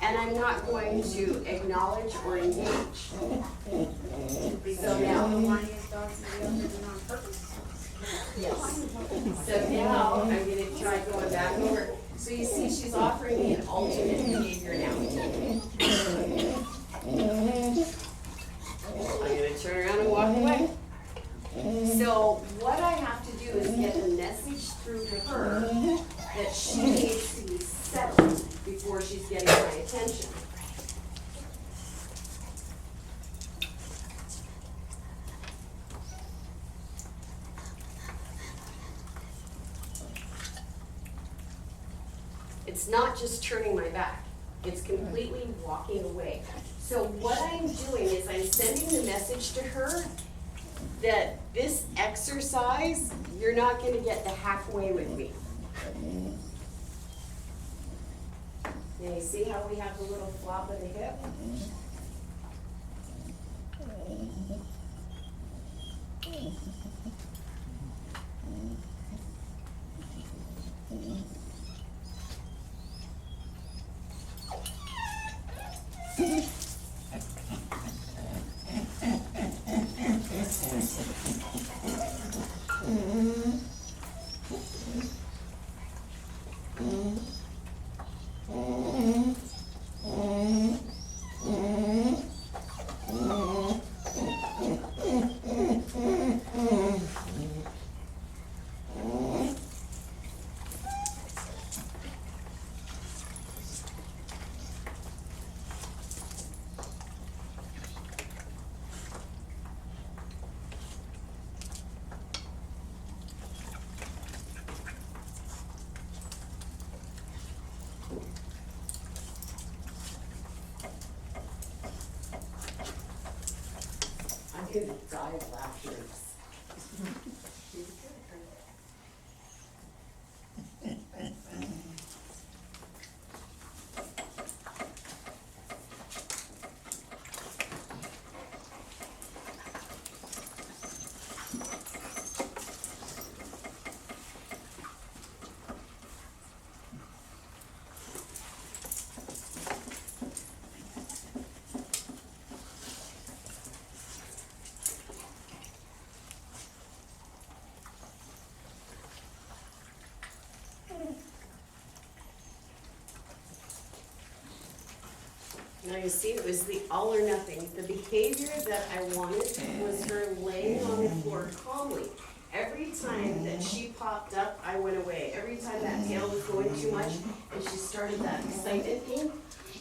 and I'm not going to acknowledge or engage. So now, yes. So now I'm gonna try going back over. So you see, she's offering me an alternate behavior now. I'm gonna turn needs to be settled before she's getting my attention. It's not just turning my back, it's completely walking away. So what I'm doing is I'm sending the message to her that this exercise, you're not gonna get the halfway with me. Now you see how we have the little flop of the hip? I'm gonna die of laughter. Now you see, it was the all or nothing. The behavior that I wanted was her laying on the floor calmly. Every time that she popped up, I went away. Every time that tail was going too much and she started that excitement thing,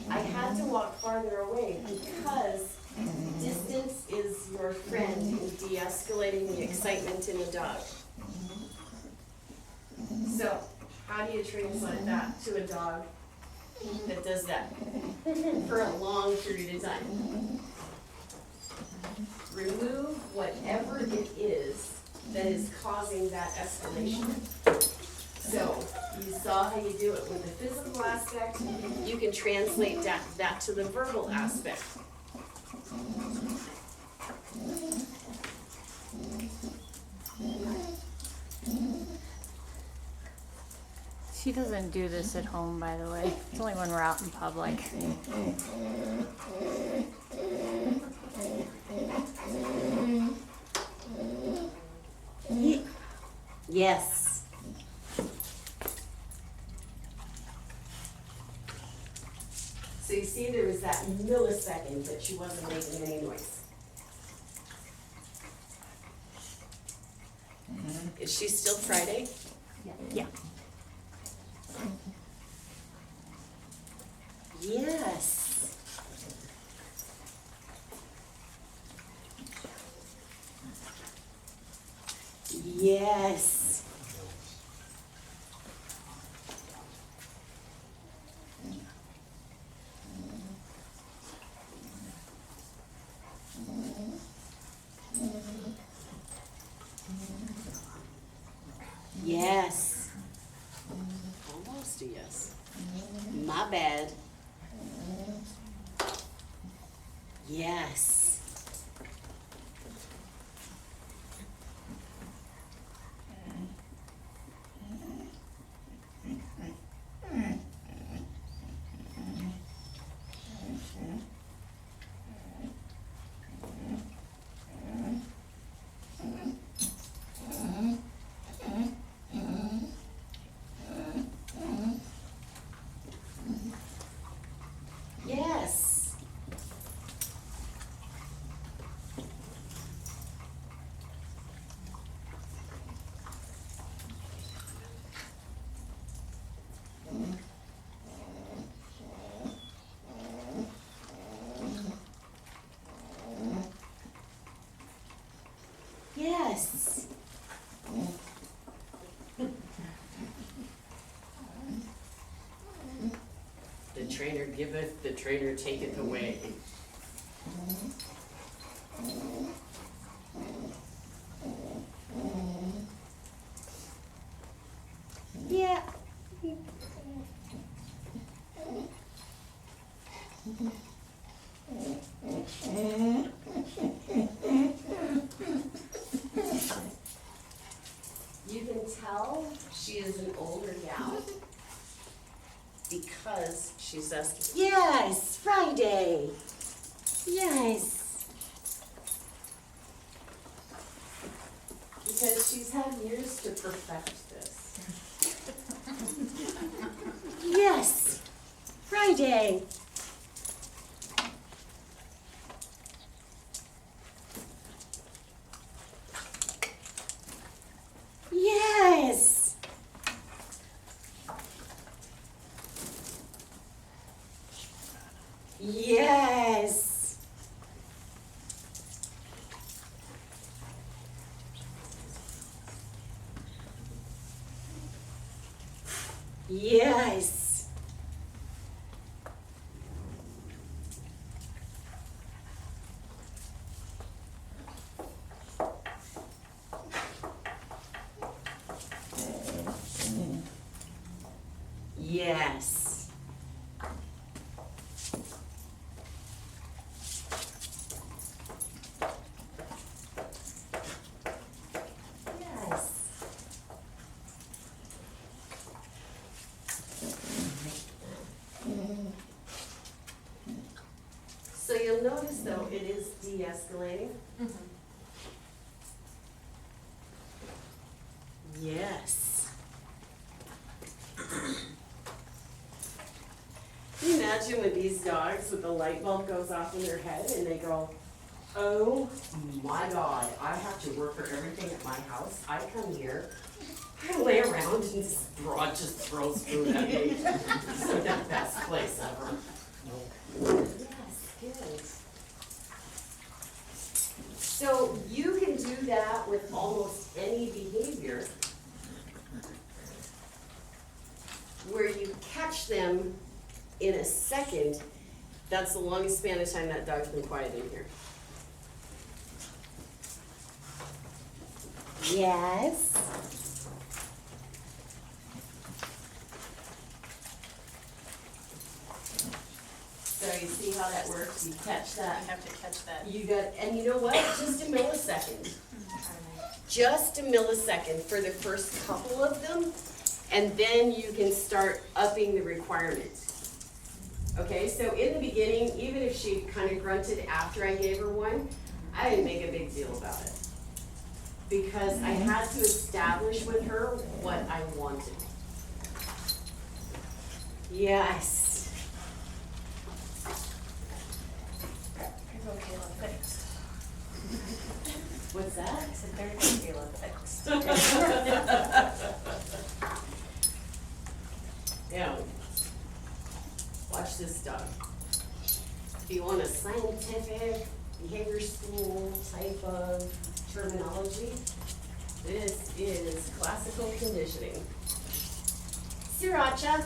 I had to walk farther away because distance is your friend in de-escalating the excitement in a dog. So, how do you translate that to a dog that does that for a long period of time? Remove whatever it is that is causing that escalation. So, you saw how you do it with the physical aspect, you can translate that to the verbal aspect. She doesn't do this at home, by the way. It's only when we're out in public. Yes. So you see there was that millisecond that she wasn't making any noise. Is she still Friday? Yeah. Yes. Yes. Yes. Almost a yes. My bad. Yes. Yes. trainer giveth, the trainer taketh away. Yeah. You can tell she is an older gal Because she's asking, yes, Friday. Yes. because she's had years to perfect this. Yes, Friday. Yes. Yes. Yes. Yes. Yes. So you'll notice though, it is de-escalating. Yes. Can you imagine with these dogs, with the light bulb goes off in their head and they go, oh my God, I have to work for everything at my house. I come here, I lay around and this broad just throws food at me. It's like the best place ever. Yes, good. So you can do that with almost any behavior where you catch them in a second. That's the longest span of time that dog's been quiet in here. Yes. So you see how that works? You catch I that. have to catch that. You got, and you know what? Just a millisecond. Just a millisecond for the first couple of them, and then you can start upping the requirement. Okay, so in the beginning, even if she kind of grunted after I gave her one, I didn't make a big deal about it. Because I had to establish with her what I wanted. Yes. There's no Kayla fixed. What's that? I said, there's no Kayla fixed. Yeah. Watch this dog. If you want a scientific behavior school type of terminology, this is classical conditioning. Sriracha.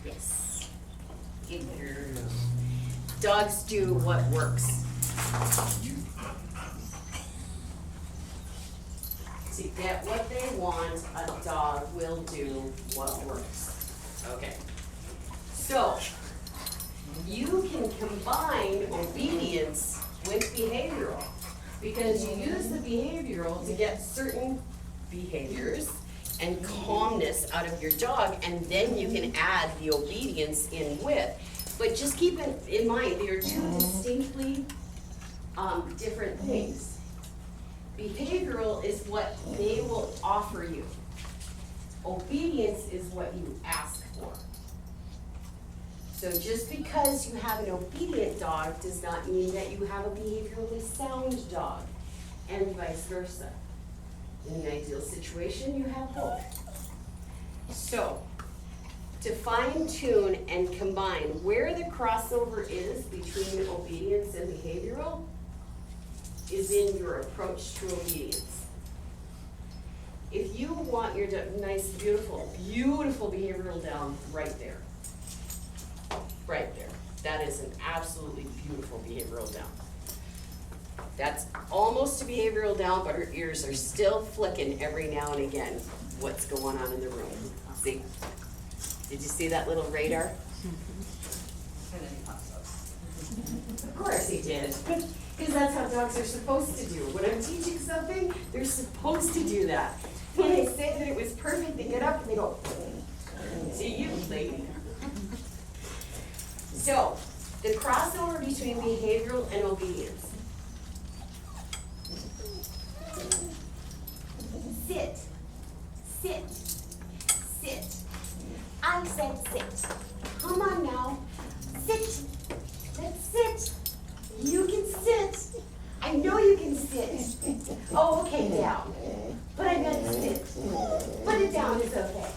Yes. Good girl. Dogs do what works. To get what they want, a dog will do what works. Okay. So, you can combine obedience with behavioral, because you use the behavioral to get certain behaviors and calmness out of your dog, and then you can add the obedience in with. But just keep in mind, they are two distinctly different things. Behavioral is what they will offer you. Obedience is what you ask for. So just because you have an obedient dog does not mean that you have a behaviorally sound dog, and vice versa. In an ideal situation, you have both. So, to fine tune and combine where the crossover is between obedience and behavioral, is in your approach to obedience. If you want your nice, beautiful, beautiful behavioral down right there, right there, that is an absolutely beautiful behavioral down. That's almost a behavioral down, but her ears are still flicking every now and again. What's going on in the room? See? Did you see that little radar? And then he pops up. Of course he did. Because that's how dogs are supposed to do. When I'm teaching something, they're supposed to do that. When they say that it was perfect, they get up and they go, see you, lady. So, the crossover between behavioral and obedience. Sit, sit, sit. I said sit. Come on now, sit. Let's sit. You can sit. I know you can sit. Oh, okay, down. But I meant sit. Put it down, it's okay.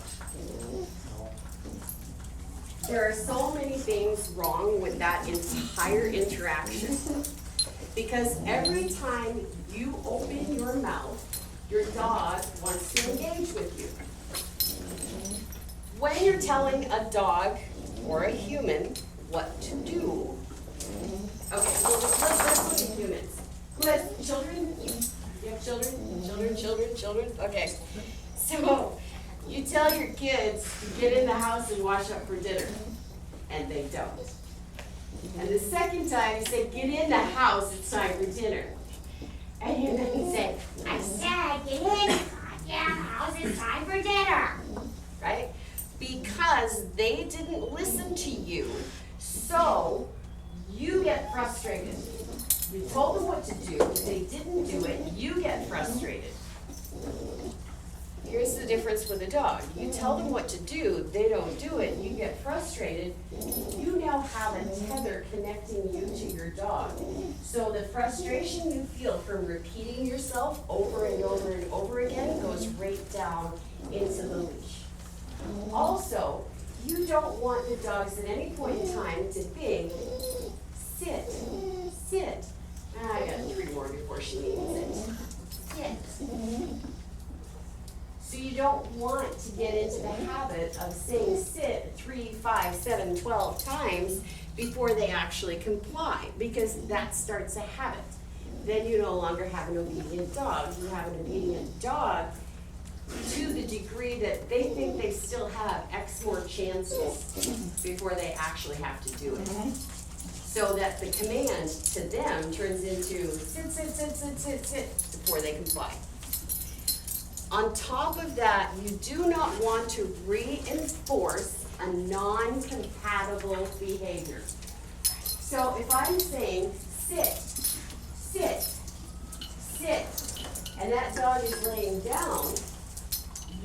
There are so many things wrong with that entire interaction. Because every time you open your mouth, your dog wants to engage with you. When you're telling a dog or a human what to do, okay, so let's look at humans. Who has children? You have children? Children? Okay. So, you tell your kids to get in the house and wash up for dinner, and they don't. And the second time you say, get in the house, it's time for dinner. And you then say, I said, get in the house, it's time for dinner. Right? Because they didn't listen to you, so you get frustrated. You told them what to do, they didn't do it, you get frustrated. Here's the difference with a dog. You tell them what to do, they don't do it, you get frustrated. You now have a tether connecting you to your dog. So the frustration you feel from repeating yourself over and over and over again goes right down into the leash. Also, you don't want the dogs at any point in time to think, sit, sit. I got 3 more before she needs it. Sit. So you don't want to get into the habit of saying sit 3, 5, 7, 12 times before they actually comply, because that starts a habit. Then you no longer have an obedient dog. You have an obedient dog to the degree that they think they still have X more chances before they actually have to do it. So that the command to them turns into sit, sit, sit, sit, sit, sit before they comply. On top of that, you do not want to reinforce a non-compatible behavior. So if I'm saying sit, sit, sit, and that dog is laying down,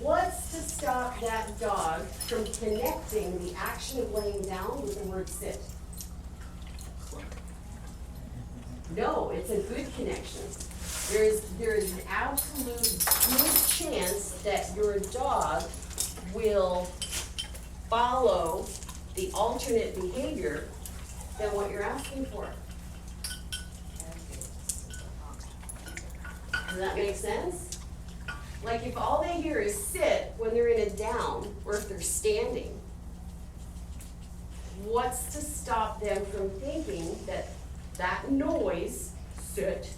what's to stop that dog from connecting the action of laying down with the word sit? No, it's a good connection. There is an absolute good chance that your dog will follow the alternate behavior than what you're asking for. Does that make sense? Like if all they hear is sit when they're in a down, or if they're standing, what's to stop them from thinking that that noise, sit,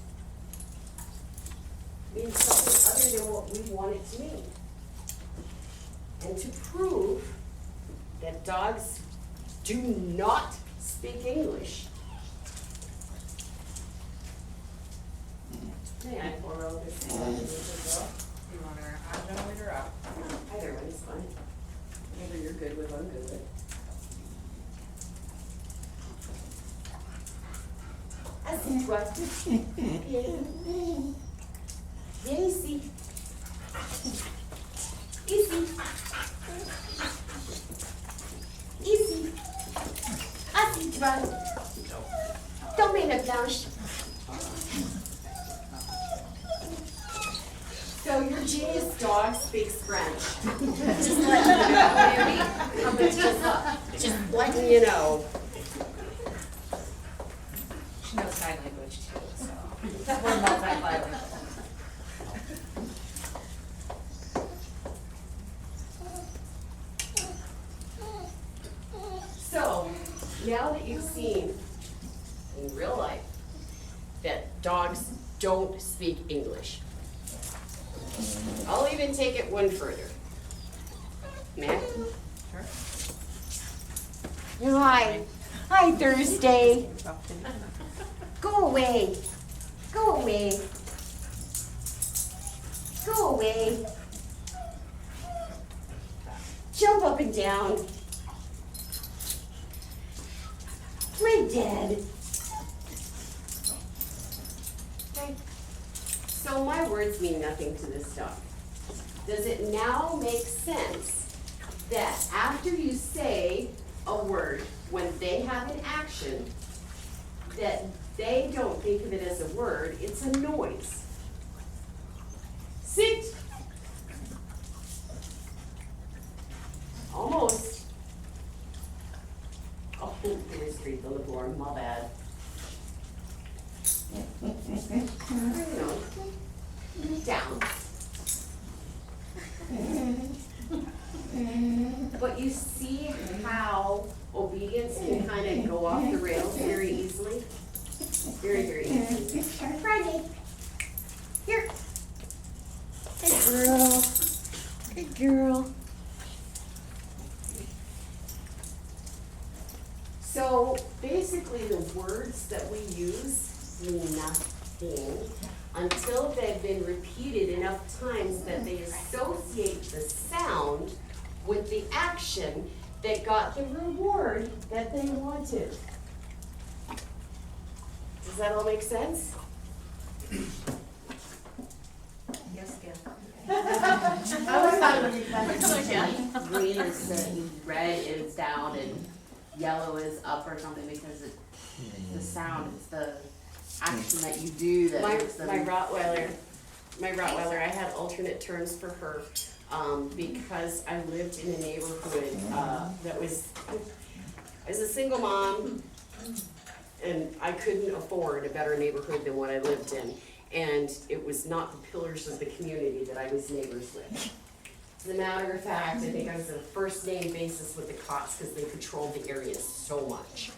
means something other than what we want it to mean? And to prove that dogs do not speak English. May I borrow this one? You want her on or up? Either one is fine. Whatever you're good with, I'm good with. Assieds-toi. Viens ici. Ici. Ici. Assieds-toi. Tombe une planche. So your genius dog speaks French. Just letting you know. Just letting you know. She knows sign language too, so we're multi-bilingual. So, now that you've seen in real life that dogs don't speak English, I'll even take it one further. Matt? Sure. Hi. Hi, Thursday. Go away. Go away. Go away. Jump up and down. Play dead. Okay. So my words mean nothing to this dog. Does it now make sense that after you say a word, when they have an action, that they don't think of it as a word, it's a noise? Sit. Almost. Oh, there's treats on the floor, my bad. No. Down. But you see how obedience can kind of go off the rails very easily? Very, very easily. Friday. Here. Good girl. Good girl. So basically the words that we use mean nothing until they've been repeated enough times that they associate the sound with the action that got the reward that they wanted. Does that all make sense? Yes, Gail. I always thought it would be fun. Green is red is down and yellow is up or something because the sound, it's the action that you do that makes them. My Rottweiler, I had alternate terms for her, because I lived in a neighborhood, that was, as a single mom, and I couldn't afford a better neighborhood than what I lived in. And it was not the pillars of the community that I was neighbors with. As a matter of fact, I think I was on a first name basis with the cops because they patrolled the area so much.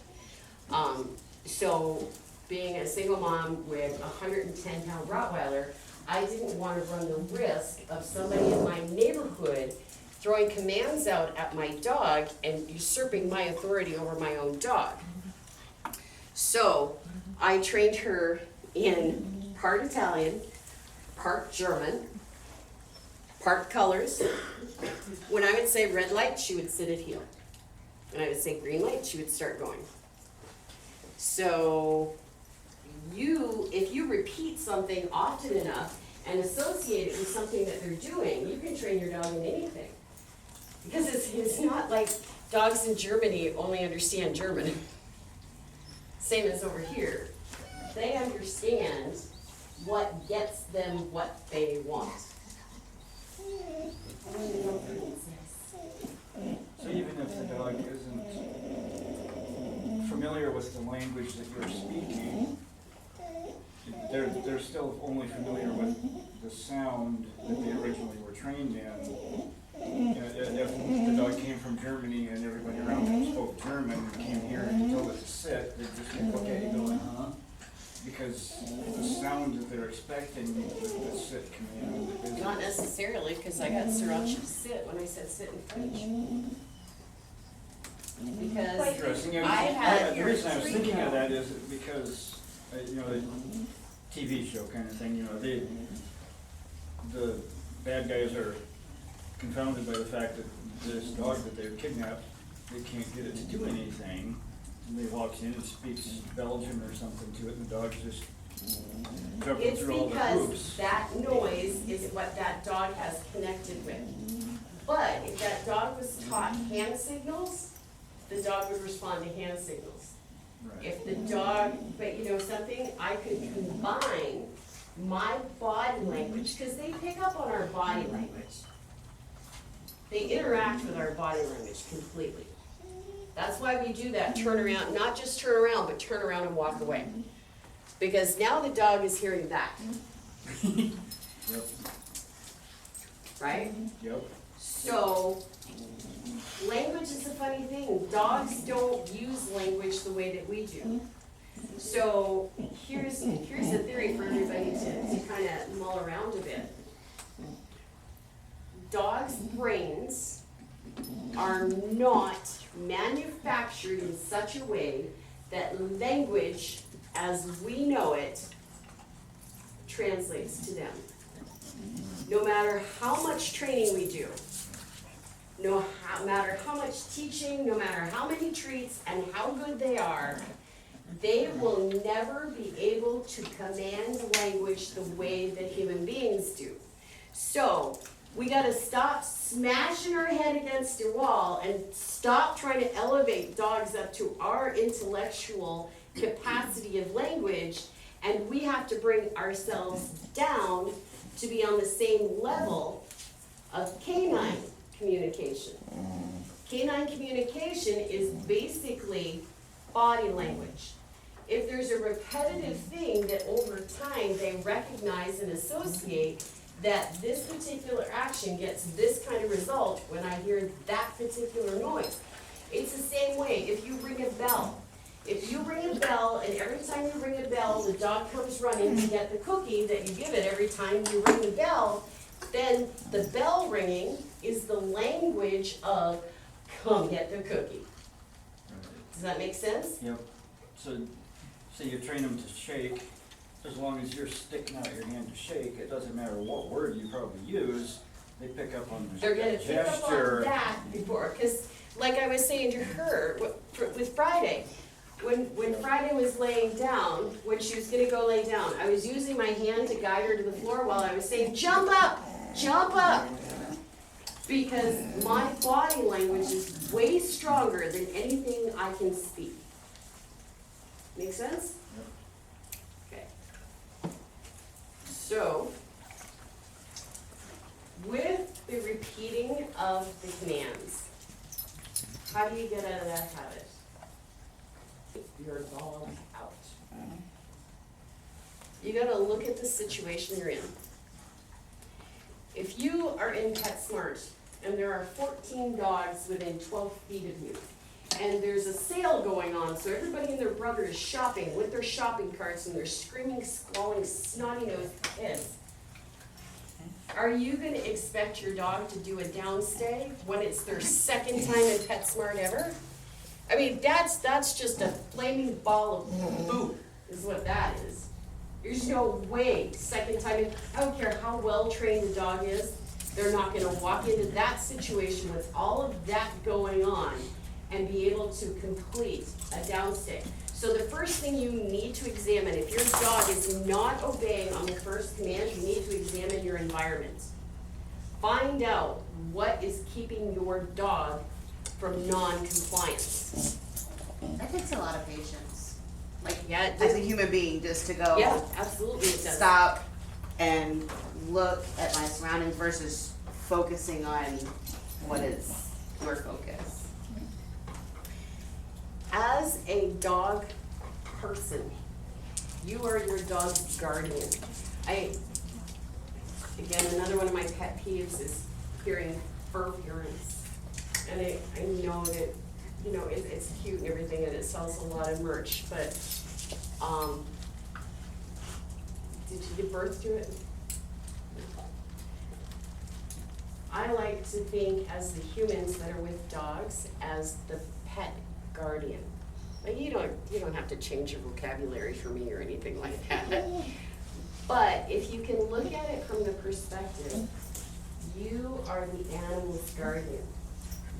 So being a single mom with a 110-pound Rottweiler, I didn't want to run the risk of somebody in my neighborhood throwing commands out at my dog and usurping my authority over my own dog. So I trained her in part Italian, part German, part colors. When I would say red light, she would sit at heel. When I would say green light, she would start going. So if you repeat something often enough and associate it with something that they're doing, you can train your dog in anything. Because it's not like dogs in Germany only understand German. Same as over here. They understand what gets them what they want. So even if the dog isn't familiar with the language that you're speaking, they're still only familiar with the sound that they originally were trained in. If the dog came from Germany and everybody around them spoke German and came here and told it to sit, they'd just look at you going, huh? Because the sound that they're expecting, the sit command isn't. Not necessarily, because I got sriracha to sit when I said sit in French. Because Interesting. I had The reason I was thinking of that is because, the TV show kind of thing, the bad guys are confounded by the fact that this dog that they've kidnapped, they can't get it to do anything. And they walk in and speaks Belgian or something to it, and the dog's just jumping it's through all the because hoops. that noise is what that dog has connected with. But if that dog was taught hand signals, the dog would respond to hand signals. Right. If the dog, but something, I could combine my body language, because they pick up on our body language. They interact with our body language completely. That's why we do that turn around, not just turn around, but turn around and walk away. Because now the dog is hearing that, Yep, right? yep. So, language is a funny thing. Dogs don't use language the way that we do. So, here's a theory for everybody to kind of mull around a bit. Dogs' brains are not manufactured in such a way that language as we know it translates to them. No matter how much training we do, no matter how much teaching, no matter how many treats and how good they are, they will never be able to command language the way that human beings do. So, we gotta stop smashing our head against a wall and stop trying to elevate dogs up to our intellectual capacity of language, and we have to bring ourselves down to be on the same level of canine communication. Canine communication is basically body language. If there's a repetitive thing that over time they recognize and associate that this particular action gets this kind of result when I hear that particular noise. It's the same way if you ring a bell. If you ring a bell and every time you ring a bell, the dog comes running to get the cookie that you give it every time you ring the bell, then the bell ringing is the language of come get the cookie. Does that make sense? Yep. So, say you train them to shake, as long as you're sticking out your hand to shake, it doesn't matter what word you probably use, they pick up on the They're gonna pick up on gesture. that before, because like I was saying to her with Friday, when Friday was laying down, when she was gonna go lay down, I was using my hand to guide her to the floor while I was saying, jump up, jump up. Because my body language is way stronger than anything I can speak. Make sense? Okay. So, with the repeating of the commands, how do you get out of that habit? Your dog out. You gotta look at the situation you're in. If you are in PetSmart and there are 14 dogs within 12 feet of you, and there's a sale going on, so everybody and their brother is shopping with their shopping carts and they're screaming, squalling, snotty-nosed kids, are you gonna expect your dog to do a downstay when it's their second time in PetSmart ever? I mean, that's just a flaming ball of poop, is what that is. There's no way, second time, I don't care how well-trained the dog is, they're not gonna walk into that situation with all of that going on and be able to complete a downstay. So the first thing you need to examine, if your dog is not obeying on the first command, you need to examine your environment. Find out what is keeping your dog from non-compliance. That takes a lot of patience. Like, Yeah, it as does. a human being, just to go. Yeah, absolutely it does. Stop and look at my surroundings versus focusing on what is your focus. As a dog person, you are your dog's guardian. Again, another one of my pet peeves is hearing fur parents. And I know that, you know, it's cute and everything and it sells a lot of merch, but, did you give birth to it? I like to think as the humans that are with dogs as the pet guardian. Like you don't have to change your vocabulary for me or anything like that. But if you can look at it from the perspective, you are the animal's guardian.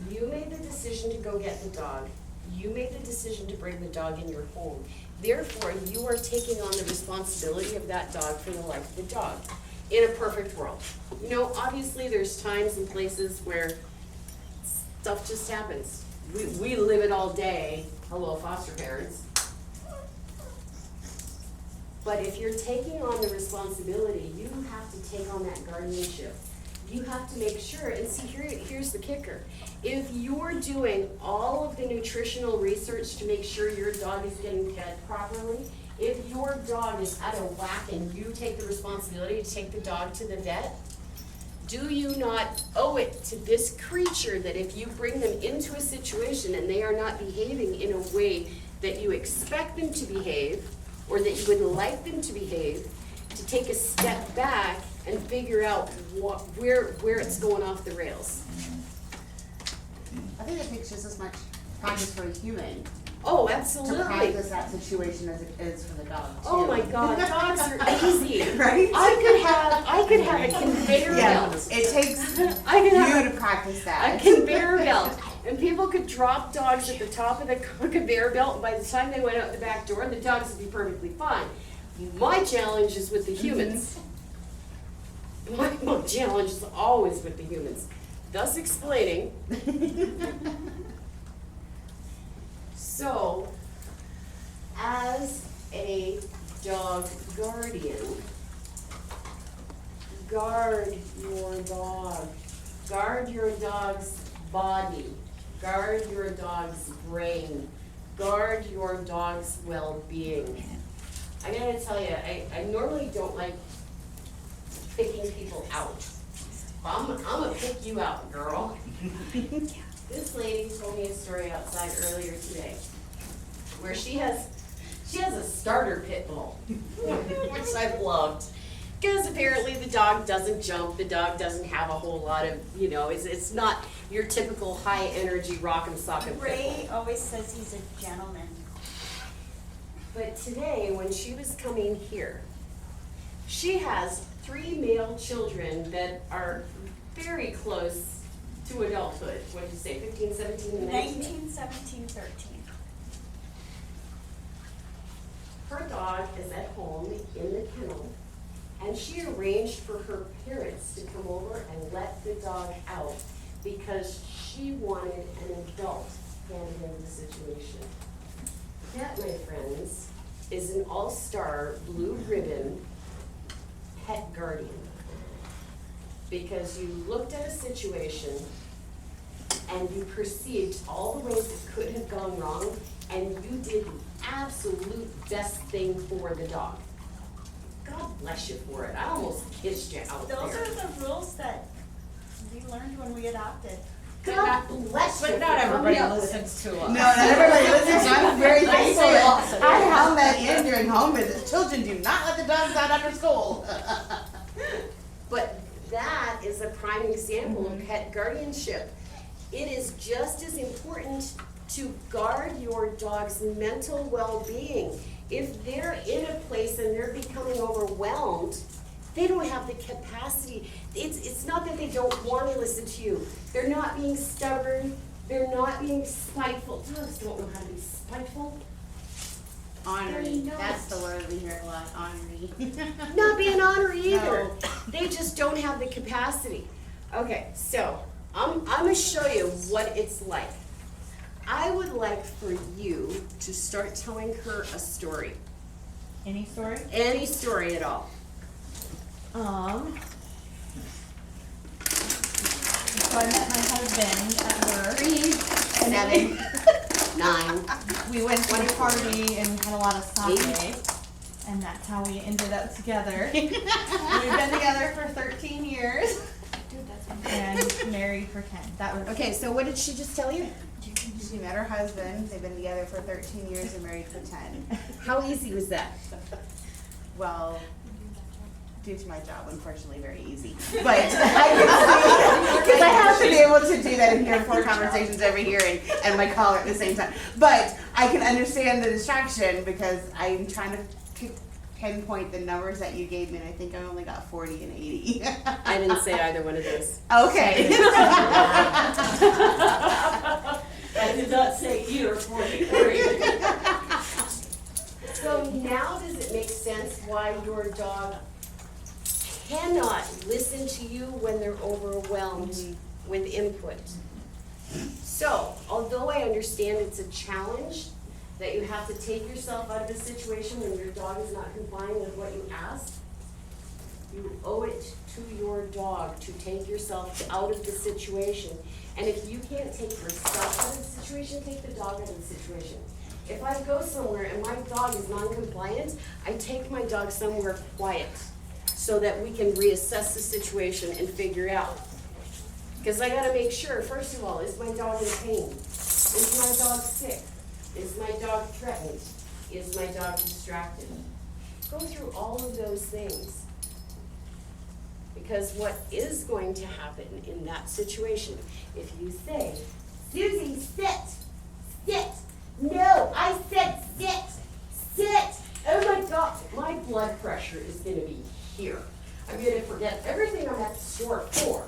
You made the decision to go get the dog. You made the decision to bring the dog in your home. Therefore, you are taking on the responsibility of that dog for the life of the dog. In a perfect world. You know, obviously there's times and places where stuff just happens. We live it all day. Hello, foster parents. But if you're taking on the responsibility, you have to take on that guardianship. You have to make sure, and see, here's the kicker. If you're doing all of the nutritional research to make sure your dog is getting fed properly, if you're your dog is out of whack and you take the responsibility to take the dog to the vet, do you not owe it to this creature that if you bring them into a situation and they are not behaving in a way that you expect them to behave, or that you would like them to behave, to take a step back and figure out where it's going off the rails? I think it takes just as much practice for a human Oh, to absolutely. practice that situation as it is for the dog too. Oh my God, dogs are easy. Right? I could have a conveyor Yeah, belt. it takes I could have you to practice a that. conveyor belt. And people could drop dogs at the top of the conveyor belt, and by the time they went out the back door, the dogs would be perfectly fine. My challenge is with the humans. My challenge is always with the humans. Thus explaining. So, as a dog guardian, guard your dog. Guard your dog's body. Guard your dog's brain. Guard your dog's well-being. I gotta tell you, I normally don't like picking people out. I'm gonna pick you out, girl. This lady told me a story outside earlier today, where she has a starter pit bull, which I've loved. Because apparently the dog doesn't jump, the dog doesn't have a whole lot of, it's not your typical high energy rock'em sock'em pit bull. Ray always says he's a gentleman. But today, when she was coming here, she has 3 male children that are very close to adulthood. What did you say, 15, 17, and 19? 19, 17, 13. Her dog is at home in the kennel, and she arranged for her parents to come over and let the dog out because she wanted an adult handling the situation. That, my friends, is an all-star blue ribbon pet guardian. Because you looked at a situation and you perceived all the ways it could have gone wrong, and you did the absolute best thing for the dog. God bless you for it. I almost kissed you out Those there. are the rules that we learned when we adopted. God bless you. But not for everybody coming up with listens to No, us. not everybody listens. I'm very I thankful say that also. I have that in during home visits. Children do not let the dogs out after school. But that is a prime example of pet guardianship. It is just as important to guard your dog's mental well-being. If they're in a place and they're becoming overwhelmed, they don't have the capacity. It's not that they don't want to listen to you. They're not being stubborn. They're not being spiteful. Dogs don't know how to be spiteful. Ornery. They're not. That's the word we hear a lot. Ornery. Not being honorary either. No. They just don't have the capacity. Okay, so I'm gonna show you what it's like. I would like for you to start telling her a story. Any story? Any story at all. So I met my husband at work. 3, 7, 9. We went to a party and had a lot of sake, and that's how we ended up together. We've been together for 13 years and married for 10. That was Okay, so what did she just tell you? She met her husband. They've been together for 13 years and married for 10. How easy was that? Well, due to my job, unfortunately, very easy. But I can see, because I have to be able to do that and hear 4 conversations every year and my caller at the same time. But I can understand the distraction because I'm trying to pinpoint the numbers that you gave me, and I think I only got 40 and 80. I didn't say either one of those. Okay. I did not say either 43. So now does it make sense why your dog cannot listen to you when they're overwhelmed with input? So, although I understand it's a challenge that you have to take yourself out of a situation when your dog is not complying with what you asked, you owe it to your dog to take yourself out of the situation. And if you can't take yourself out of the situation, take the dog out of the situation. if I go somewhere and my dog is non-compliant, I take my dog somewhere quiet so that we can reassess the situation and figure out. Because I gotta make sure, first of all, is my dog in pain? Is my dog sick? Is my dog threatened? Is my dog distracted? Go through all of those things. Because what is going to happen in that situation, if you say, Susie, sit, sit, no, I said sit, sit, oh my God, my blood pressure is gonna be here. I'm gonna forget everything I'm at the store for.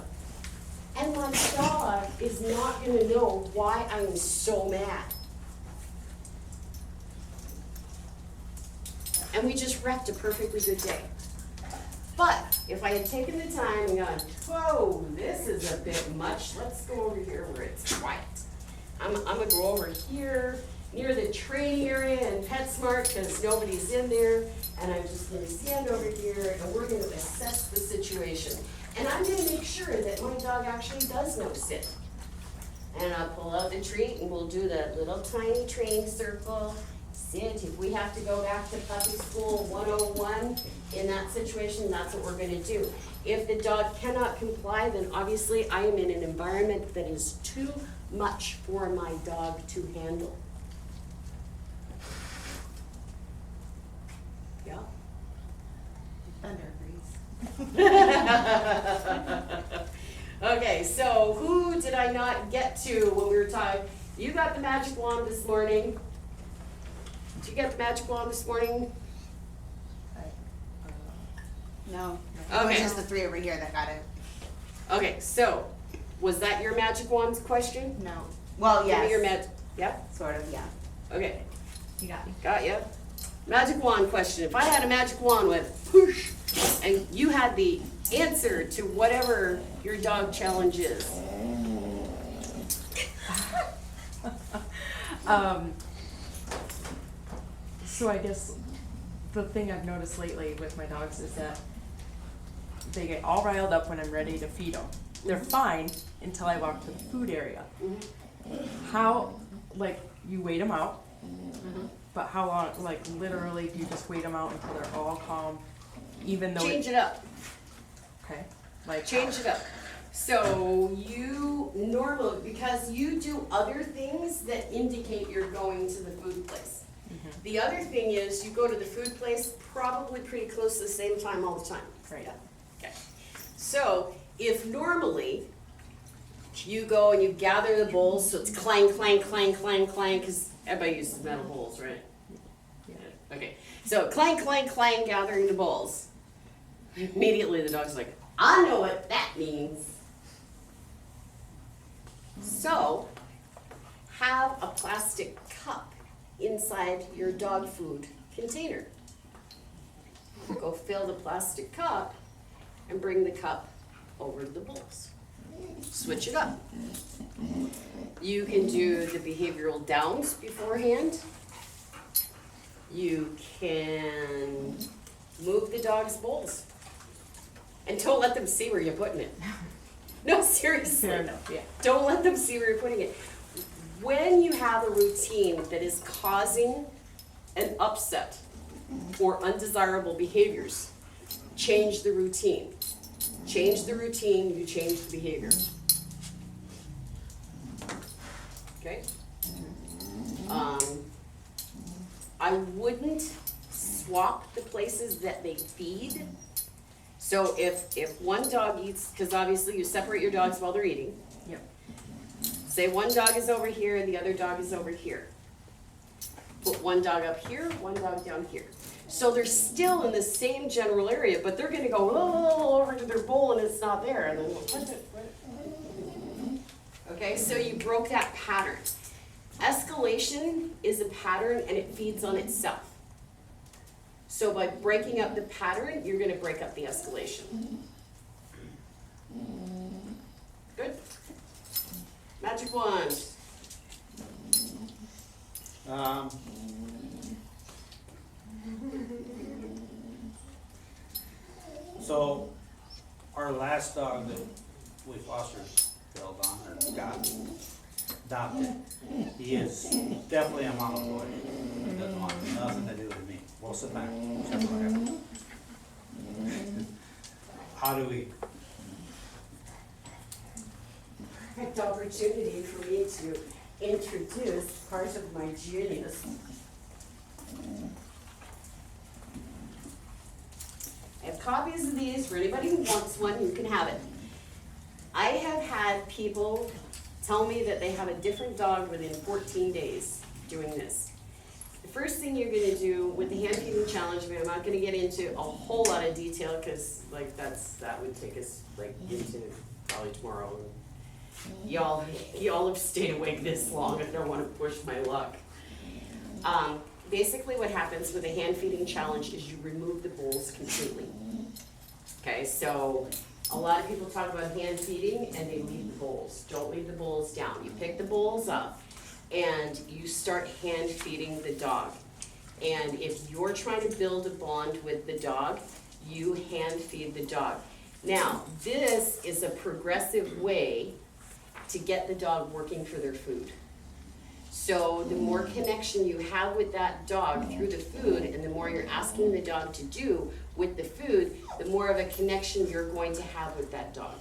And my dog is not gonna know why I'm so mad. And we just wrecked a perfectly good day. But if I had taken the time and gone, whoa, this is a bit much, let's go over here where it's quiet. I'm gonna go over here near the training area and PetSmart because nobody's in there. And I'm just gonna stand over here and we're gonna assess the situation. And I'm gonna make sure that my dog actually does know sit. And I'll pull out the treat and we'll do that little tiny training circle. Sit. If we have to go back to puppy school 101 in that situation, that's what we're gonna do. If the dog cannot comply, then obviously I am in an environment that is too much for my dog to handle. Yeah? Thunder agrees. Okay, so who did I not get to when we were talking? You got the magic wand this morning. Did you get the magic wand this morning? No, it was Okay. just the three over here that got it. Okay, so was that your magic wand question? No. Well, Give me your yes, yeah? sort of, yeah. Okay, You got me. got ya. Magic wand question. If I had a magic wand with whoosh, and you had the answer to whatever your dog challenge is, So I guess the thing I've noticed lately with my dogs is that they get all riled up when I'm ready to feed them. They're fine until I walk to the food area. How, like, you wait them out, but how long, like, literally, do you just wait them out until they're all calm, even though change it up. Okay, like. Change it up. So you normally, because you do other things that indicate you're going to the food place. The other thing is you go to the food place probably pretty close to the same time all the time. Right. Yeah. Okay. So if normally you go and you gather the bowls, so it's clang, clang, clang, clang, clang, because everybody uses metal bowls, right? Yeah. Okay. So clang, clang, clang, gathering the bowls. Immediately the dog's like, I know what that means. So, have a plastic cup inside your dog food container. Go fill the plastic cup and bring the cup over to the bowls. Switch it up. You can do the behavioral downs beforehand. You can move the dog's bowls. And don't let them see where you're putting it. No, seriously. Fair enough, yeah. Don't let them see where you're putting it. When you have a routine that is causing an upset or undesirable behaviors, change the routine. Change the routine, you change the behavior. Okay? I wouldn't swap the places that they feed. So if one dog eats, because obviously you separate your dogs while they're eating. Yep. Say one dog is over here and the other dog is over here. Put one dog up here, one dog down here. So they're still in the same general area, but they're gonna go over to their bowl and it's not there, and then what? Okay, so you broke that pattern. Escalation is a pattern and it feeds on itself. So by breaking up the pattern, you're gonna break up the escalation. Good? Magic wand. So, our last dog that we fostered, bailed on, or got, adopted. He is definitely a mama boy. He doesn't want nothing to do with me, most of the time, except for him. How do we, Perfect opportunity for me to introduce part of my genius. I have copies of these for anybody who wants one, you can have it. I have had people tell me that they have a different dog within 14 days doing this. The first thing you're gonna do with the hand feeding challenge, I mean, I'm not gonna get into a whole lot of detail, cause like that would take us like into probably tomorrow. Y'all have stayed awake this long, I don't wanna push my luck. Basically what happens with a hand feeding challenge is you remove the bowls completely. Okay, so a lot of people talk about hand feeding and they leave the bowls. Don't leave the bowls down. You pick the bowls up and you start hand feeding the dog. And if you're trying to build a bond with the dog, you hand feed the dog. Now, this is a progressive way to get the dog working for their food. So the more connection you have with that dog through the food and the more you're asking the dog to do with the food, the more of a connection you're going to have with that dog.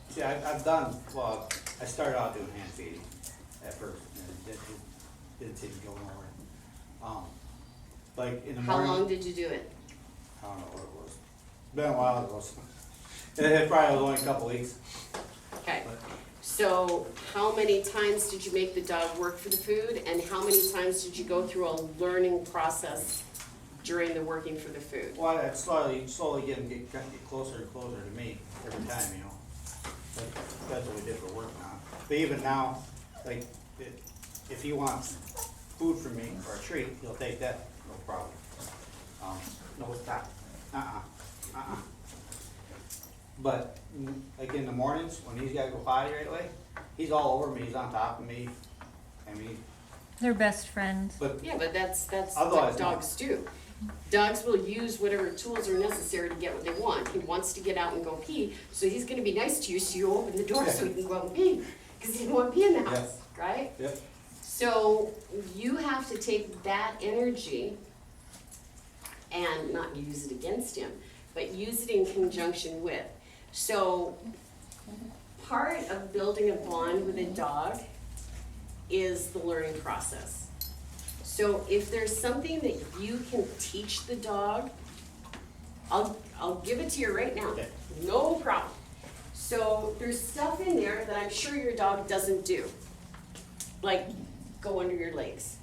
see, I've done, well, I started out doing hand feeding at first, and it didn't seem to go nowhere. Like in the How morning. long did you do it? I don't know what it was. Been a while ago. It probably was only a couple weeks. Okay, so how many times did you make the dog work for the food, and how many times did you go through a learning process during the working for the food? Well, it's slowly get closer and closer to me every time, you know. That's what we did for work now. But even now, like, if he wants food from me or a treat, he'll take that, no problem. No, stop. But, like in the mornings, when he's gotta go potty right away, he's all over me, he's on top of me. I mean, They're best friends. but Yeah, but that's Otherwise, what no. dogs do. Dogs will use whatever tools are necessary to get what they want. He wants to get out and go pee, so he's gonna be nice to you, so you open the door so he can go out and pee, because he didn't want to pee in the house, right? Yep. So you have to take that energy and not use it against him, but use it in conjunction with. So part of building a bond with a dog is the learning process. So if there's something that you can teach the dog, I'll give it to you right now, Okay. no problem. So there's stuff in there that I'm sure your dog doesn't do, like go under your legs.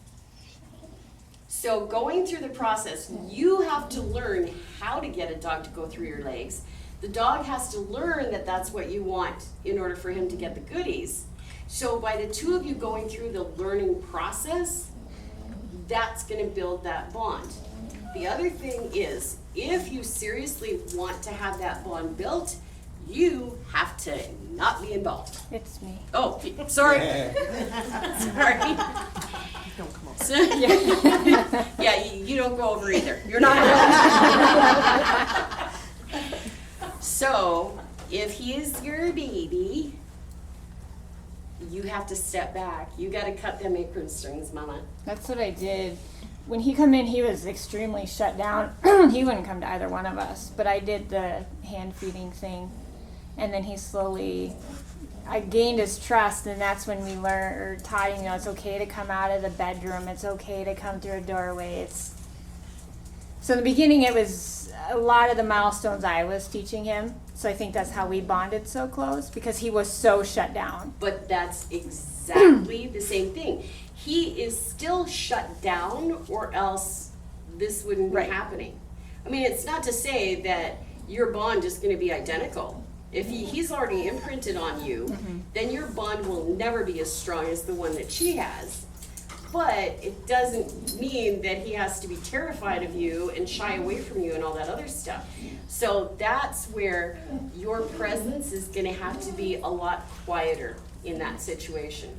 So going through the process, you have to learn how to get a dog to go through your legs. The dog has to learn that that's what you want in order for him to get the goodies. So by the two of you going through the learning process, that's gonna build that bond. The other thing is, if you seriously want to have that bond built, you have to not be involved. It's me. Oh, sorry. Sorry. Don't come over. So, yeah, you don't go over either. You're not allowed. So, if he is your baby, you have to step back. You gotta cut them apron strings, mama. That's what I did. When he come in, he was extremely shut down. He wouldn't come to either one of us, but I did the hand feeding thing. And then he slowly, I gained his trust, and that's when we learned, or taught him, you know, it's okay to come out of the bedroom. It's okay to come through a doorway. So in the beginning, it was a lot of the milestones I was teaching him. So I think that's how we bonded so close, because he was so shut down. But that's exactly the same thing. He is still shut down, or else this wouldn't be happening. I mean, it's not to say that your bond is gonna be identical. If he's already imprinted on you, then your bond will never be as strong as the one that she has. But it doesn't mean that he has to be terrified of you and shy away from you and all that other stuff. So that's where your presence is gonna have to be a lot quieter in that situation.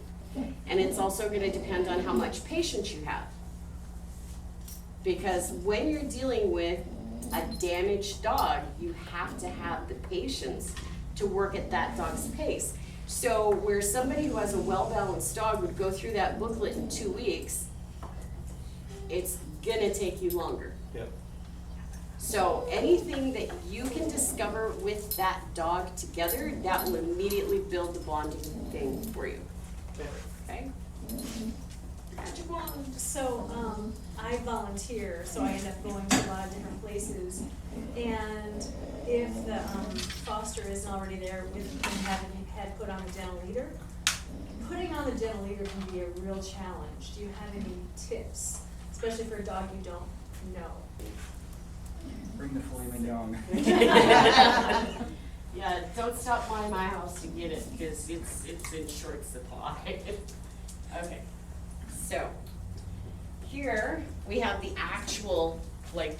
And it's also gonna depend on how much patience you have. Because when you're dealing with a damaged dog, you have to have the patience to work at that dog's pace. So where somebody who has a well-balanced dog would go through that booklet in 2 weeks, it's gonna take you longer. Yep. So anything that you can discover with that dog together, that will immediately build the bonding thing for you. Okay? Magic wand. So, I volunteer, so I end up going to a lot of different places. And if the foster isn't already there with and having had put on a dental leader, putting on the dental leader can be a real challenge. Do you have any tips, especially for a dog you don't know? Bring the flaming down. Yeah, don't stop by my house to get it, because it's in short supply. Okay, so here we have the actual, like,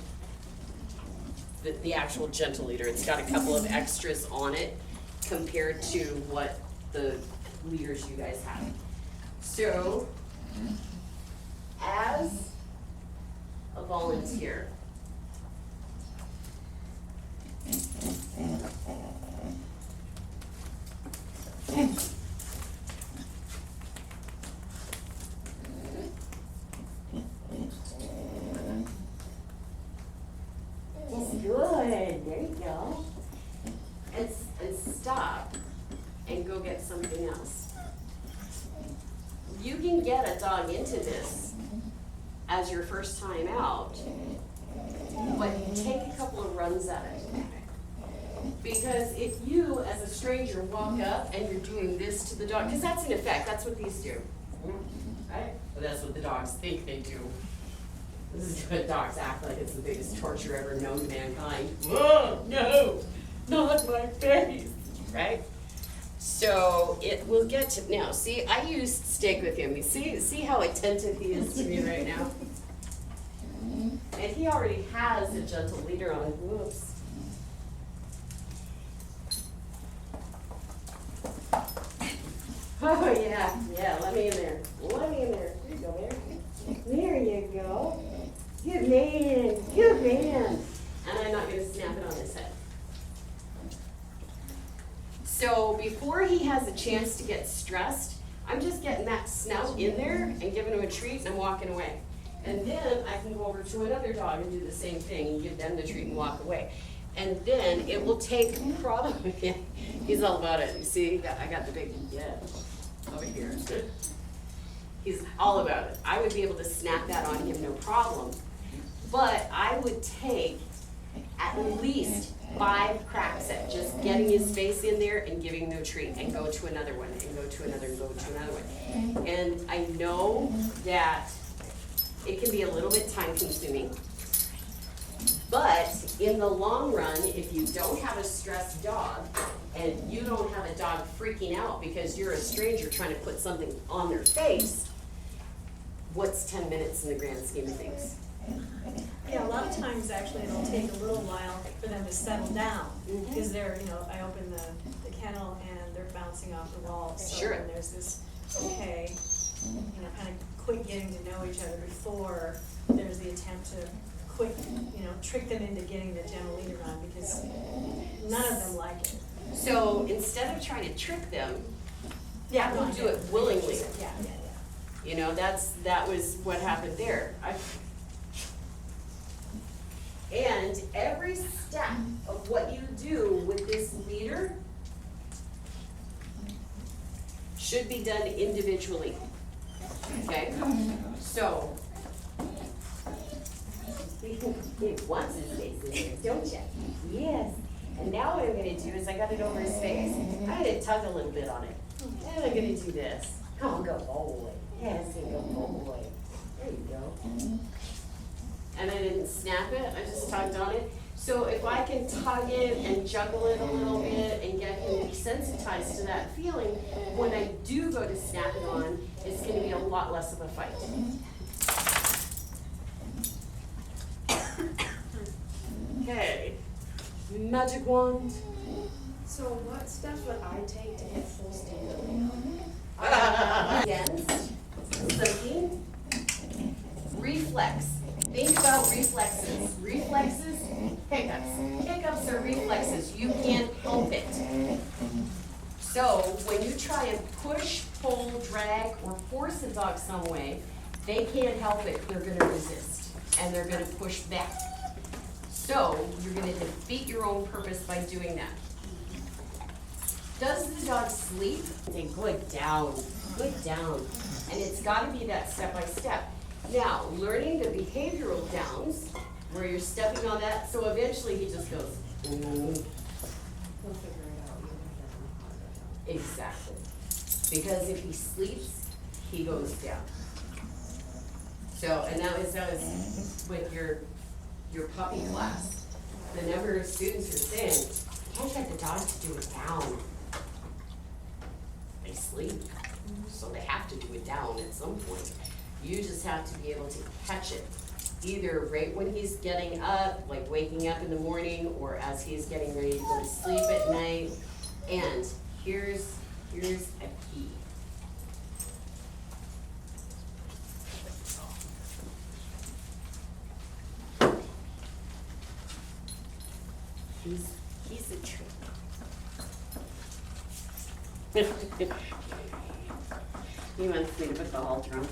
the actual gentle leader. It's got a couple of extras on it compared to what the leaders you guys have. So, as a volunteer, good, there you go. And stop and go get something else. You can get a dog into this as your first time out, but take a couple of runs at it. Because if you, as a stranger, walk up and you're doing this to the dog, because that's in effect, that's what these do, right? But that's what the dogs think they do. This is what dogs act like it's the biggest torture ever known to mankind. Whoa, no, not my face, right? So it will get to, now, see, I used steak with him. You see how attentive he is to me right now? And he already has a gentle leader on. Whoops. Oh, yeah, let me in there. Let me in there. There you go, Mary. There you go. Good man, good man. And I'm not gonna snap it on his head. So before he has a chance to get stressed, I'm just getting that snout in there and giving him a treat and I'm walking away. And then I can go over to another dog and do the same thing and give them the treat and walk away. And then it will take probably, he's all about it. You see, I got the big, over here. He's all about it. I would be able to snap that on him, no problem. But I would take at least 5 cracks at just getting his face in there and giving him a treat and go to another one and go to another and go to another one. And I know that it can be a little bit time consuming. But in the long run, if you don't have a stressed dog and you don't have a dog freaking out because you're a stranger trying to put something on their face, what's 10 minutes in the grand scheme of things? Yeah, a lot of times actually it'll take a little while for them to settle down, because they're, I open the kennel and they're bouncing off the walls. So Sure. when there's this, kind of quick getting to know each other before there's the attempt to quick, trick them into getting the gentle leader on, because none of them like it. So instead of trying to trick them, we'll do it willingly. Yeah. That was what happened there. And every step of what you do with this leader should be done individually. Okay? So, he wants his face in there, don't you? Yes. And now what I'm gonna do is I got it over his face. I'm gonna tug a little bit on it. And I'm gonna do this. Come on, go boy. Yes, go boy. There you go. And I didn't snap it, I just tugged on it. So if I can tug it and juggle it a little bit and get him desensitized to that feeling, when I do go to snap it on, it's gonna be a lot less of a fight. Okay, magic wand. So what steps would I take to get full stability? Against something. Reflex. Think about reflexes. Reflexes, hiccups. Hiccups are reflexes. You can't help it. So when you try and push, pull, drag, or force a dog some way, they can't help it, they're gonna resist, and they're gonna push back. So you're gonna defeat your own purpose by doing that. Does the dog sleep? Say, good down, and it's gotta be that step by step. Now, learning the behavioral downs, where you're stepping on that, so eventually he just goes, ooh. He'll figure it out, even if he doesn't know how to go down. Exactly. Because if he sleeps, he goes down. So, and that was with your puppy class. The number of students are saying, can't get the dog to do it down. They sleep, so they have to do it down at some point. You just have to be able to catch it, either right when he's getting up, like waking up in the morning, or as he's getting ready to go to sleep at night. And here's a key. He's a trick. He wants me to put the halter on.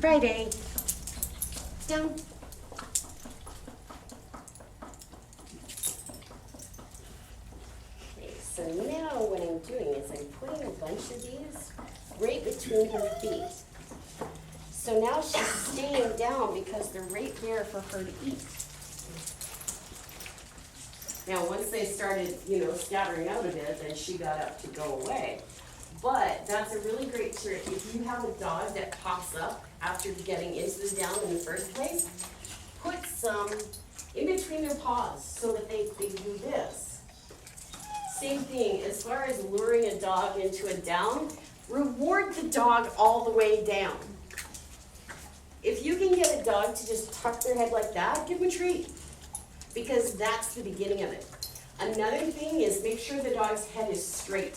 Friday. Down. Okay, so now what I'm doing is I'm putting a bunch of these right between her feet. So now she's staying down because they're right there for her to eat. Now, once they started, scattering out a bit, then she got up to go away. But that's a really great trick. If you have a dog that pops up after getting into the down in the first place, put some in between their paws so that they do this. Same thing, as far as luring a dog into a down, reward the dog all the way down. If you can get a dog to just tuck their head like that, give them a treat, because that's the beginning of it. Another thing is make sure the dog's head is straight.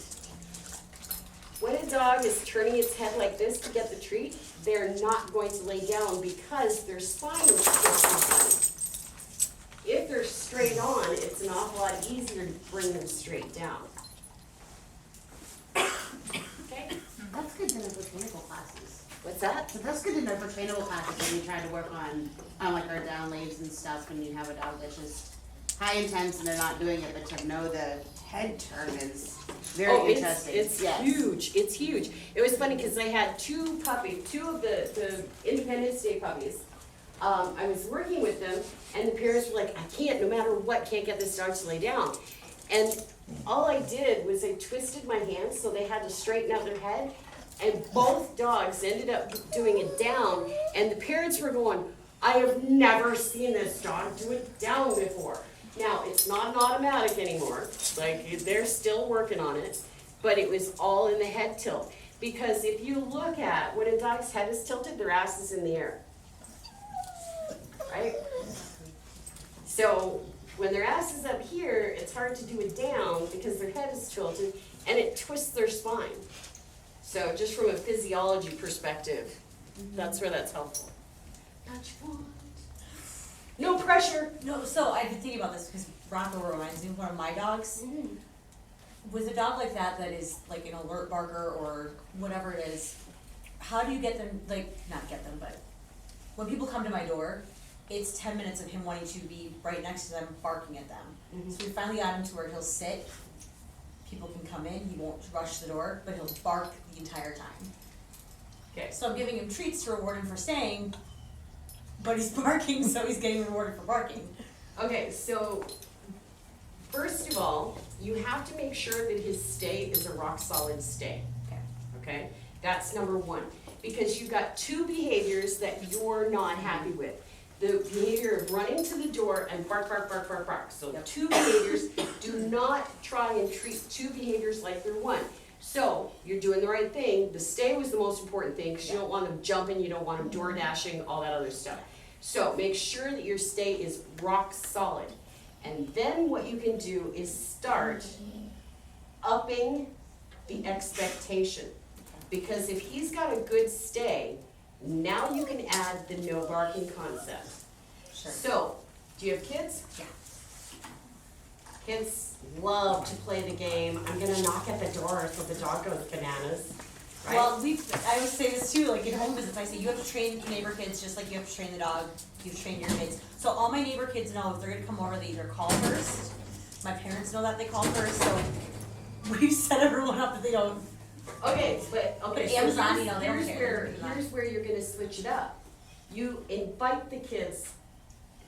When a dog is turning its head like this to get the treat, they're not going to lay down because their spine is twisted. If they're straight on, it's an awful lot easier to bring them straight down. Okay? That's good to know for trainable classes. What's that? So that's good to know for trainable classes when you try to work on like our down leaves and stuff, when you have a dog that's just high intense and they're not doing it, but to know the head turn is very interesting. It's Yes. huge, it's huge. It was funny because I had two of the Independence Day puppies. I was working with them and the parents were like, I can't, no matter what, can't get this dog to lay down. And all I did was I twisted my hands so they had to straighten out their head, and both dogs ended up doing it down, and the parents were going, I have never seen this dog do it down before. Now, it's not an automatic anymore, like they're still working on it, but it was all in the head tilt. Because if you look at when a dog's head is tilted, their ass is in the air, right? So when their ass is up here, it's hard to do it down because their head is tilted and it twists their spine. So just from a physiology perspective, that's where that's helpful. No pressure. No, so I've been thinking about this because Rocco reminds me of one of my dogs. With a dog like that is like an alert barker or whatever it is, how do you get them, not get them, but when people come to my door, it's 10 minutes of him wanting to be right next to them, barking at them. So we finally got him to where he'll sit, people can come in, he won't rush the door, but he'll bark the entire time. Okay. So I'm giving him treats to reward him for staying, but he's barking, so he's getting rewarded for barking. Okay, so first of all, you have to make sure that his stay is a rock solid stay. Okay? That's number one. Because you've got two behaviors that you're not happy with. The behavior of running to the door and bark, bark, bark, bark, bark. So two behaviors. Do not try and treat two behaviors like they're one. So you're doing the right thing. The stay was the most important thing because you don't want them jumping, you don't want them door dashing, all that other stuff. So make sure that your stay is rock solid. And then what you can do is start upping the expectation. Because if he's got a good stay, now you can add the no barking concept. Sure. So, do you have kids? Yeah. Kids, love to play the game, I'm gonna knock at the door so the dog goes bananas, right? Well, I always say this too, like in home visits, I say you have to train neighbor kids just like you have to train the dog, you have to train your kids. So all my neighbor kids know if they're gonna come over, they either call first. My parents know that they call first, so we've set everyone up that they don't. Okay, but But so Amazon, you know, they don't here's care. here's where you're gonna switch it up. You invite the kids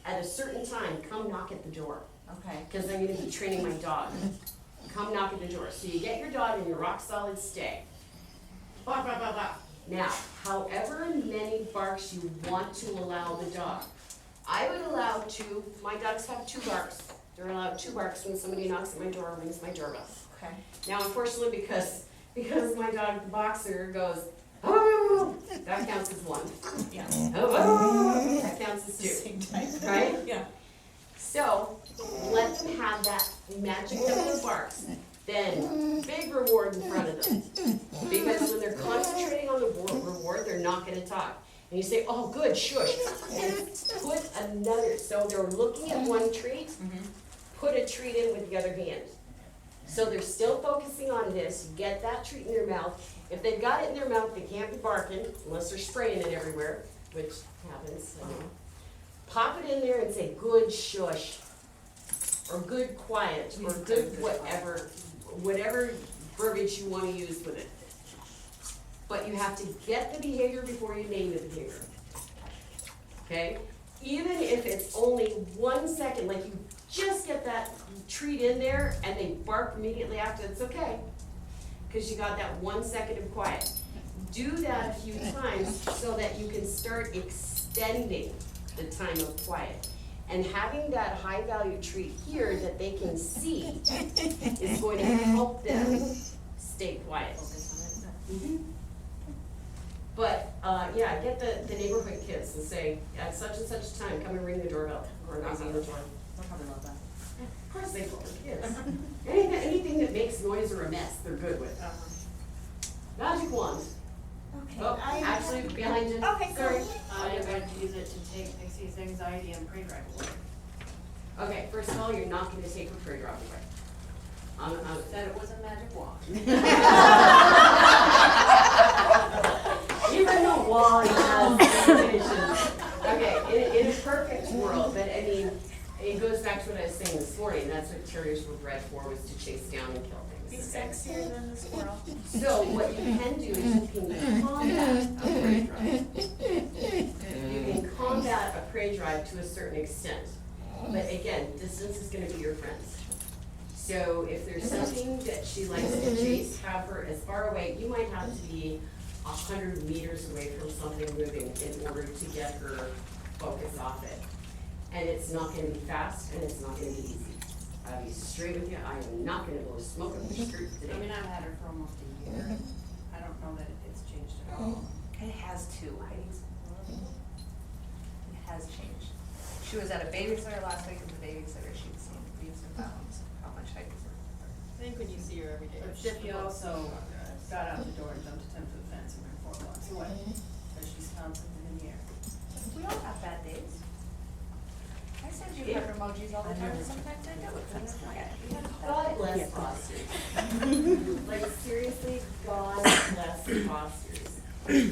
at a certain time, come knock at the door, Okay. because I'm gonna be training my dog. Come knock at the door. So you get your dog in your rock solid stay. Bah, bah, bah, bah. Now, however many barks you want to allow the dog, I would allow 2, my dogs have 2 barks. They're allowed 2 barks when somebody knocks at my door, rings my doorbell. Okay. Now, unfortunately, because my dog, the boxer, goes, oh, that counts as 1. Yeah. Oh, that counts as 2, Same time. right? Yeah. So, let them have that magic number of barks. Then, big reward in front of them. Because when they're concentrating on the reward, they're not gonna talk. And you say, oh, good, shush. And put another, so they're looking at one treat, put a treat in with the other hand. So they're still focusing on this, you get that treat in their mouth. If they've got it in their mouth, they can't be barking, unless they're spraying it everywhere, which happens, I know. Pop it in there and say, good shush, or good quiet, or good whatever verbiage you wanna use with it. But you have to get the behavior before you name the behavior. Okay? Even if it's only 1 second, like you just get that treat in there and they bark immediately after, it's okay. Because you got that 1 second of quiet. Do that a few times so that you can start extending the time of quiet. And having that high value treat here that they can see is going to help them stay quiet. But, yeah, get the neighborhood kids and say, at such and such a time, come and ring the doorbell, or knock on the door. They'll probably love that. Of course they will, they're kids. Anything that makes noise or a mess, they're good with. Magic wand. Okay. Oh, actually, behind you. Okay, Sorry. I'm going to use it to take Pixie's anxiety and prey drive away. Okay, first of all, you're not gonna take her prey drive away. Said it was a magic wand. Even the wand has limitations. Okay, in a perfect world, but I mean, it goes back to what I was saying this morning, that's what terriers were bred for, was to chase down and kill Be things. sexier than the squirrel. So what you can do is you can combat a prey drive. You can combat a prey drive to a certain extent. But again, distance is gonna be your friend. So if there's something that she likes to chase, have her as far away, you might have to be 100 meters away from something moving in order to get her focus off it. And it's not gonna be fast and it's not gonna be easy. I'll be straight with you, I am not gonna blow smoke up your skirt today. I mean, I've had her for almost a year. I don't know that it's changed at all. It has too, Heidi. It has changed. She was at a babysitter last week, and the babysitter, she'd seen leaps and bounds, how much Heidi's worth. I think when you see her every day. But she also got out the door and jumped a 10-foot fence and ran 4 blocks away. Because she's found something in the air. We all have bad days. I send you heart emojis all the time, and sometimes I do it, and it's okay. God bless fosters. Like seriously, God bless fosters.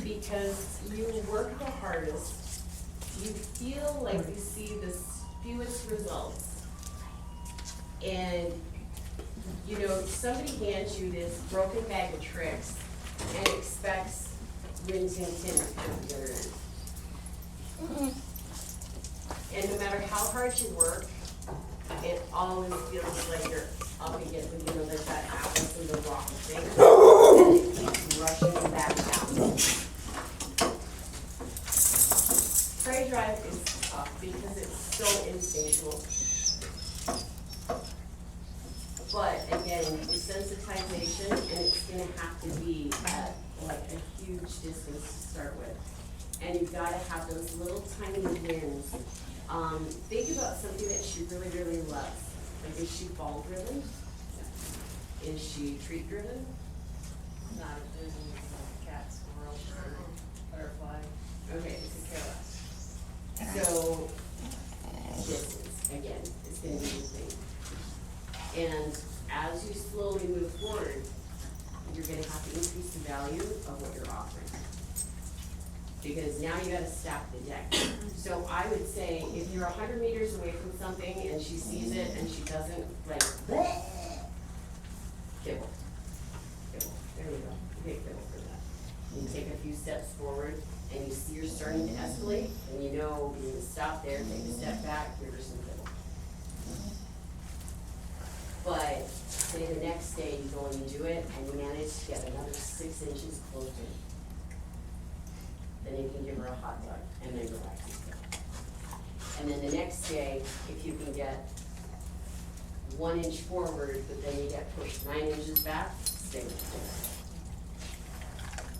Because you work the hardest, you feel like you see the fewest results. And, you know, somebody hands you this broken bag of tricks and expects Rin Tin Tin to come at the other end. And no matter how hard you work, it always feels like you're up against, you know, there's that Atlas and the rock thing, and it keeps rushing back down. Prey drive is tough because it's so instinctual. But again, desensitization, and it's gonna have to be at like a huge distance to start with. And you've gotta have those little tiny wins. Think about something that she really, really loves. Like, is she ball driven? Is she treat driven? Not if there's anything like cat, squirrel, bird, butterfly. Okay, Could care less. so distance, again, is gonna be the thing. And as you slowly move forward, you're gonna have to increase the value of what you're offering. Because now you gotta stack the deck. So I would say, if you're 100 meters away from something and she sees it and she doesn't like, bleh, kibble. Kibble, there you go, you get kibble for that. You take a few steps forward and you see you're starting to escalate, and you know you need to stop there, take a step back, give her some kibble. But say the next day you go and you do it and you manage to get another 6 inches closer. Then you can give her a hot dog and then go back to school. And then the next day, if you can get 1 inch forward, but then you get pushed 9 inches back, stay with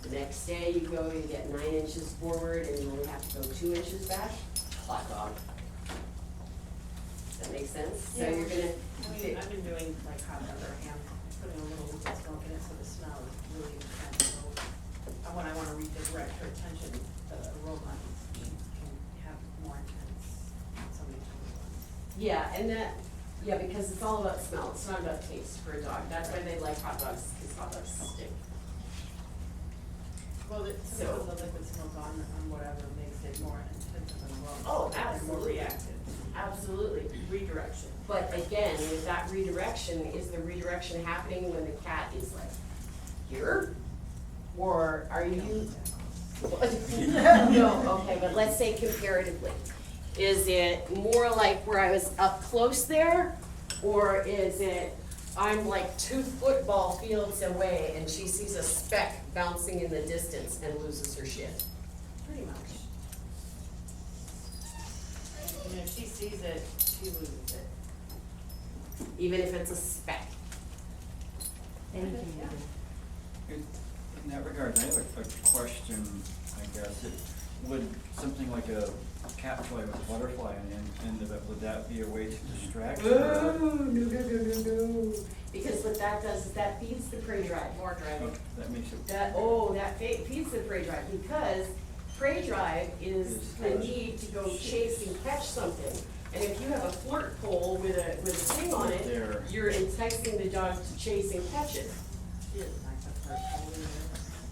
it. The next day you go, you get 9 inches forward and you only have to go 2 inches back, hot dog. Does that make sense? So Yeah. you're gonna. I've been doing like hot dog or ham, putting a little smoke in it so the smell is really intense. So when I wanna redirect her attention, the aroma can have more intense, so many times. Yeah, and that, yeah, because it's all about smell, it's not about taste for a dog. That's why they like hot dogs, because hot dogs stink. Well, So- some of the liquid smoke on whatever makes it more intense than the aroma. Oh, More absolutely. reactive. Absolutely. Redirection. But again, with that redirection, is the redirection happening when the cat is like here? Or are you? No, okay, but let's say comparatively. Is it more like where I was up close there? Or is it, I'm like 2 football fields away and she sees a speck bouncing in the distance and loses her shit? Pretty much. You know, if she sees it, she loses it. Even if it's a speck? In that regard, I have a question, I guess. Would something like a cat toy with a butterfly on the end of it, would that be a way to distract her? No. Because what that does is that feeds the prey drive. More drive. Okay, that makes it. That feeds the prey drive, because prey drive is the need to go chase and catch something. And if you have a flirt pole with a thing on it, There. you're enticing the dog to chase and catch it. She doesn't like the flirt pole either.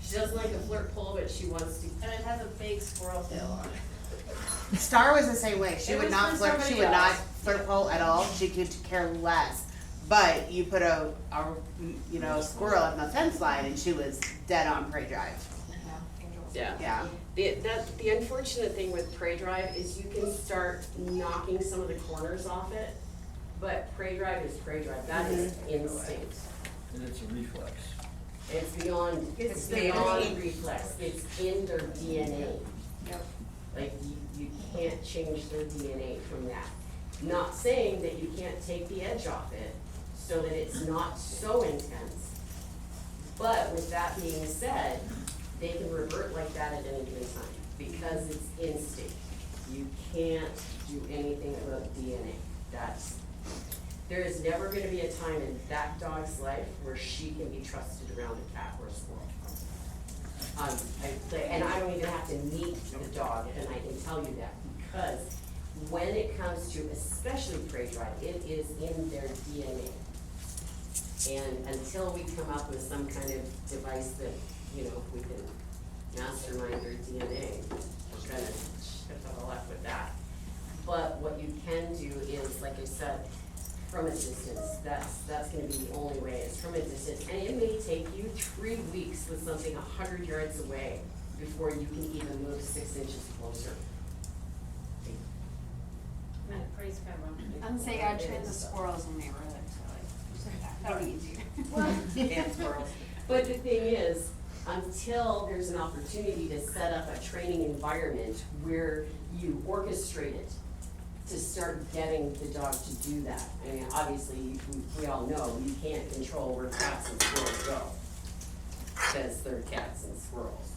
She doesn't like a flirt pole, but she wants to. And it has a big squirrel tail on it. Star was the same way. It was for somebody else. flirt pole at all. She could care less. But you put a squirrel on the fence line and she was dead on prey drive. Yeah. Yeah. The unfortunate thing with prey drive is you can start knocking some of the corners off it, but prey drive is prey drive. That is instinct. And it's a reflex. It's beyond, it's beyond reflex. It's in their DNA. Yep. Like, you can't change their DNA from that. Not saying that you can't take the edge off it so that it's not so intense. But with that being said, they can revert like that at any given time because it's instinct. You can't do anything about DNA. There is never gonna be a time in that dog's life where she can be trusted around a cat or a squirrel. And I don't even have to meet the dog, and I can tell you that, because when it comes to especially prey drive, it is in their DNA. And until we come up with some kind of device that, we can mastermind their DNA, we're gonna shut the hell up with that. But what you can do is, like I said, from a distance, that's gonna be the only way, is from a distance. And it may take you 3 weeks with something 100 yards away before you can even move 6 inches closer. I'm saying I train the squirrels in the neighborhood, so that would be easier. And squirrels. But the thing is, until there's an opportunity to set up a training environment where you orchestrate it to start getting the dog to do that. I mean, obviously, we all know you can't control where cats and squirrels go, because they're cats and squirrels.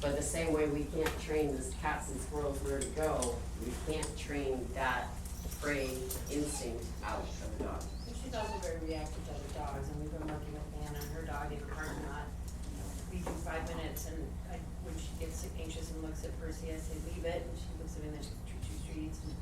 But the same way we can't train these cats and squirrels where to go, we can't train that prey instinct out of the dog. She's also very reactive to other dogs, and we've been working with Anna and her dog in the parking lot. We do 5 minutes, and when she gets anxious and looks at Percy, I say, leave it, and she looks at me and then she treats. And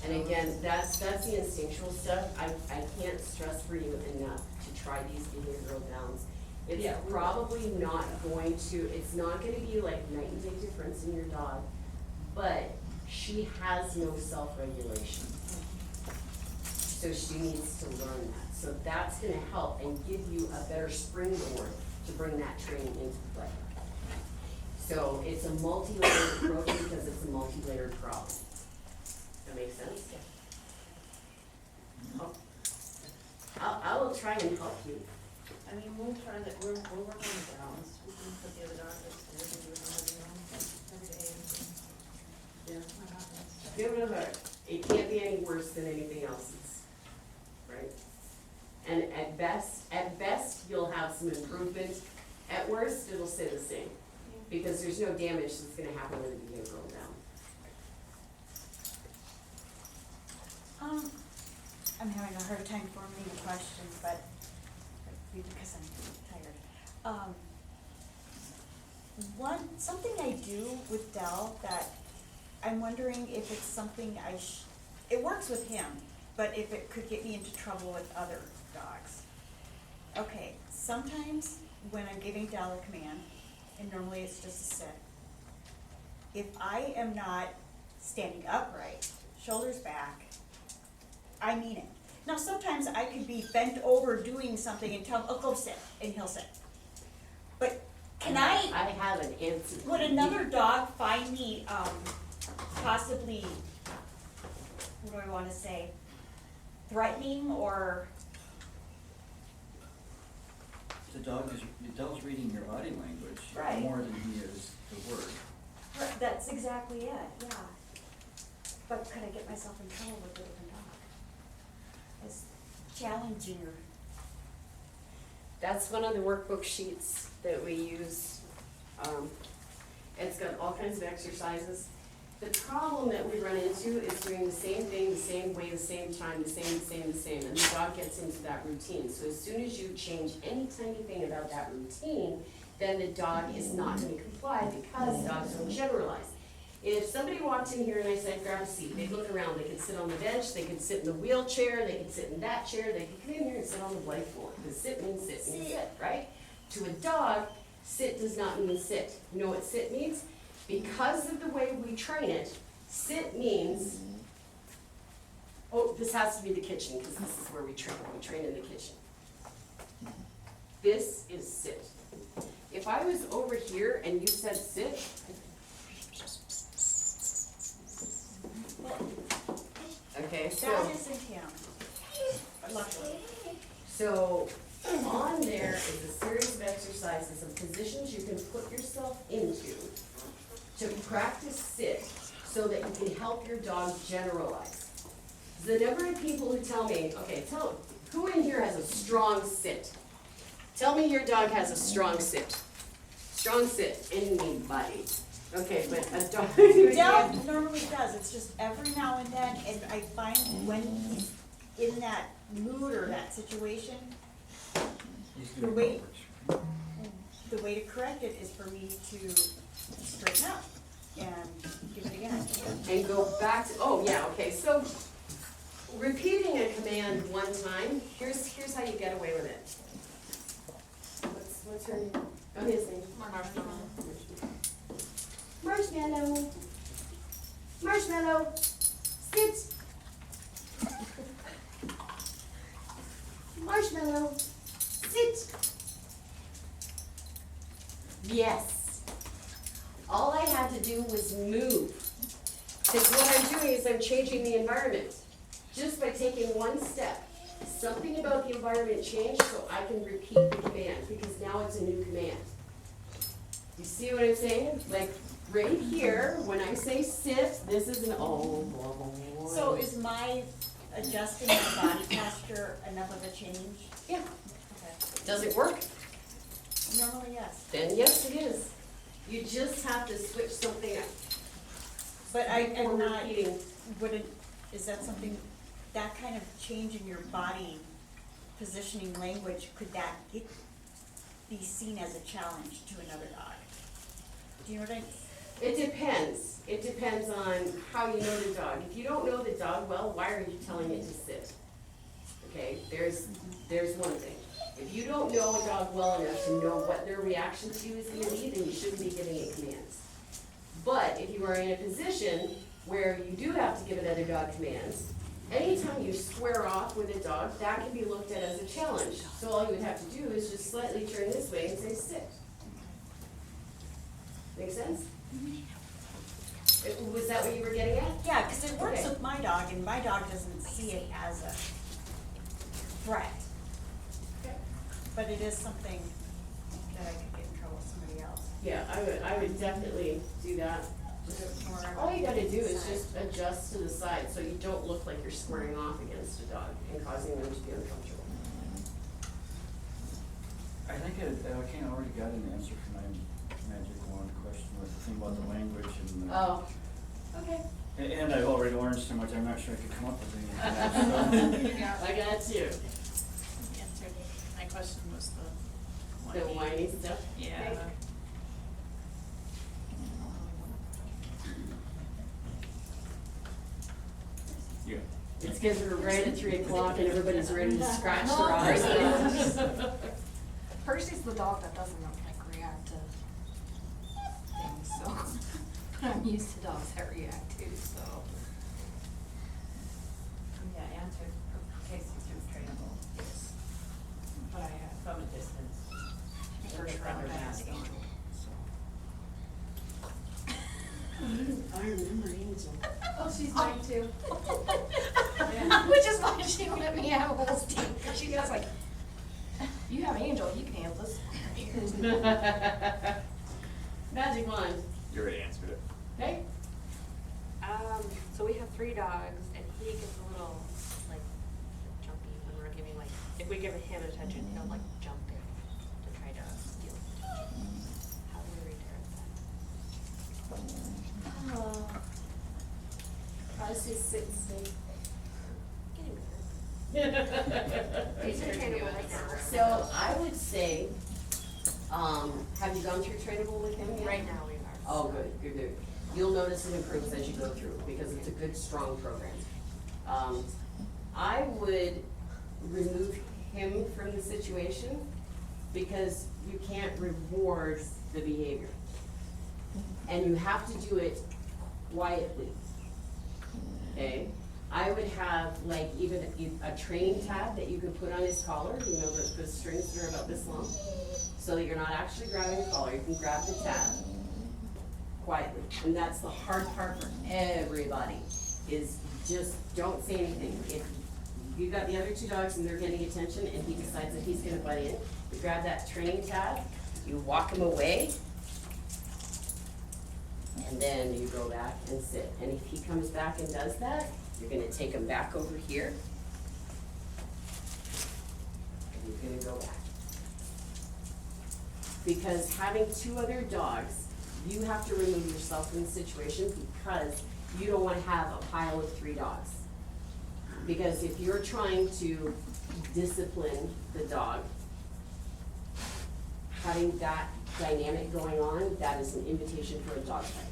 And again, that's the instinctual stuff. I can't stress for you enough to try these behavioral downs. It's Yeah. probably not going to, it's not gonna be like night and day difference in your dog, but she has no self-regulation. So she needs to learn that. So that's gonna help and give you a better springboard to bring that training into play. So it's a multi-layered approach because it's a multi-layered problem. That makes sense? I will try and help you. I mean, we'll try that, we'll work on the downs, we can put the other dog upstairs and do it on the own, every day. Yeah, why not? Give it a look. It can't be any worse than anything else's, right? And at best, you'll have some improvement. At worst, it'll stay the same, because there's no damage that's gonna happen with a behavioral down. I'm having a hard time formulating a question, but because I'm tired. Something I do with Dell that I'm wondering if it's something it works with him, but if it could get me into trouble with other dogs. Okay, sometimes when I'm giving Dell a command, and normally it's just a sit, if I am not standing upright, shoulders back, I mean it. Now, sometimes I could be bent over doing something and tell him, oh, go sit, and he'll sit. But I have an answer. would another dog find me, possibly, what do I wanna say, threatening or? The dog's reading your body language Right. more than he is the word. That's exactly it, yeah. But could I get myself in trouble with a different dog? It's challenging or. That's one of the workbook sheets that we use. It's got all kinds of exercises. The problem that we run into is doing the same thing, the same way, the same time, the same, and the dog gets into that routine. So as soon as you change any tiny thing about that routine, then the dog is not gonna comply because dogs don't generalize. If somebody walked in here and I said, grab a seat, they'd look around, they could sit on the bench, they could sit in the wheelchair, they could sit in that chair, they could come in here and sit on the white floor, because sit means sit means sit, right? To a dog, sit does not mean sit. You know what sit means? Because of the way we train it, sit means, oh, this has to be the kitchen, because this is where we train in the kitchen. This is sit. If I was over here and you said sit, okay, so. That isn't him, luckily. So on there is a series of exercises of positions you can put yourself into to practice sit so that you can help your dog generalize. The number of people who tell me, okay, who in here has a strong sit? Tell me your dog has a strong sit. Strong sit, anybody. Okay, but a dog. Dell normally does, it's just every now and then, and I find when he's in that mood or that situation, the way to correct it is for me to straighten up and give it again. And go back to, oh yeah, okay, so repeating a command one time, here's how you get away with it. What's her name? Oh, his name. Marshmallow. Marshmallow. Sit. Marshmallow. Sit. Yes. All I had to do was move. Because what I'm doing is I'm changing the environment. Just by taking one step. Something about the environment changed so I can repeat the command because now it's a new command. You see what I'm saying? Like right here, when I say sit, this is an oh boy. So is my adjusting my body posture enough of a change? Yeah. Okay. Does it work? Normally, yes. Then yes, it is. You just have to switch something up. But I'm not, repeating. is that something, that kind of change in your body positioning language, could that be seen as a challenge to another dog? Do you know what I mean? It depends. It depends on how you know the dog. If you don't know the dog well, why are you telling it to sit? Okay, there's one thing. If you don't know a dog well enough to know what their reaction to you is gonna be, then you shouldn't be giving it commands. But if you are in a position where you do have to give another dog commands, anytime you square off with a dog, that can be looked at as a challenge. So all you would have to do is just slightly turn this way and say sit. Make sense? Was that what you were getting at? Yeah, cause it works Okay. with my dog, and my dog doesn't see it as a threat. But it is something that I could get in trouble with somebody else. Yeah, I would definitely do that. All you gotta do is just adjust to the side, so you don't look like you're squaring off against a dog and causing them to be uncomfortable. I think I kinda already got an answer for my magic wand question with the thing about the language and. Oh, okay. And I've already learned so much, I'm not sure I could come up with anything else, Yeah. I got you. Answered. My question was the The whiny stuff? Yeah. Okay. Yeah. It's because we're right at 3 o'clock and everybody's ready to scratch their Percy eyes. Percy's the dog that doesn't like react to things, so I'm used to dogs that react too, so. Yeah, answered, Casey seems trainable. Yes. But I have from a distance. First Rubber round mask on, I remember Angel. Oh, she's mine too. Which is why she let me have a whole team, because she goes like, you have Angel, you can handle this. Magic wand. You already answered it. Okay? So we have 3 dogs, and he gets a little, like, jumpy when we're giving, like, if we give him attention, he'll, like, jump in to try to steal attention. How do we redirect that? I just say sit and stay. Getting better. He's trainable right now. So I would say, have you gone through trainable with him yet? Right now we are. Oh, good. You'll notice it improves as you go through, because it's a good, strong program. I would remove him from the situation, because you can't reward the behavior. And you have to do it quietly, okay? I would have like even a training tab that you could put on his collar, you know, the strings that are about this long, so that you're not actually grabbing the collar, you can grab the tab quietly. And that's the hard part for everybody, is just don't say anything. If you've got the other 2 dogs and they're getting attention and he decides that he's gonna butt in, you grab that training tab, you walk him away, and then you go back and sit. And if he comes back and does that, you're gonna take him back over here. And you're gonna go back. Because having 2 other dogs, you have to remove yourself from the situation, because you don't wanna have a pile of 3 dogs. Because if you're trying to discipline the dog, having that dynamic going on, that is an invitation for a dog fight.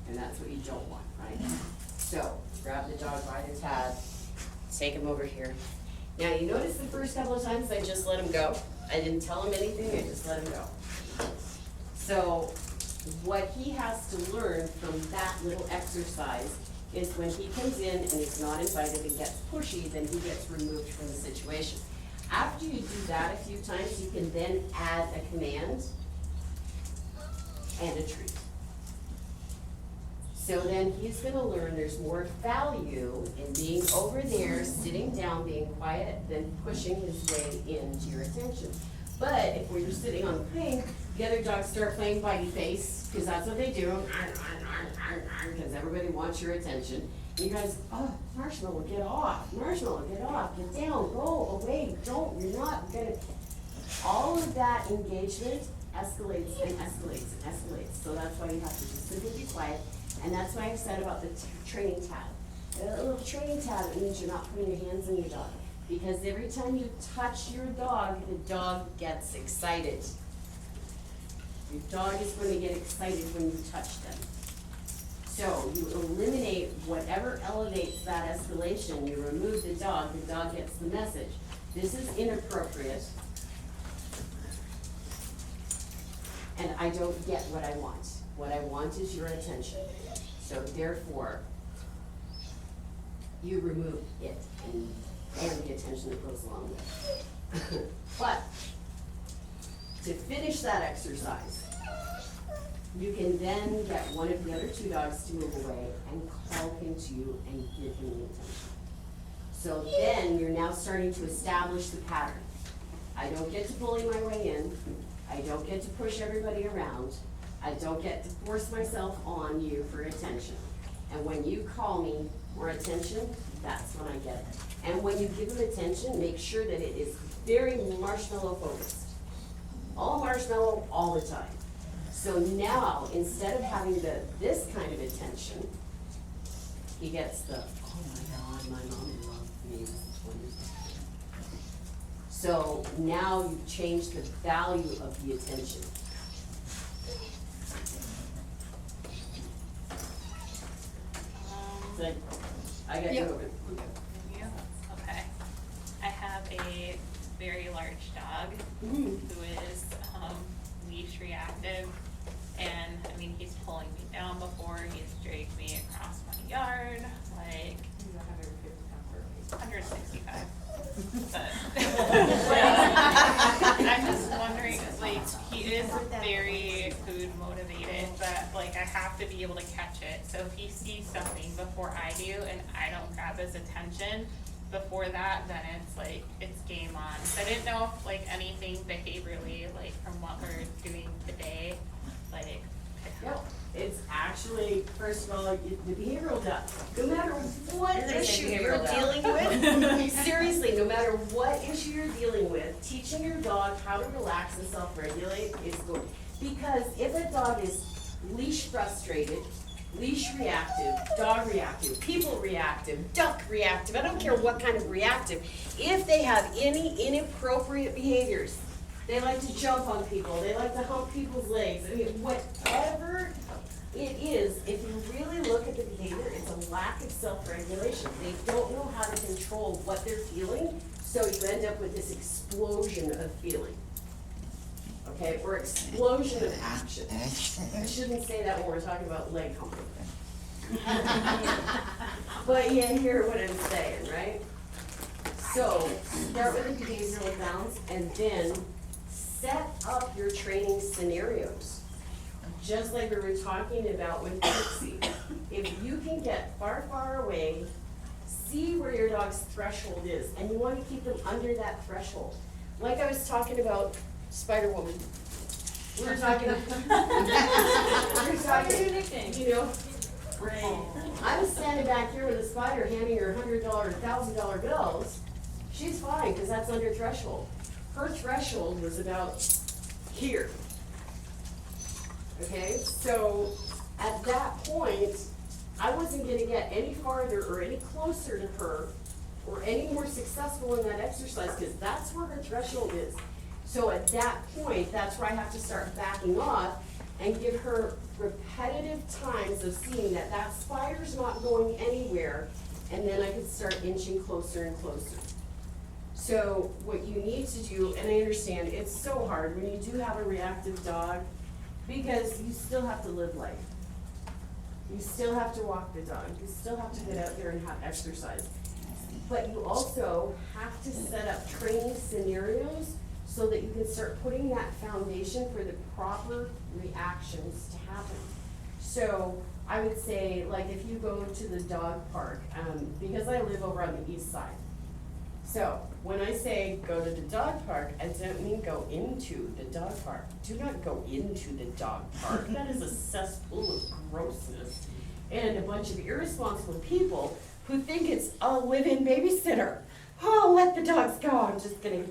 And that's what you don't want, right? So, grab the dog by the tab, take him over here. Now, you notice the first couple of times I just let him go. I didn't tell him anything, I just let him go. So, what he has to learn from that little exercise is when he comes in and is not invited and gets pushy, then he gets removed from the situation. After you do that a few times, you can then add a command and a treat. So then he's gonna learn there's more value in being over there, sitting down, being quiet, than pushing his way into your attention. But if when you're sitting on the plane, the other dogs start playing bitey face, because that's what they do, because everybody wants your attention. And you guys, oh, Marshmallow, get off, Marshmallow, get off, get down, go away, don't, you're not gonna. All of that engagement escalates and escalates and escalates. So that's why you have to just simply be quiet. And that's why I said about the training tab. A little training tab, it means you're not putting your hands on your dog. Because every time you touch your dog, the dog gets excited. Your dog is going to get excited when you touch them. So you eliminate whatever elevates that escalation, you remove the dog gets the message. This is inappropriate. And I don't get what I want. What I want is your attention. So therefore, you remove it and the attention that goes along with it. But to finish that exercise, you can then get one of the other two dogs to move away and call him to you and give him the attention. So then you're now starting to establish the pattern. I don't get to bully my way in. I don't get to push everybody around. I don't get to force myself on you for attention. And when you call me for attention, that's when I get it. And when you give him attention, make sure that it is very marshmallow focused. All marshmallow all the time. So now, instead of having this kind of attention, he gets the, oh my God, my mom loves me. So now you've changed the value of the attention. Like, I got you over. Okay. I have a very large dog who is leash reactive, and I mean he's pulling me down before, he's dragged me across my yard, like he's 165. But I'm just wondering, like, he is very food motivated, but like I have to be able to catch it. So if he sees something before I do and I don't grab his attention before that, then it's like, it's game on. So I didn't know if like anything behaviorally, like from what we're doing today, like could help. It's actually, first of all, the behavioral stuff, no matter what You're gonna say issue you're behavioral dealing with, seriously, no matter what issue you're dealing with, teaching your dog how to relax and self-regulate is good. Because if a dog is leash frustrated, leash reactive, dog reactive, people reactive, duck reactive, I don't care what kind of reactive, if they have any inappropriate behaviors, they like to jump on people, they like to hump people's legs, I mean, whatever it is, if you really look at the behavior, it's a lack of self-regulation. They don't know how to control what they're feeling, so you end up with this explosion of feeling. Okay, or explosion of action. I shouldn't say that when we're talking about leg humping. But you hear what I'm saying, right? So, start with the behavioral bounds and then set up your training scenarios. Just like we were talking about with Pixie. If you can get far, far away, see where your dog's threshold is, and you want to keep them under that threshold. Like I was talking about Spider-Woman. We were talking, you know, right. I'm standing back here with a spider handing her $100, $1,000 bills. She's fine, because that's under threshold. Her threshold was about here. Okay, so at that point, I wasn't gonna get any farther or any closer to her or any more successful in that exercise, because that's where her threshold is. So at that point, that's where I have to start backing off and give her repetitive times of seeing that that spider's not going anywhere, and then I can start inching closer and closer. So what you need to do, and I understand, it's so hard when you do have a reactive dog, because you still have to live life. You still have to walk the dog, you still have to get out there and have exercise. But you also have to set up training scenarios so that you can start putting that foundation for the proper reactions to happen. So I would say, like if you go to the dog park, because I live over on the east side. So when I say go to the dog park, I don't mean go into the dog park. Do not go into the dog park. That is a cesspool of grossness and a bunch of irresponsible people who think it's a live-in babysitter. Oh, let the dogs go. I'm just gonna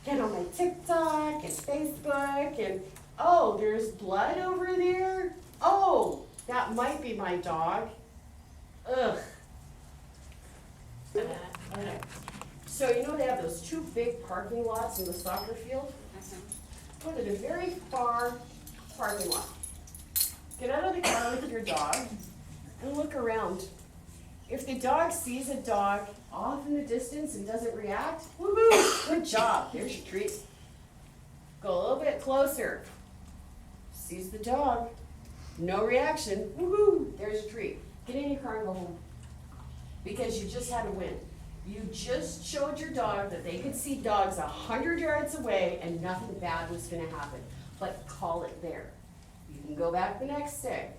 get on my TikTok and Facebook and, oh, there's blood over there. Oh, that might be my dog. Ugh. Okay. So you know they have those two big parking lots in the soccer field? Put it in a very far parking lot. Get out of the car with your dog and look around. If the dog sees a dog off in the distance and doesn't react, woohoo, good job, there's your treat. Go a little bit closer. Sees the dog, no reaction, woohoo, there's your treat. Get in your car and go home. Because you just had a win. You just showed your dog that they could see dogs 100 yards away and nothing bad was gonna happen. But call it there. You can go back the next day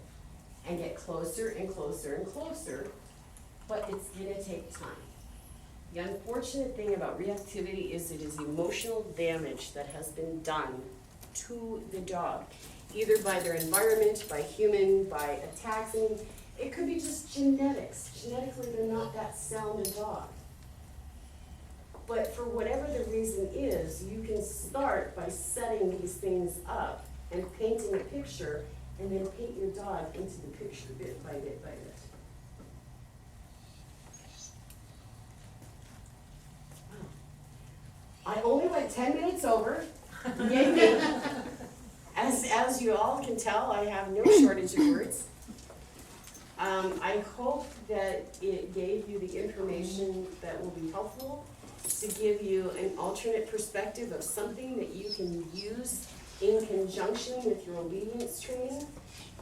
and get closer and closer and closer, but it's gonna take time. The unfortunate thing about reactivity is it is emotional damage that has been done to the dog, either by their environment, by human, by attacks. I mean, it could be just genetics. Genetically, they're not that sound a dog. But for whatever the reason is, you can start by setting these things up and painting a picture, and then paint your dog into the picture bit by bit by bit. I only went 10 minutes over. Yay me. As you all can tell, I have no shortage of words. I hope that it gave you the information that will be helpful to give you an alternate perspective of something that you can use in conjunction with your obedience training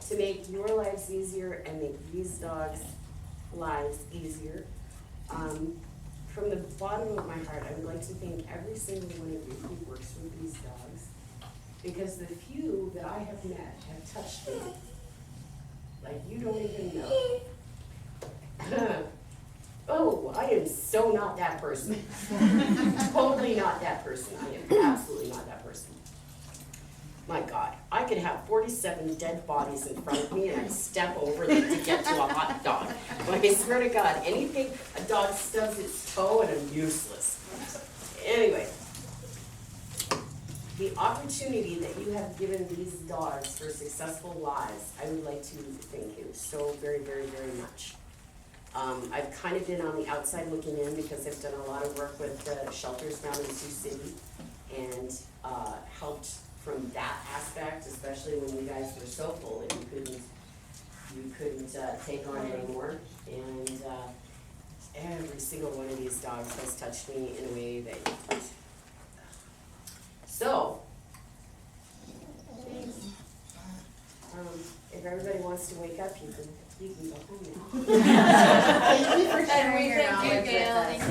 to make your lives easier and make these dogs' lives easier. From the bottom of my heart, I would like to thank every single one of you who works with these dogs, because the few that I have met have touched me like you don't even know. Oh, I am so not that person. Totally not that person. I am absolutely not that person. My God, I could have 47 dead bodies in front of me and I'd step over them to get to a hot dog. Like, I swear to God, anything, a dog stubs its toe and I'm useless. Anyway, the opportunity that you have given these dogs for successful lives, I would like to thank you so very, very, very much. I've kind of been on the outside looking in because I've done a lot of work with the shelters down in Sioux City and helped from that aspect, especially when you guys were so full that you couldn't take on anymore. And every single one of these dogs has touched me in a way that you can't. So, if everybody wants to wake up, you can go home now. Thank you for sharing your knowledge with us.